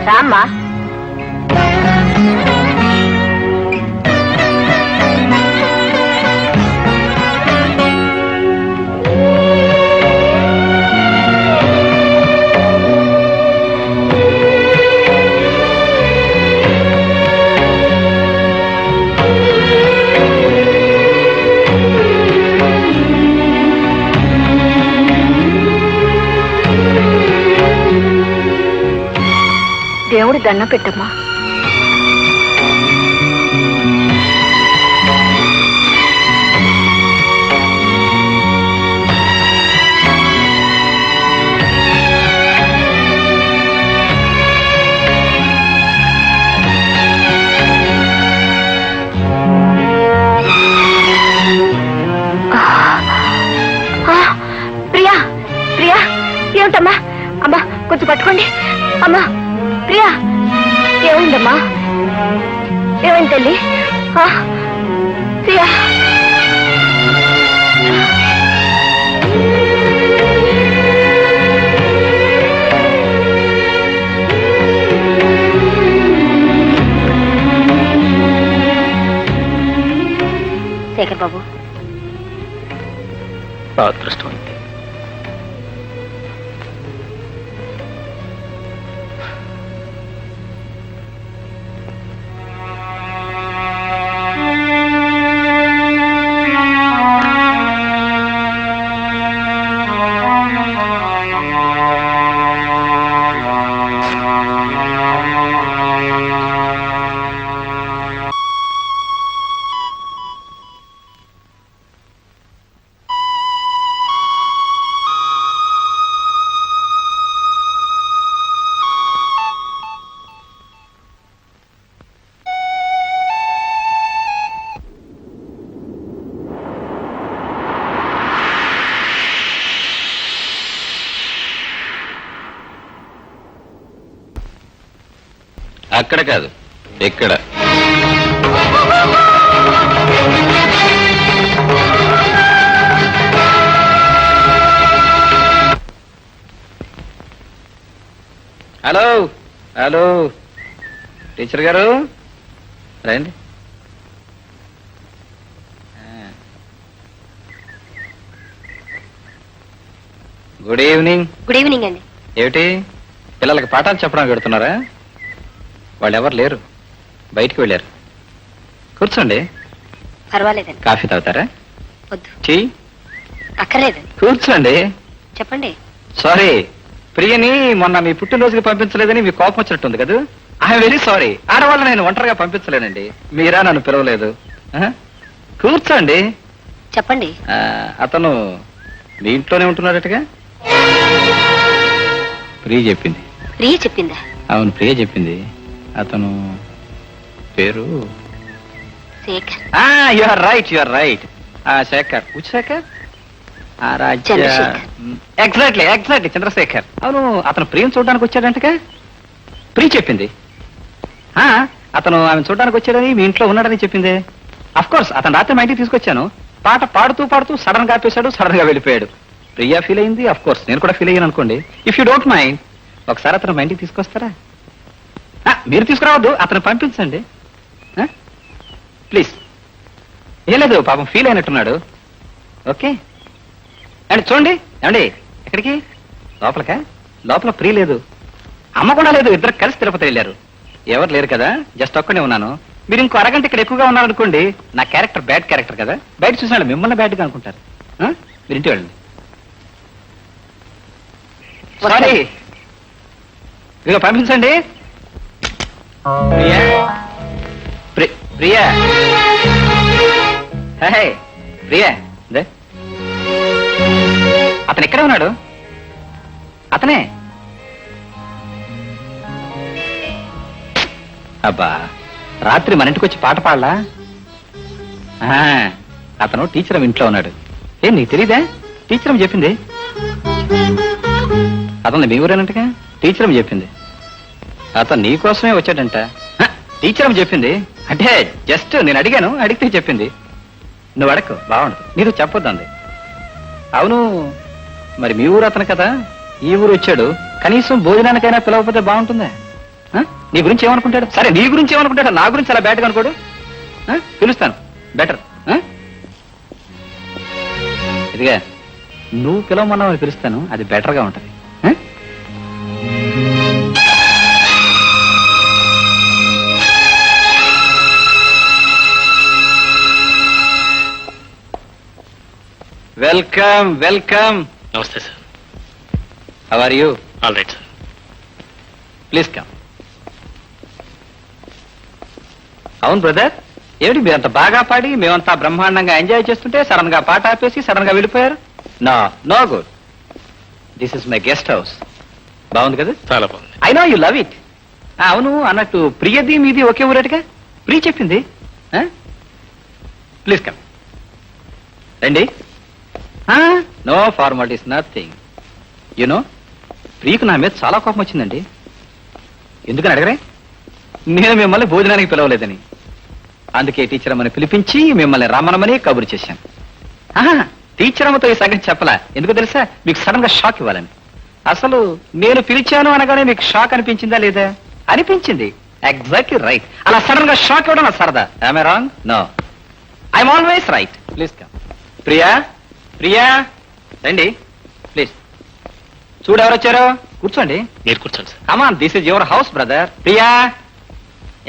[SPEAKER 4] రామ్మా.
[SPEAKER 9] దేవుడి దండం పెట్టమ్మా. ప్రియా ప్రియా ఏమిటమ్మా? అమ్మా కొంచెం పట్టుకోండి. అమ్మా ప్రియా ఏమైందమ్మా? ఏమైంది తల్లి? ప్రియా
[SPEAKER 4] శేఖర్ బాబు,
[SPEAKER 8] అదృష్టం అంతే.
[SPEAKER 11] అక్కడ కాదు, ఇక్కడ. హలో హలో టీచర్ గారు రండి. Good evening.
[SPEAKER 4] గుడ్ ఈవినింగ్ అండి.
[SPEAKER 11] ఏమిటి పిల్లలకి పాఠాలు చెప్పడానికి పెడుతున్నారా? వాళ్ళు ఎవరు లేరు, బయటికి వెళ్ళారు. కూర్చోండి.
[SPEAKER 4] పర్వాలేదండి.
[SPEAKER 11] కాఫీ తాగుతారా?
[SPEAKER 4] వద్దు.
[SPEAKER 11] టీ?
[SPEAKER 4] అక్కర్లేదండి.
[SPEAKER 11] కూర్చోండి.
[SPEAKER 4] చెప్పండి.
[SPEAKER 11] సారీ, ప్రియని మొన్న మీ పుట్టినరోజుకి పంపించలేదని మీ కోపం వచ్చినట్టుంది కదా. I'm very sorry. ఆడవాళ్ళు నేను ఒంటరిగా పంపించలేనండి. మీరా నన్ను పిలవలేదు. కూర్చోండి.
[SPEAKER 4] చెప్పండి.
[SPEAKER 11] అతను మీ ఇంట్లోనే ఉంటున్నాడటగా? ప్రియ చెప్పింది.
[SPEAKER 4] ప్రియ చెప్పిందా?
[SPEAKER 11] అవును, ప్రియ చెప్పింది. అతను పేరు
[SPEAKER 4] Shekhar.
[SPEAKER 11] You are right, you are right. Shekhar. Which Shekhar?
[SPEAKER 4] Chandrashekhar.
[SPEAKER 11] Exactly exactly, Chandrashekhar. అవును, అతను ప్రియం చూడడానికి వచ్చాడంటగా? ప్రియ చెప్పింది. అతను ఆమె చూడడానికి వచ్చాడని మీ ఇంట్లో ఉన్నాడని చెప్పింది. అఫ్ కోర్స్ అతను రాత్రి మా ఇంటికి తీసుకొచ్చాను. పాట పాడుతూ పాడుతూ సడన్ గా ఆపేశాడు, సడన్ గా వెళ్ళిపోయాడు. ప్రియా ఫీల్ అయింది, అఫ్ కోర్స్ నేను కూడా ఫీల్ అయ్యాను అనుకోండి. ఇఫ్ యూ డోంట్ మైండ్ ఒకసారి అతను మా ఇంటికి తీసుకొస్తారా? మీరు తీసుకురావద్దు, అతను పంపించండి ప్లీజ్. ఏం లేదు, పాపం ఫీల్ అయినట్టున్నాడు. ఓకే అండి. చూడండి ఏమండి, ఎక్కడికి? లోపలకా? లోపల ప్రియ లేదు, అమ్మ కూడా లేదు. ఇద్దరు కలిసి తిరుపతి వెళ్ళారు. ఎవరు లేరు కదా, జస్ట్ ఒక్కడే ఉన్నాను. మీరు ఇంకో అరగంట ఇక్కడ ఎక్కువగా ఉన్నారనుకోండి, నా క్యారెక్టర్ బ్యాడ్ క్యారెక్టర్ కదా, బయట చూసినాడు మిమ్మల్ని బ్యాడ్గా అనుకుంటారు. మీరు ఇంటికి వెళ్ళండి. సారీ, ఇదిగో పంపించండి. ప్రియా, ప్రియా, ప్రియా. అతను ఎక్కడే ఉన్నాడు? అతనే. అబ్బా, రాత్రి మన ఇంటికి వచ్చి పాట పాడలా? అతను టీచర్ ఇంట్లో ఉన్నాడు. ఏం నీకు తెలీదా? టీచర్ చెప్పింది. అతను మీ ఊరేనంటగా? టీచర్ చెప్పింది. అతను నీ కోసమే వచ్చాడంట. టీచర్ చెప్పింది. అంటే జస్ట్ నేను అడిగాను, అడిగితే చెప్పింది. నువ్వు అడకు, బాగుండదు. నీకు చెప్పొద్దంది. అవును, మరి మీ ఊరు అతను కదా, ఈ ఊరు వచ్చాడు. కనీసం భోజనానికైనా పిలవకపోతే బాగుంటుందా? ఆ? నీ గురించి ఏమనుకుంటాడు? సరే నీ గురించి ఏమనుకుంటాడు? నా గురించి అలా బ్యాట్గా అనుకోడు. ఆ? పిలుస్తాను బెటర్. ఇదిగా నువ్వు పిలవమన్నావు పిలుస్తాను, అది బెటర్గా ఉంటది. Welcome welcome.
[SPEAKER 8] నమస్తే sir.
[SPEAKER 11] How are you?
[SPEAKER 8] All right sir.
[SPEAKER 11] Please come. అవును బ్రదర్, ఏమిటి మీరంత బాగా పాడి మేమంతా బ్రహ్మాండంగా ఎంజాయ్ చేస్తుంటే సడన్ గా పాట ఆపేసి సడన్ గా వెళ్ళిపోయారు? No no good. This is my guest house. బాగుంది కదా?
[SPEAKER 8] చాలా బాగుంది.
[SPEAKER 11] I know you love it. అవును, అన్నట్టు ప్రియది మీది ఒకే ఊరేటుగా ప్రియ చెప్పింది. Please come. రండి. No formalities, nothing. యునో, ప్రియకు నా మీద చాలా కోపం వచ్చిందండి. ఎందుకని అడగరే? నేను మిమ్మల్ని భోజనానికి పిలవలేదని. అందుకే టీచర్ అమ్మని పిలిపించి మిమ్మల్ని రమ్మనమని కబురు చేశాను. టీచర్ అమ్మతో ఈ సంగతి చెప్పలా. ఎందుకు తెలుసా? మీకు సడన్ గా షాక్ ఇవ్వాలని. అసలు నేను పిలిచాను అనగానే మీకు షాక్ అనిపించిందా లేదా? అనిపించింది. Exactly right. అలా సడన్ గా షాక్ ఇవ్వడం నా సరదా. I'm wrong? No, I'm always right. Please come. Priya, Priya రండి ప్లీజ్. చూడు ఎవరు వచ్చారో. కూర్చోండి.
[SPEAKER 8] మీరు కూర్చోండి sir.
[SPEAKER 11] Come on, this is your house brother. Priya,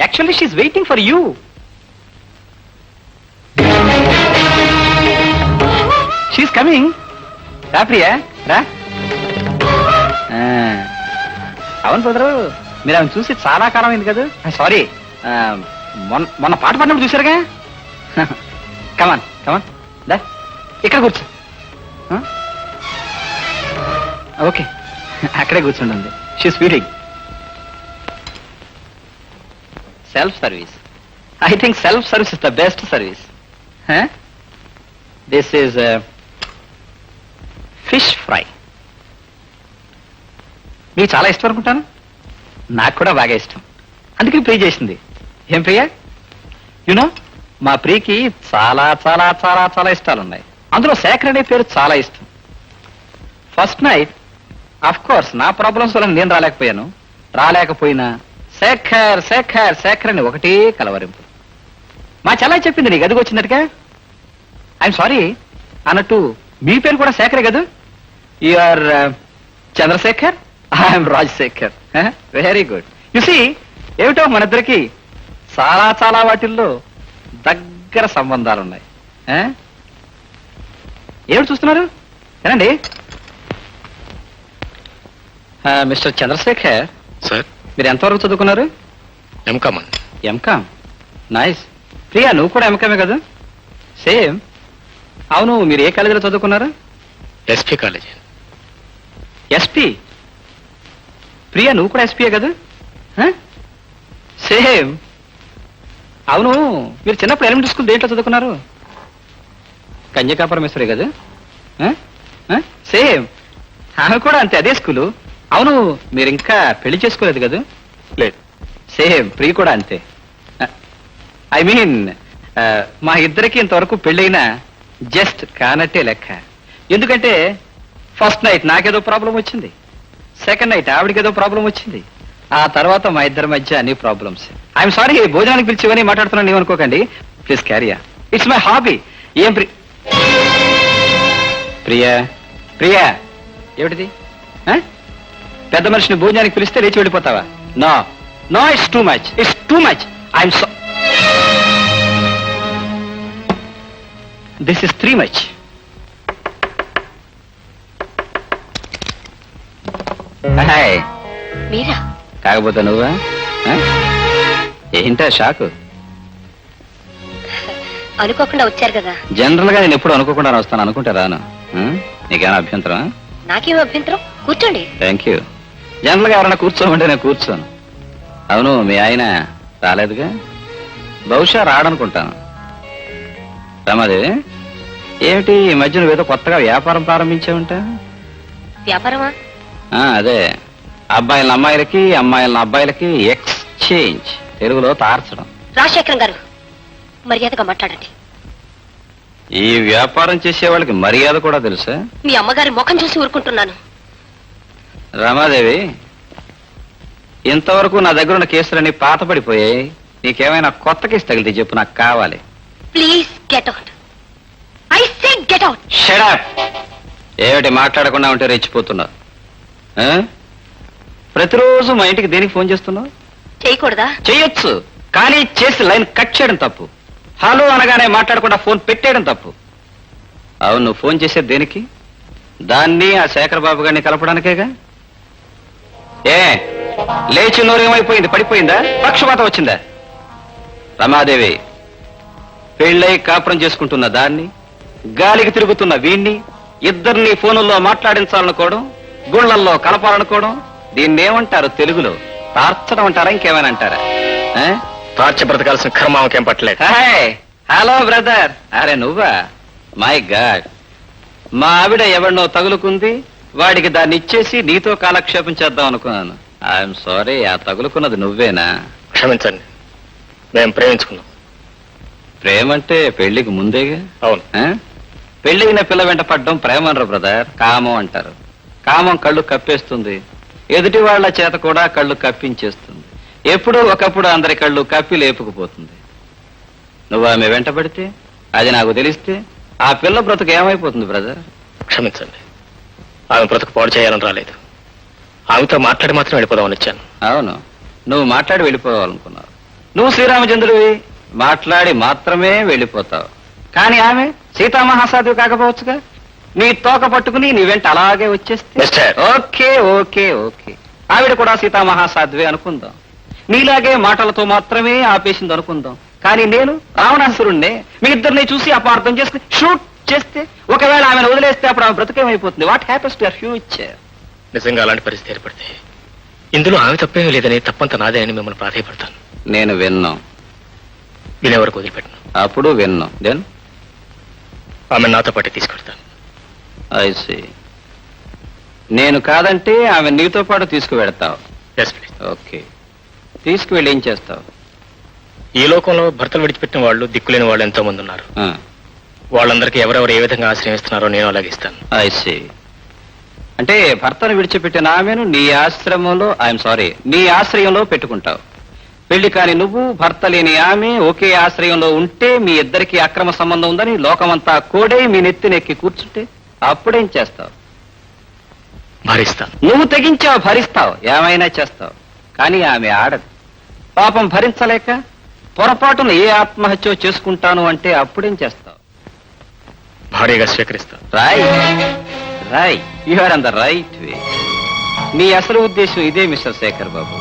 [SPEAKER 11] actually she's waiting for you. She's coming. రా ప్రియా, రా. అవును బ్రదరు, మీరు ఆమెను చూసి చాలా కాలం అయింది కదా. సారీ, మొన్న పాట పాడినప్పుడు చూసారుగా. కమాన్ కమాన్, దా ఇక్కడ కూర్చో. ఓకే, అక్కడే కూర్చుంటుంది. She's waiting. Self service. I think self service is the best service. This is fish fry. మీకు చాలా ఇష్టం అనుకుంటాను. నాకు కూడా బాగా ఇష్టం, అందుకే ప్రియ చేసింది. ఏం ప్రియ? యునో, మా ప్రియకి చాలా చాలా చాలా చాలా ఇష్టాలు ఉన్నాయి. అందులో శేఖర్ అనే పేరు చాలా ఇష్టం. ఫస్ట్ నైట్ అఫ్ కోర్స్ నా ప్రాబ్లమ్స్ వల్ల నేను రాలేకపోయినా శేఖర్ శేఖర్ శేఖర్ అని ఒకటే కలవరింపు. మా చెల్లాయి చెప్పింది నీ గదికి వచ్చినట్టుగా. ఐఎమ్ సారీ అన్నట్టు మీ పేరు కూడా శేఖరే కదా? You are Chandrashekhar, I'm Rajashekhar. Very good. You see, ఏమిటో మన ఇద్దరికి చాలా చాలా వాటిల్లో దగ్గర సంబంధాలు ఉన్నాయి. ఏమిటి చూస్తున్నారు? ఏనండి మిస్టర్ చంద్రశేఖర్
[SPEAKER 8] సార్.
[SPEAKER 11] మీరు ఎంతవరకు చదువుకున్నారు?
[SPEAKER 8] ఎంకామ్ అండి.
[SPEAKER 11] MCom, nice. ప్రియా, నువ్వు కూడా ఎంకామే కదా? సేమ్. అవును, మీరు ఏ కాలేజీలో చదువుకున్నారు?
[SPEAKER 8] SP college.
[SPEAKER 11] ఎస్పీ. ప్రియా, నువ్వు కూడా ఎస్పీయే కదా? సేమ్. అవును, మీరు చిన్నప్పుడు ఎలిమెంటరీ స్కూల్ దేంట్లో చదువుకున్నారు? కన్యకాపురమేశ్వరి కదా? సేమ్. ఆమె కూడా అంతే, అదే స్కూలు. అవును, మీరు ఇంకా పెళ్లి చేసుకోలేదు కదా?
[SPEAKER 8] లేదు.
[SPEAKER 11] సేమ్. ప్రియ కూడా అంతే. ఐ మీన్ మా ఇద్దరికి ఇంతవరకు పెళ్ళైనా జస్ట్ కానట్టే లెక్క. ఎందుకంటే ఫస్ట్ నైట్ నాకేదో ప్రాబ్లం వచ్చింది, సెకండ్ నైట్ ఆవిడకేదో ప్రాబ్లం వచ్చింది, ఆ తర్వాత మా ఇద్దరి మధ్య అన్ని ప్రాబ్లమ్స్. ఐఎమ్ సారీ, భోజనానికి పిలిచివని మాట్లాడుతున్నాను, ఏమనుకోకండి. Please carry on. It's my hobby. ఏం ప్రియా, ప్రియా ఏమిటిది? పెద్ద మనిషిని భోజనానికి పిలిస్తే లేచి వెళ్ళిపోతావా? No no, it's too much, it's too much. I'm so, this is three much. Hi.
[SPEAKER 4] మీరా?
[SPEAKER 11] కాకపోతే నువ్వా? ఏంటా షాకు?
[SPEAKER 4] అనుకోకుండా వచ్చారు కదా.
[SPEAKER 11] జనరల్ గా నేను ఎప్పుడు అనుకోకుండా వస్తాను, అనుకుంటే రాను. నీకేమైనా అభ్యంతరం?
[SPEAKER 4] నాకేం అభ్యంతరం, కూర్చోండి.
[SPEAKER 11] Thank you. జనరల్ గా ఎవరైనా కూర్చోమంటే నేను కూర్చోను. అవును, మీ ఆయన రాలేదుగా? బహుశా రాడనుకుంటాను. రమాదేవి, ఏమిటి ఈ మధ్య నువ్వేదో కొత్తగా వ్యాపారం ప్రారంభించావుంటా?
[SPEAKER 4] వ్యాపారమా?
[SPEAKER 11] అదే, అబ్బాయిల అమ్మాయిలకి అమ్మాయిల అబ్బాయిలకి ఎక్స్చేంజ్, తెలుగులో తార్చడం.
[SPEAKER 4] రాజశేఖరం గారు, మర్యాదగా మాట్లాడండి.
[SPEAKER 11] ఈ వ్యాపారం చేసే వాళ్ళకి మర్యాద కూడా తెలుసా?
[SPEAKER 4] మీ అమ్మగారి ముఖం చూసి ఊరుకుంటున్నాను.
[SPEAKER 11] రమాదేవి, ఇంతవరకు నా దగ్గర ఉన్న కేసులన్నీ పాతపడిపోయాయి. నీకేమైనా కొత్త కేసు తగిలితే చెప్పు, నాకు కావాలి.
[SPEAKER 4] Please get out. I say get out.
[SPEAKER 11] Shut up. ఏమిటి మాట్లాడకుండా ఉంటే రెచ్చిపోతున్నావు? ఆ? ప్రతిరోజు మా ఇంటికి దేనికి ఫోన్ చేస్తున్నావు?
[SPEAKER 4] చేయకూడదా?
[SPEAKER 11] చెయ్యొచ్చు, కానీ చేసి లైన్ కట్ చేయడం తప్పు. హలో అనగానే మాట్లాడకుండా ఫోన్ పెట్టేయడం తప్పు. అవును, నువ్వు ఫోన్ చేసేది దేనికి? దాన్ని ఆ శేఖర్ బాబు గారిని కలపడానికేగా. ఏ లేచి నోరేమైపోయింది? పడిపోయిందా? పక్షపాతం వచ్చిందా? రమాదేవి, పెళ్ళై కాపురం చేసుకుంటున్న దాన్ని, గాలికి తిరుగుతున్న వీణ్ణి ఇద్దరిని ఫోనుల్లో మాట్లాడించాలనుకోవడం, గుళ్ళల్లో కలపాలనుకోవడం, దీన్ని ఏమంటారు తెలుగులో? టార్చడం అంటారా, ఇంకేమైనా అంటారా?
[SPEAKER 8] టార్చ్ బ్రతకాల్సిన కర్మావకేం పట్టలేదు.
[SPEAKER 11] Hello brother. అరే నువ్వా? మై గాడ్, మా ఆవిడ ఎవరినో తగులుకుంది, వాడికి దాన్ని ఇచ్చేసి నీతో కాలక్షేపం చేద్దాం అనుకున్నాను. ఐఎమ్ సారీ, ఆ తగులుకున్నది నువ్వేనా?
[SPEAKER 8] క్షమించండి, మేము ప్రేమించుకున్నాం.
[SPEAKER 11] ప్రేమంటే పెళ్లికి ముందేగా.
[SPEAKER 8] అవును.
[SPEAKER 11] పెళ్ళైన పిల్ల వెంట పడ్డం ప్రేమ అనరు బ్రదర్, కామం అంటారు. కామం కళ్ళు కప్పేస్తుంది, ఎదుటి వాళ్ళ చేత కూడా కళ్ళు కప్పించేస్తుంది. ఎప్పుడో ఒకప్పుడు అందరి కళ్ళు కప్పి లేపుకుపోతుంది. నువ్వు ఆమె వెంట పడితే, అది నాకు తెలిస్తే, ఆ పిల్ల బ్రతుకు ఏమైపోతుంది బ్రదర్?
[SPEAKER 8] క్షమించండి, ఆమె బ్రతుకు పాడు చేయాలని రాలేదు. ఆమెతో మాట్లాడి మాత్రం వెళ్ళిపోదామని వచ్చాను.
[SPEAKER 11] అవును, నువ్వు మాట్లాడి వెళ్ళిపోవాలనుకున్నావు. నువ్వు శ్రీరామచంద్రుడివి, మాట్లాడి మాత్రమే వెళ్ళిపోతావు. కానీ ఆమె సీతామహాసాధ్వి కాకపోవచ్చుగా. నీ తోక పట్టుకుని నీ వెంట అలాగే వచ్చేస్తే.
[SPEAKER 8] మిస్టర్.
[SPEAKER 11] ఓకే ఓకే ఓకే, ఆవిడ కూడా సీతామహాసాధ్వి అనుకుందాం. నీలాగే మాటలతో మాత్రమే ఆపేసింది అనుకుందాం. కానీ నేను రావణాసురుణ్ణే. మీ ఇద్దరిని చూసి అపార్థం చేసుకుని షూట్ చేస్తే, ఒకవేళ ఆమెను వదిలేస్తే అప్పుడు ఆమె బ్రతుకేమైపోతుంది? What happens to your future?
[SPEAKER 8] నిజంగా అలాంటి పరిస్థితి ఏర్పడితే ఇందులో ఆమె తప్పేమీ లేదని, తప్పంత నాదే అని మిమ్మల్ని ప్రాధాయపడతాను.
[SPEAKER 11] నేను విన్నాం,
[SPEAKER 8] వినే వరకు వదిలిపెట్టను.
[SPEAKER 11] అప్పుడు విన్నాం. దెన్
[SPEAKER 8] ఆమె నాతో పాటు తీసుకెళ్తాను.
[SPEAKER 11] I see. నేను కాదంటే ఆమె నీతో పాటు తీసుకువెడతావు.
[SPEAKER 8] Yes please.
[SPEAKER 11] ఓకే, తీసుకువెళ్ళి ఏం చేస్తావు?
[SPEAKER 8] ఈ లోకంలో భర్తలు విడిచిపెట్టిన వాళ్ళు, దిక్కులేని వాళ్ళు ఎంతో మంది ఉన్నారు. వాళ్ళందరికీ ఎవరెవరు ఏ విధంగా ఆశ్రయిస్తున్నారో నేను అలాగే ఇస్తాను.
[SPEAKER 11] I see. అంటే భర్తను విడిచిపెట్టిన ఆమెను నీ ఆశ్రమంలో, ఐఎమ్ సారీ, నీ ఆశ్రయంలో పెట్టుకుంటావు. పెళ్లి కాని నువ్వు, భర్త లేని ఆమె ఒకే ఆశ్రయంలో ఉంటే మీ ఇద్దరికి అక్రమ సంబంధం ఉందని లోకమంతా కోడై మీ నెత్తినెక్కి కూర్చుంటే అప్పుడేం చేస్తావు?
[SPEAKER 8] భరిస్తాను.
[SPEAKER 11] నువ్వు తెగించావు, భరిస్తావు, ఏమైనా చేస్తావు. కానీ ఆమె ఆడదు. పాపం భరించలేక పొరపాటున ఏ ఆత్మహత్య చేసుకుంటాను అంటే అప్పుడేం చేస్తావు?
[SPEAKER 8] భారీగా స్వీకరిస్తాను.
[SPEAKER 11] Right, you are on the right way. నీ అసలు ఉద్దేశం ఇదే మిస్టర్ శేఖర్ బాబు.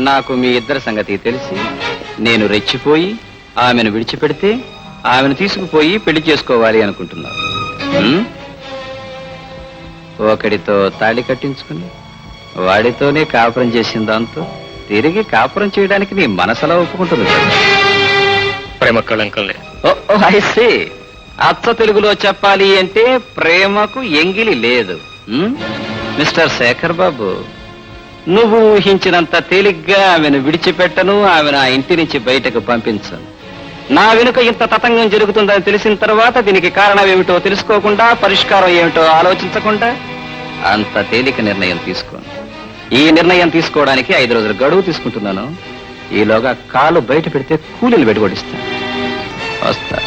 [SPEAKER 11] నాకు మీ ఇద్దరి సంగతి తెలిసి నేను రెచ్చిపోయి ఆమెను విడిచిపెడితే ఆమెను తీసుకుపోయి పెళ్లి చేసుకోవాలి అనుకుంటున్నాను. ఒకడితో తాళి కట్టించుకుని వాడితోనే కాపురం చేసిన దాంతో తిరిగి కాపురం చేయడానికి నీ మనసులా ఒప్పుకుంటుంది కదా.
[SPEAKER 8] ప్రేమ కళంకం లేదు.
[SPEAKER 11] ఓ ఐ సీ. అచ్చ తెలుగులో చెప్పాలి అంటే ప్రేమకు ఎంగిలి లేదు. మిస్టర్ శేఖర్ బాబు, నువ్వు ఊహించినంత తేలిగ్గా ఆమెను విడిచిపెట్టను, ఆమెను ఆ ఇంటి నుంచి బయటకు పంపించను. నా వెనుక ఇంత తతంగం జరుగుతుందని తెలిసిన తర్వాత దీనికి కారణం ఏమిటో తెలుసుకోకుండా, పరిష్కారం ఏమిటో ఆలోచించకుండా అంత తేలిక నిర్ణయం తీసుకోను. ఈ నిర్ణయం తీసుకోవడానికి 5 రోజుల గడువు తీసుకుంటున్నాను. ఈలోగా కాలు బయట పెడితే కూలీలు వెడగొడిస్తాను. వస్తా.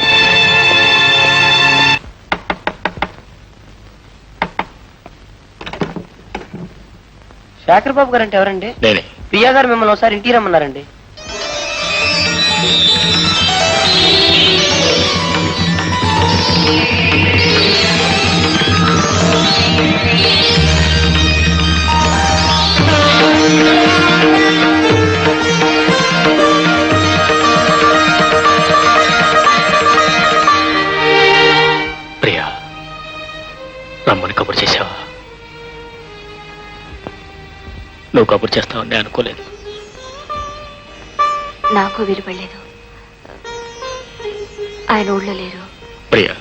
[SPEAKER 10] శేఖర్ బాబు గారు అంటే ఎవరండి?
[SPEAKER 8] నేనే.
[SPEAKER 10] ప్రియా గారు మిమ్మల్ని ఒకసారి ఇంటికి రమ్మన్నారండి.
[SPEAKER 8] ప్రియా, రమ్మని కబురు చేశావా? నువ్వు కబురు చేస్తావని నేను అనుకోలేదు.
[SPEAKER 9] నాకు విలువలేదు. ఆయన ఊళ్ళో లేరు.
[SPEAKER 8] ప్రియా,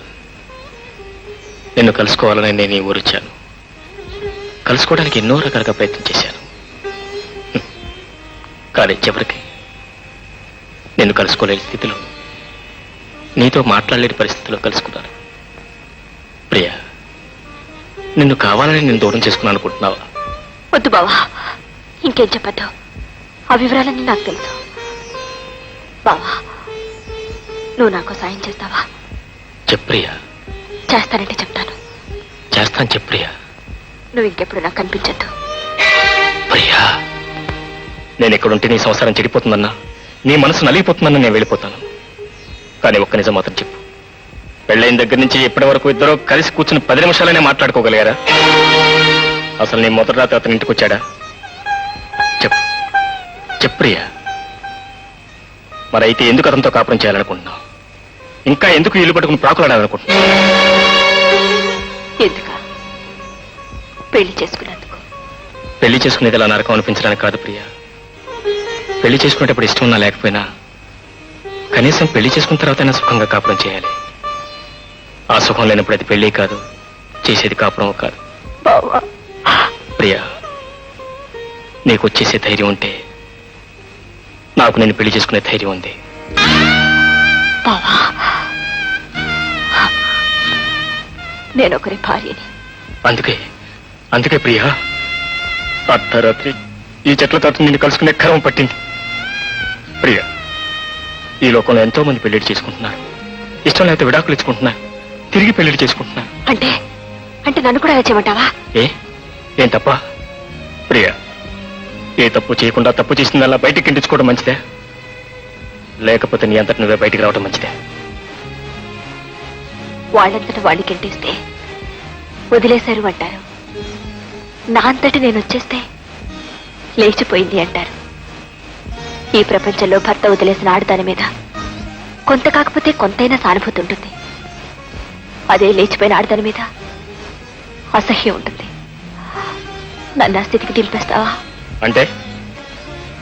[SPEAKER 8] నిన్ను కలుసుకోవాలని నేను ఈ ఊరొచ్చాను. కలుసుకోవడానికి ఎన్నో రకాలుగా ప్రయత్నం చేశాను. కానీ చివరికి నిన్ను కలుసుకోలేని స్థితిలో, నీతో మాట్లాడలేని పరిస్థితిలో కలుసుకున్నాను. ప్రియా, నిన్ను కావాలని నేను దూరం చేసుకున్నాను అనుకుంటున్నావా?
[SPEAKER 9] వద్దు బావా, ఇంకేం చెప్పద్దు, ఆ వివరాలన్నీ నాకు తెలుసు. బావా, నువ్వు నాకు సాయం చేస్తావా?
[SPEAKER 8] చెప్రియా.
[SPEAKER 9] చేస్తానంటే చెప్తాను.
[SPEAKER 8] చేస్తాను చెప్రియా.
[SPEAKER 9] నువ్వు ఇంకెప్పుడు నాకు కనిపించద్దు.
[SPEAKER 8] ప్రియా, నేను ఎక్కడుంటే నీ సంసారం చెడిపోతుందన్నా, నీ మనసు నలిగిపోతుందన్నా నేను వెళ్ళిపోతాను. కానీ ఒక్క నిజం మాత్రం చెప్పు, పెళ్ళైన దగ్గర నుంచి ఇప్పటి వరకు ఇద్దరు కలిసి కూర్చుని 10 నిమిషాలనే మాట్లాడుకోగలిగారా? అసలు నీ మొదటి రాత్రి అతని ఇంటికి వచ్చాడా? చెప్పు చెప్రియా. మరైతే ఎందుకు అతనితో కాపురం చేయాలనుకుంటున్నావు? ఇంకా ఎందుకు ఇల్లు పట్టుకుని ప్రాకులాడాలనుకుంటున్నావు?
[SPEAKER 9] ఎందుక? పెళ్లి చేసుకున్నందుకు.
[SPEAKER 8] పెళ్లి చేసుకునేది ఇలా నరకం అనిపించడానికి కాదు ప్రియా. పెళ్లి చేసుకునేటప్పుడు ఇష్టం ఉన్నా లేకపోయినా కనీసం పెళ్లి చేసుకున్న తర్వాతైనా సుఖంగా కాపురం చేయాలి. ఆ సుఖం లేనప్పుడు అది పెళ్లి కాదు, చేసేది కాపురం కాదు. ప్రియా, నీకు వచ్చేసే ధైర్యం ఉంటే నాకు నేను పెళ్లి చేసుకునే ధైర్యం ఉంది.
[SPEAKER 9] నేను ఒకరి భార్యని.
[SPEAKER 8] అందుకే ప్రియా, అర్ధరాత్రి ఈ చెట్ల తాత నిన్ను కలుసుకునే కరం పట్టింది. ప్రియా, ఈ లోకంలో ఎంతో మంది పెళ్లిళ్ళు చేసుకుంటున్నారు. ఇష్టం లేకపోతే విడాకులు ఇచ్చుకుంటున్నారు, తిరిగి పెళ్లిళ్ళు చేసుకుంటున్నారు.
[SPEAKER 9] అంటే నన్ను కూడా అలా చేయమంటావా?
[SPEAKER 8] ఏం తప్ప? ప్రియా, ఏ తప్పు చేయకుండా తప్పు చేసిందల్లా బయటికి ఇంటించుకోవడం మంచిదే, లేకపోతే నీ అంతటి నువ్వే బయటికి రావడం మంచిదే.
[SPEAKER 9] వాళ్ళంతటా వాళ్ళు కెంటేస్తే వదిలేశారు అంటారు, నా అంతటి నేను వచ్చేస్తే లేచిపోయింది అంటారు. ఈ ప్రపంచంలో భర్త వదిలేసిన ఆడదాని మీద కొంత కాకపోతే కొంతైనా సానుభూతి ఉంటుంది. అదే లేచిపోయిన ఆడదాని మీద అసహ్యం ఉంటుంది. నన్ను ఆ స్థితికి దింపేస్తావా?
[SPEAKER 8] అంటే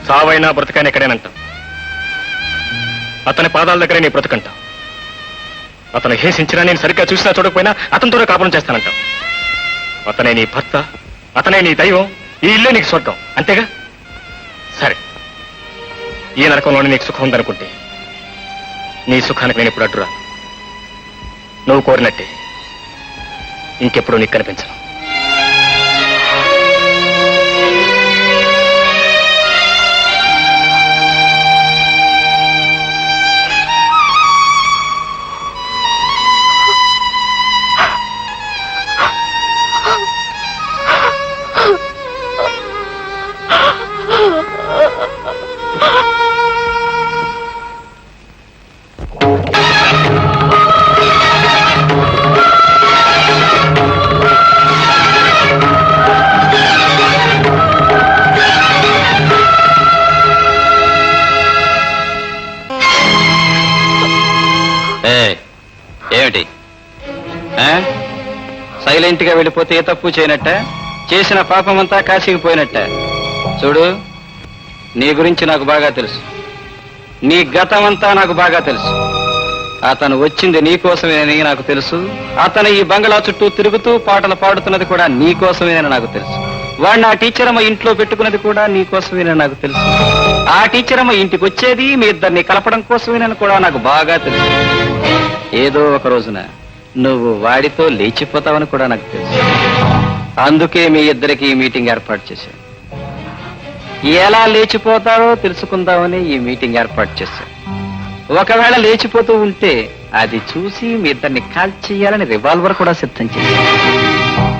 [SPEAKER 8] సావైనా బ్రతకైనా ఎక్కడేనంటాం. అతని పాదాల దగ్గరే నీ బ్రతకంటాం. అతను హేసించినా నేను సరిగ్గా చూసినా చూడకపోయినా అతనితోనే కాపురం చేస్తానంటాం. అతనే నీ భర్త, అతనే నీ దైవం, ఈ ఇల్లే నీకు స్వర్గం, అంతేగా? సరే, ఈ నరకంలోనే నీకు సుఖం ఉందనుకుంటే నీ సుఖానికి నేను ఇప్పుడు అడ్డురా. నువ్వు కోరినట్టే ఇంకెప్పుడు నీకు కనిపించను.
[SPEAKER 11] ఏమిటి సైలెంట్ గా వెళ్ళిపోతే ఏ తప్పు చేయనట్ట? చేసిన పాపమంతా కాశీకి పోయినట్ట? చూడు, నీ గురించి నాకు బాగా తెలుసు, నీ గతమంతా నాకు బాగా తెలుసు. అతను వచ్చింది నీకోసమేనని నాకు తెలుసు. అతను ఈ బంగళా చుట్టూ తిరుగుతూ పాటలు పాడుతున్నది కూడా నీకోసమేనని నాకు తెలుసు. వాడిని ఆ టీచరమ్మ ఇంట్లో పెట్టుకున్నది కూడా నీకోసమేనని నాకు తెలుసు. ఆ టీచరమ్మ ఇంటికి వచ్చేది మీ ఇద్దరిని కలపడం కోసమేనని కూడా నాకు బాగా తెలుసు. ఏదో ఒక రోజున నువ్వు వాడితో లేచిపోతావని కూడా నాకు తెలుసు. అందుకే మీ ఇద్దరికి ఈ మీటింగ్ ఏర్పాటు చేశాను. ఎలా లేచిపోతారో తెలుసుకుందామని ఈ మీటింగ్ ఏర్పాటు చేశాను. ఒకవేళ లేచిపోతూ ఉంటే అది చూసి మీ ఇద్దరిని కాల్ చేయాలని రివాల్వర్ కూడా సిద్ధం చేశాను.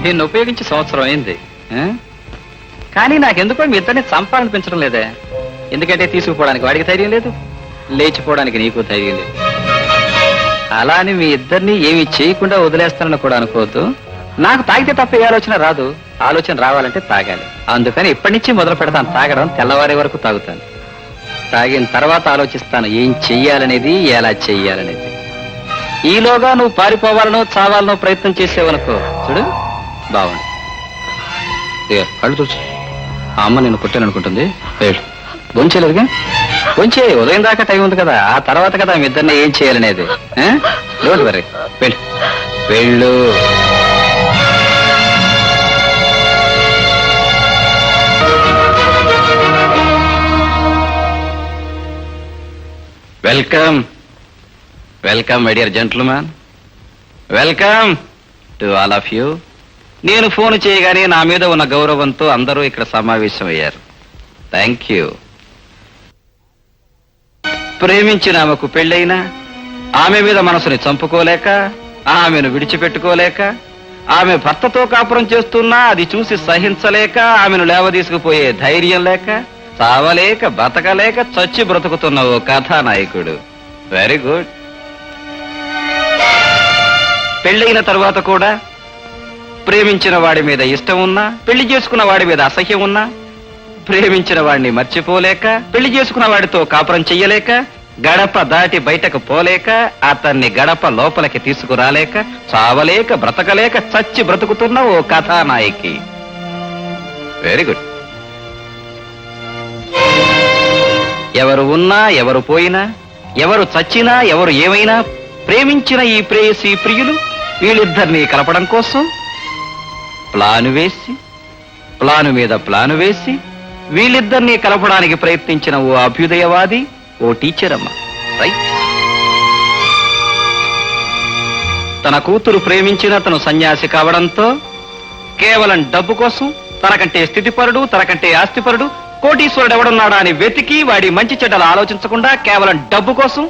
[SPEAKER 11] దీన్ని ఉపయోగించి సంవత్సరం అయింది, కానీ నాకెందుకో మీ ఇద్దరిని చంపాలనిపించడం లేదే. ఎందుకంటే తీసుకుపోవడానికి వాడికి ధైర్యం లేదు, లేచిపోవడానికి నీకు ధైర్యం లేదు. అలా అని మీ ఇద్దరిని ఏమి చేయకుండా వదిలేస్తానని కూడా అనుకోవద్దు. నాకు తాగితే తప్ప ఏ ఆలోచన రాదు. ఆలోచన రావాలంటే తాగాలి. అందుకని ఇప్పటి నుంచి మొదలు పెడతాను తాగడం. తెల్లవారే వరకు తాగుతాను. తాగిన తర్వాత ఆలోచిస్తాను ఏం చెయ్యాలనేది, ఎలా చెయ్యాలనేది. ఈలోగా నువ్వు పారిపోవాలనో చావాలనో ప్రయత్నం చేసేవనుకో, చూడు బాగుంది. కళ్ళు చూసి ఆ అమ్మ నేను కొట్టాననుకుంటుంది. బొంచేలేదుగా, బొంచే. ఉదయం దాకా టైం ఉంది కదా, ఆ తర్వాత కదా మీ ఇద్దరిని ఏం చేయాలనేది. డోంట్ వరీ, వెళ్ళు వెళ్ళు. Welcome welcome my dear gentlemen, welcome to all of you. నేను ఫోన్ చేయగానే నా మీద ఉన్న గౌరవంతో అందరూ ఇక్కడ సమావేశమయ్యారు. Thank you. ప్రేమించిన ఆమెకు పెళ్ళైనా ఆమె మీద మనసుని చంపుకోలేక, ఆమెను విడిచిపెట్టుకోలేక, ఆమె భర్తతో కాపురం చేస్తున్నా అది చూసి సహించలేక, ఆమెను లేవదీసుకుపోయే ధైర్యం లేక, చావలేక బతకలేక చచ్చి బ్రతుకుతున్న ఓ కథానాయకుడు. Very good. పెళ్ళైన తరువాత కూడా ప్రేమించిన వాడి మీద ఇష్టం ఉన్నా, పెళ్లి చేసుకున్న వాడి మీద అసహ్యం ఉన్నా, ప్రేమించిన వాడిని మర్చిపోలేక, పెళ్లి చేసుకున్న వాడితో కాపురం చెయ్యలేక, గడప దాటి బయటకు పోలేక, అతన్ని గడప లోపలికి తీసుకురాలేక, చావలేక బ్రతకలేక చచ్చి బ్రతుకుతున్న ఓ కథానాయకి. Very good. ఎవరు ఉన్నా, ఎవరు పోయినా, ఎవరు చచ్చినా, ఎవరు ఏమైనా, ప్రేమించిన ఈ ప్రేయసి ప్రియులు వీళ్ళిద్దరినీ కలపడం కోసం ప్లాను వేసి, ప్లాను మీద ప్లాను వేసి, వీళ్ళిద్దరినీ కలపడానికి ప్రయత్నించిన ఓ అభ్యుదయవాది, ఓ టీచర్ అమ్మ. రైట్. తన కూతురు ప్రేమించిన తను సన్యాసి కావడంతో కేవలం డబ్బు కోసం తనకంటే స్థితిపరుడు, తనకంటే ఆస్తిపరుడు, కోటీశ్వరుడు ఎవడున్నాడా అని వెతికి వాడి మంచి చెడ్డలు ఆలోచించకుండా కేవలం డబ్బు కోసం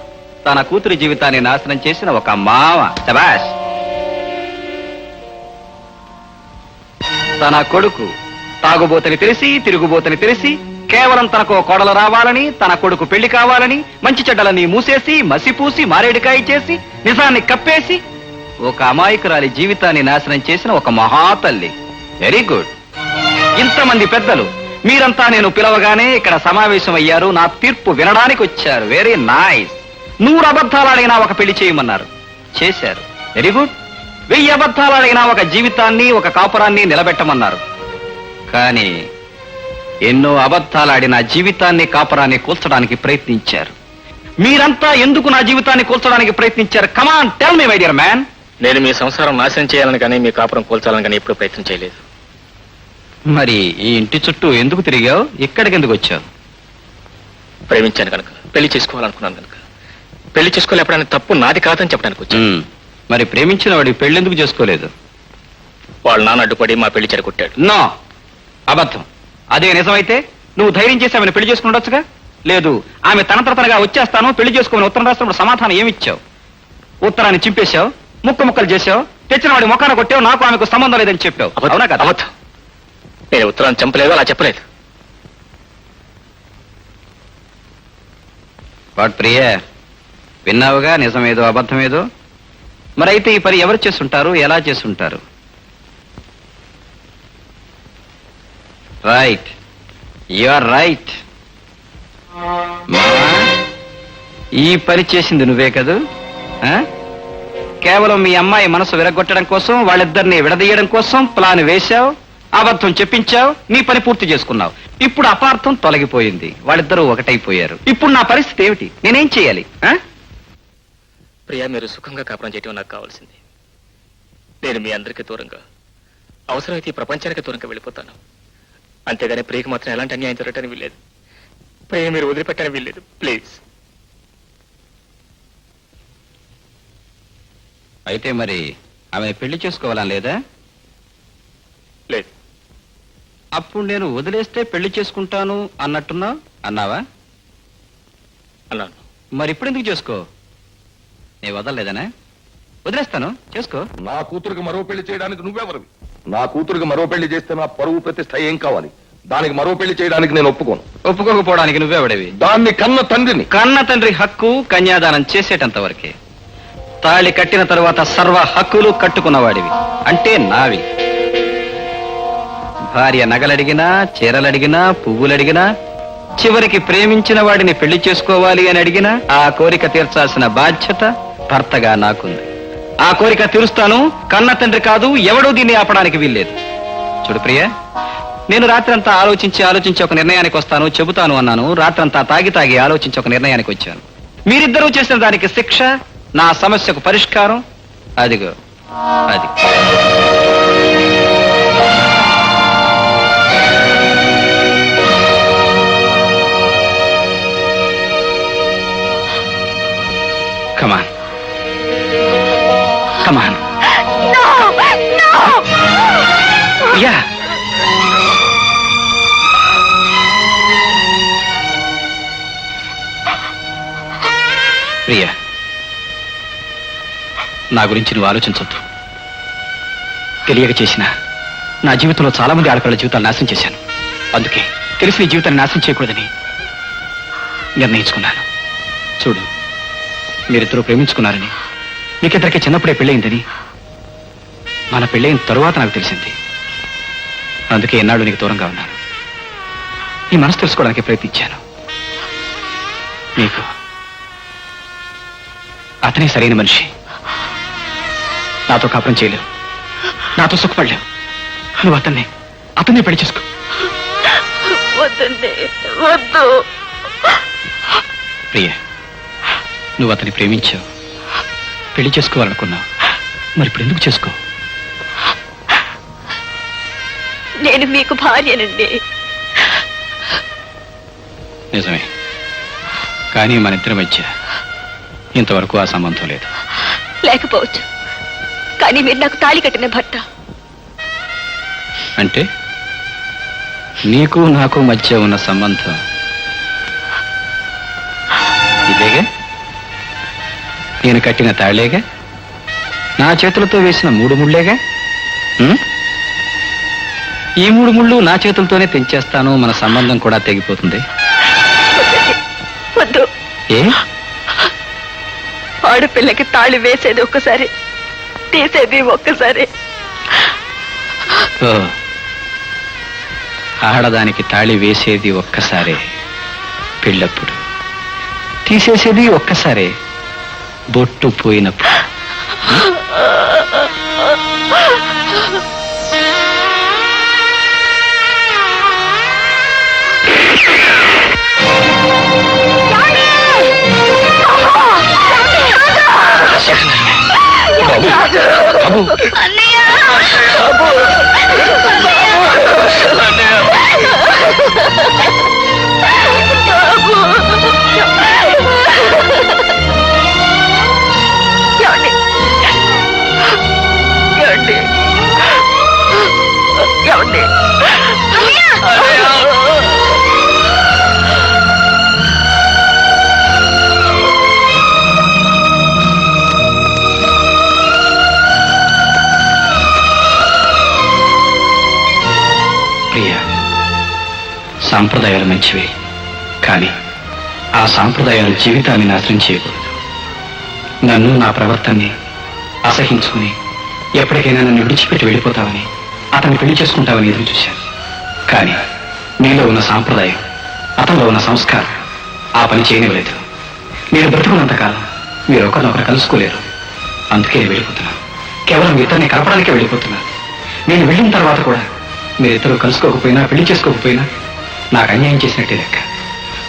[SPEAKER 11] తన కూతురి జీవితాన్ని నాశనం చేసిన ఒక మావ. శభాష్. తన కొడుకు తాగుబోతని తెలిసి, తిరుగుబోతని తెలిసి, కేవలం తనకు కోడలు రావాలని, తన కొడుకు పెళ్లి కావాలని, మంచి చెడ్డలని మూసేసి, మసిపూసి, మారేడికాయ చేసి, నిజాన్ని కప్పేసి ఒక అమాయకురాలి జీవితాన్ని నాశనం చేసిన ఒక మహాతల్లి. Very good. ఇంతమంది పెద్దలు మీరంతా నేను పిలవగానే ఇక్కడ సమావేశం అయ్యారు, నా తీర్పు వినడానికి వచ్చారు. Very nice. 100 అబద్ధాలైనా ఒక పెళ్లి చేయమన్నారు, చేశారు. Very good. 1000 అబద్ధాలైనా ఒక జీవితాన్ని, ఒక కాపురాన్ని నిలబెట్టమన్నారు. కానీ ఎన్నో అబద్ధాలాడిన జీవితాన్ని, కాపురాన్ని కూల్చడానికి ప్రయత్నించారు. మీరంతా ఎందుకు నా జీవితాన్ని కూల్చడానికి ప్రయత్నించారు? Come on tell me my dear man.
[SPEAKER 8] నేను మీ సంసారం నాశనం చేయాలని కానీ మీ కాపురం కూల్చాలని కానీ ఎప్పుడు ప్రయత్నం చేయలేదు.
[SPEAKER 11] మరి ఈ ఇంటి చుట్టూ ఎందుకు తిరిగావు? ఇక్కడికి ఎందుకు వచ్చావు?
[SPEAKER 8] ప్రేమించాను కనుక, పెళ్లి చేసుకోవాలనుకున్నాను కనుక. పెళ్లి చేసుకోలేపడానికి తప్పు నాది కాదని చెప్పడానికి వచ్చాను.
[SPEAKER 11] మరి ప్రేమించిన వాడి పెళ్ళెందుకు చేసుకోలేదు?
[SPEAKER 8] వాళ్ళ నాన్న అడ్డుపడి మా పెళ్లి చెడగొట్టాడు.
[SPEAKER 11] నో, అబద్ధం. అదే నిజమైతే నువ్వు ధైర్యం చేసి ఆమెను పెళ్లి చేసుకుని ఉండొచ్చుగా. లేదు, ఆమె తనతరతనగా వచ్చేస్తాను పెళ్లి చేసుకోమని ఉత్తరం రాసినప్పుడు సమాధానం ఏమిచ్చావు? ఉత్తరాన్ని చింపేశావు, ముక్కలు చేశావు, తెచ్చిన వాడి ముఖాన కొట్టావు, నాకు ఆమెకు సంబంధం లేదని చెప్పావు. అవునా కదా?
[SPEAKER 8] అబద్ధం. నేను ఉత్తరాన్ని చంపలేదు, అలా చెప్పలేదు.
[SPEAKER 11] వాడు ప్రియ, విన్నావుగా నిజమేదో అబద్ధమేదో. మరైతే ఈ పని ఎవరు చేస్తుంటారు, ఎలా చేస్తుంటారు? Right, you are right. ఈ పని చేసింది నువ్వే కదూ? కేవలం మీ అమ్మాయి మనసు విరగొట్టడం కోసం, వాళ్ళిద్దరిని విడదీయడం కోసం ప్లాన్ వేశావు, అబద్ధం చెప్పించావు, నీ పని పూర్తి చేసుకున్నావు. ఇప్పుడు అపార్థం తొలగిపోయింది, వాళ్ళిద్దరూ ఒకటైపోయారు. ఇప్పుడు నా పరిస్థితి ఏమిటి? నేనేం చేయాలి?
[SPEAKER 8] ప్రియా, మీరు సుఖంగా కాపురం చేయటం నాకు కావాల్సింది. నేను మీ అందరికీ దూరంగా, అవసరమైతే ఈ ప్రపంచానికి దూరంగా వెళ్ళిపోతాను. అంతేగాని ప్రియకి మాత్రం ఎలాంటి అన్యాయం జరగటానికి వీల్లేదు. ప్రియ మీరు వదిలిపెట్టడానికి వీల్లేదు, ప్లీజ్.
[SPEAKER 11] అయితే మరి ఆమె పెళ్లి చేసుకోవాలని లేదా?
[SPEAKER 8] లేదు.
[SPEAKER 11] అప్పుడు నేను వదిలేస్తే పెళ్లి చేసుకుంటాను అన్నట్టున్నా అన్నావా?
[SPEAKER 8] అన్నాను.
[SPEAKER 11] మరి ఇప్పుడు ఎందుకు చేసుకో? నేను వదలలేదనే? వదిలేస్తాను, చేసుకో.
[SPEAKER 1] నా కూతురికి మరో పెళ్లి చేయడానికి నువ్వెవరివి? నా కూతురికి మరో పెళ్లి చేస్తే నా పరువు ప్రతిష్ట ఏం కావాలి? దానికి మరో పెళ్లి చేయడానికి నేను ఒప్పుకోను.
[SPEAKER 11] ఒప్పుకోకపోవడానికి నువ్వెవడవి?
[SPEAKER 1] దాన్ని కన్న తండ్రిని.
[SPEAKER 11] కన్న తండ్రి హక్కు కన్యాదానం చేసేటంత వరకే. తాళి కట్టిన తరువాత సర్వ హక్కులు కట్టుకున్నవాడివి, అంటే నావి. భార్య నగలడిగినా, చీరలడిగినా, పువ్వులడిగినా, చివరికి ప్రేమించిన వాడిని పెళ్లి చేసుకోవాలి అని అడిగినా ఆ కోరిక తీర్చాల్సిన బాధ్యత భర్తగా నాకుంది. ఆ కోరిక తీరుస్తాను. కన్న తండ్రి కాదు, ఎవడూ దీన్ని ఆపడానికి వీల్లేదు. చూడు ప్రియ, నేను రాత్రంతా ఆలోచించి ఒక నిర్ణయానికి వస్తాను, చెబుతాను అన్నాను. రాత్రంతా తాగి ఆలోచించి ఒక నిర్ణయానికి వచ్చాను. మీరిద్దరూ చేసిన దానికి శిక్ష, నా సమస్యకు పరిష్కారం అదిగో అది. Come on. Come on.
[SPEAKER 9] No! No!
[SPEAKER 11] Yeah. Priya, నా గురించి నువ్వు ఆలోచించొద్దు. తెలియక చేసిన నా జీవితంలో చాలా మంది ఆడపిల్లల జీవితాలు నాశనం చేశాను. అందుకే తెలిసి నీ జీవితాన్ని నాశనం చేయకూడదని నిర్ణయించుకున్నాను. చూడు, మీరిద్దరూ ప్రేమించుకున్నారని, మీకిద్దరికి చిన్నప్పుడే పెళ్ళయిందని మన పెళ్ళైన తరువాత నాకు తెలిసింది. అందుకే ఎన్నాళ్ళు నీకు దూరంగా ఉన్నాను. నీ మనసు తెలుసుకోవడానికి ప్రయత్నించాను. నీకు అతనే సరైన మనిషి. నాతో కాపురం చేయలేవు, నాతో సుఖపడలేవు. నువ్వు అతన్నే పెళ్లి చేసుకో.
[SPEAKER 9] వద్దు.
[SPEAKER 11] ప్రియ, నువ్వు అతన్ని ప్రేమించావు, పెళ్లి చేసుకోవాలనుకున్నావు. మరి ఇప్పుడు ఎందుకు చేసుకో?
[SPEAKER 9] నేను మీకు భార్యనండి.
[SPEAKER 11] నిజమే, కానీ మన ఇద్దరి మధ్య ఇంతవరకు ఆ సంబంధం లేదు.
[SPEAKER 9] లేకపోవచ్చు, కానీ మీరు నాకు తాళి కట్టిన భర్త.
[SPEAKER 11] అంటే నీకు నాకు మధ్య ఉన్న సంబంధం ఇదేగా? నేను కట్టిన తాళేగా? నా చేతులతో వేసిన 3 ముళ్ళేగా? ఈ 3 ముళ్ళు నా చేతులతోనే తెంచేస్తాను. మన సంబంధం కూడా తెగిపోతుంది.
[SPEAKER 9] వద్దు.
[SPEAKER 11] ఏ?
[SPEAKER 9] ఆడపిల్లకి తాళి వేసేది ఒక్కసారి, తీసేది ఒక్కసారి.
[SPEAKER 11] ఓ, ఆడదానికి తాళి వేసేది ఒక్కసారే పెళ్ళప్పుడు, తీసేసేది ఒక్కసారే బొట్టు పోయినప్పుడు. సాంప్రదాయాలు మంచివే, కానీ ఆ సాంప్రదాయాలు జీవితాన్ని నాశనం చేయకూడదు. నన్ను, నా ప్రవర్తనని అసహించుకుని ఎప్పటికైనా నన్ను విడిచిపెట్టి వెళ్ళిపోతావని, అతన్ని పెళ్లి చేసుకుంటావని ఎదురు చూశాను. కానీ నీలో ఉన్న సాంప్రదాయం, అతనిలో ఉన్న సంస్కారం ఆ పని చేయనివ్వలేదు. నేను బ్రతుకున్నంతకాలం మీరు ఒకరినొకరు కలుసుకోలేరు. అందుకే వెళ్ళిపోతున్నాను. కేవలం ఇద్దరిని కలపడానికే వెళ్ళిపోతున్నాను. నేను వెళ్ళిన తర్వాత కూడా మీరిద్దరూ కలుసుకోకపోయినా, పెళ్లి చేసుకోకపోయినా నాకు అన్యాయం చేసినట్టే లెక్క.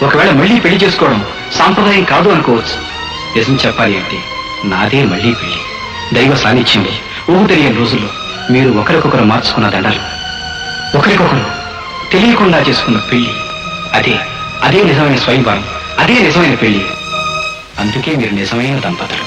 [SPEAKER 11] ఒకవేళ మళ్ళీ పెళ్లి చేసుకోవడం సాంప్రదాయం కాదు అనుకోవచ్చు. నిజం చెప్పాలి అంటే నాదే మళ్ళీ పెళ్లి. దైవ సాన్నిధ్యంలో ఊహు తెలియని రోజుల్లో మీరు ఒకరికొకరు మార్చుకున్న దండలు, ఒకరికొకరు తెలియకుండా చేసుకున్న పెళ్లి, అదే నిజమైన స్వయంవరం, అదే నిజమైన పెళ్లి. అందుకే మీరు నిజమైన దంపతులు.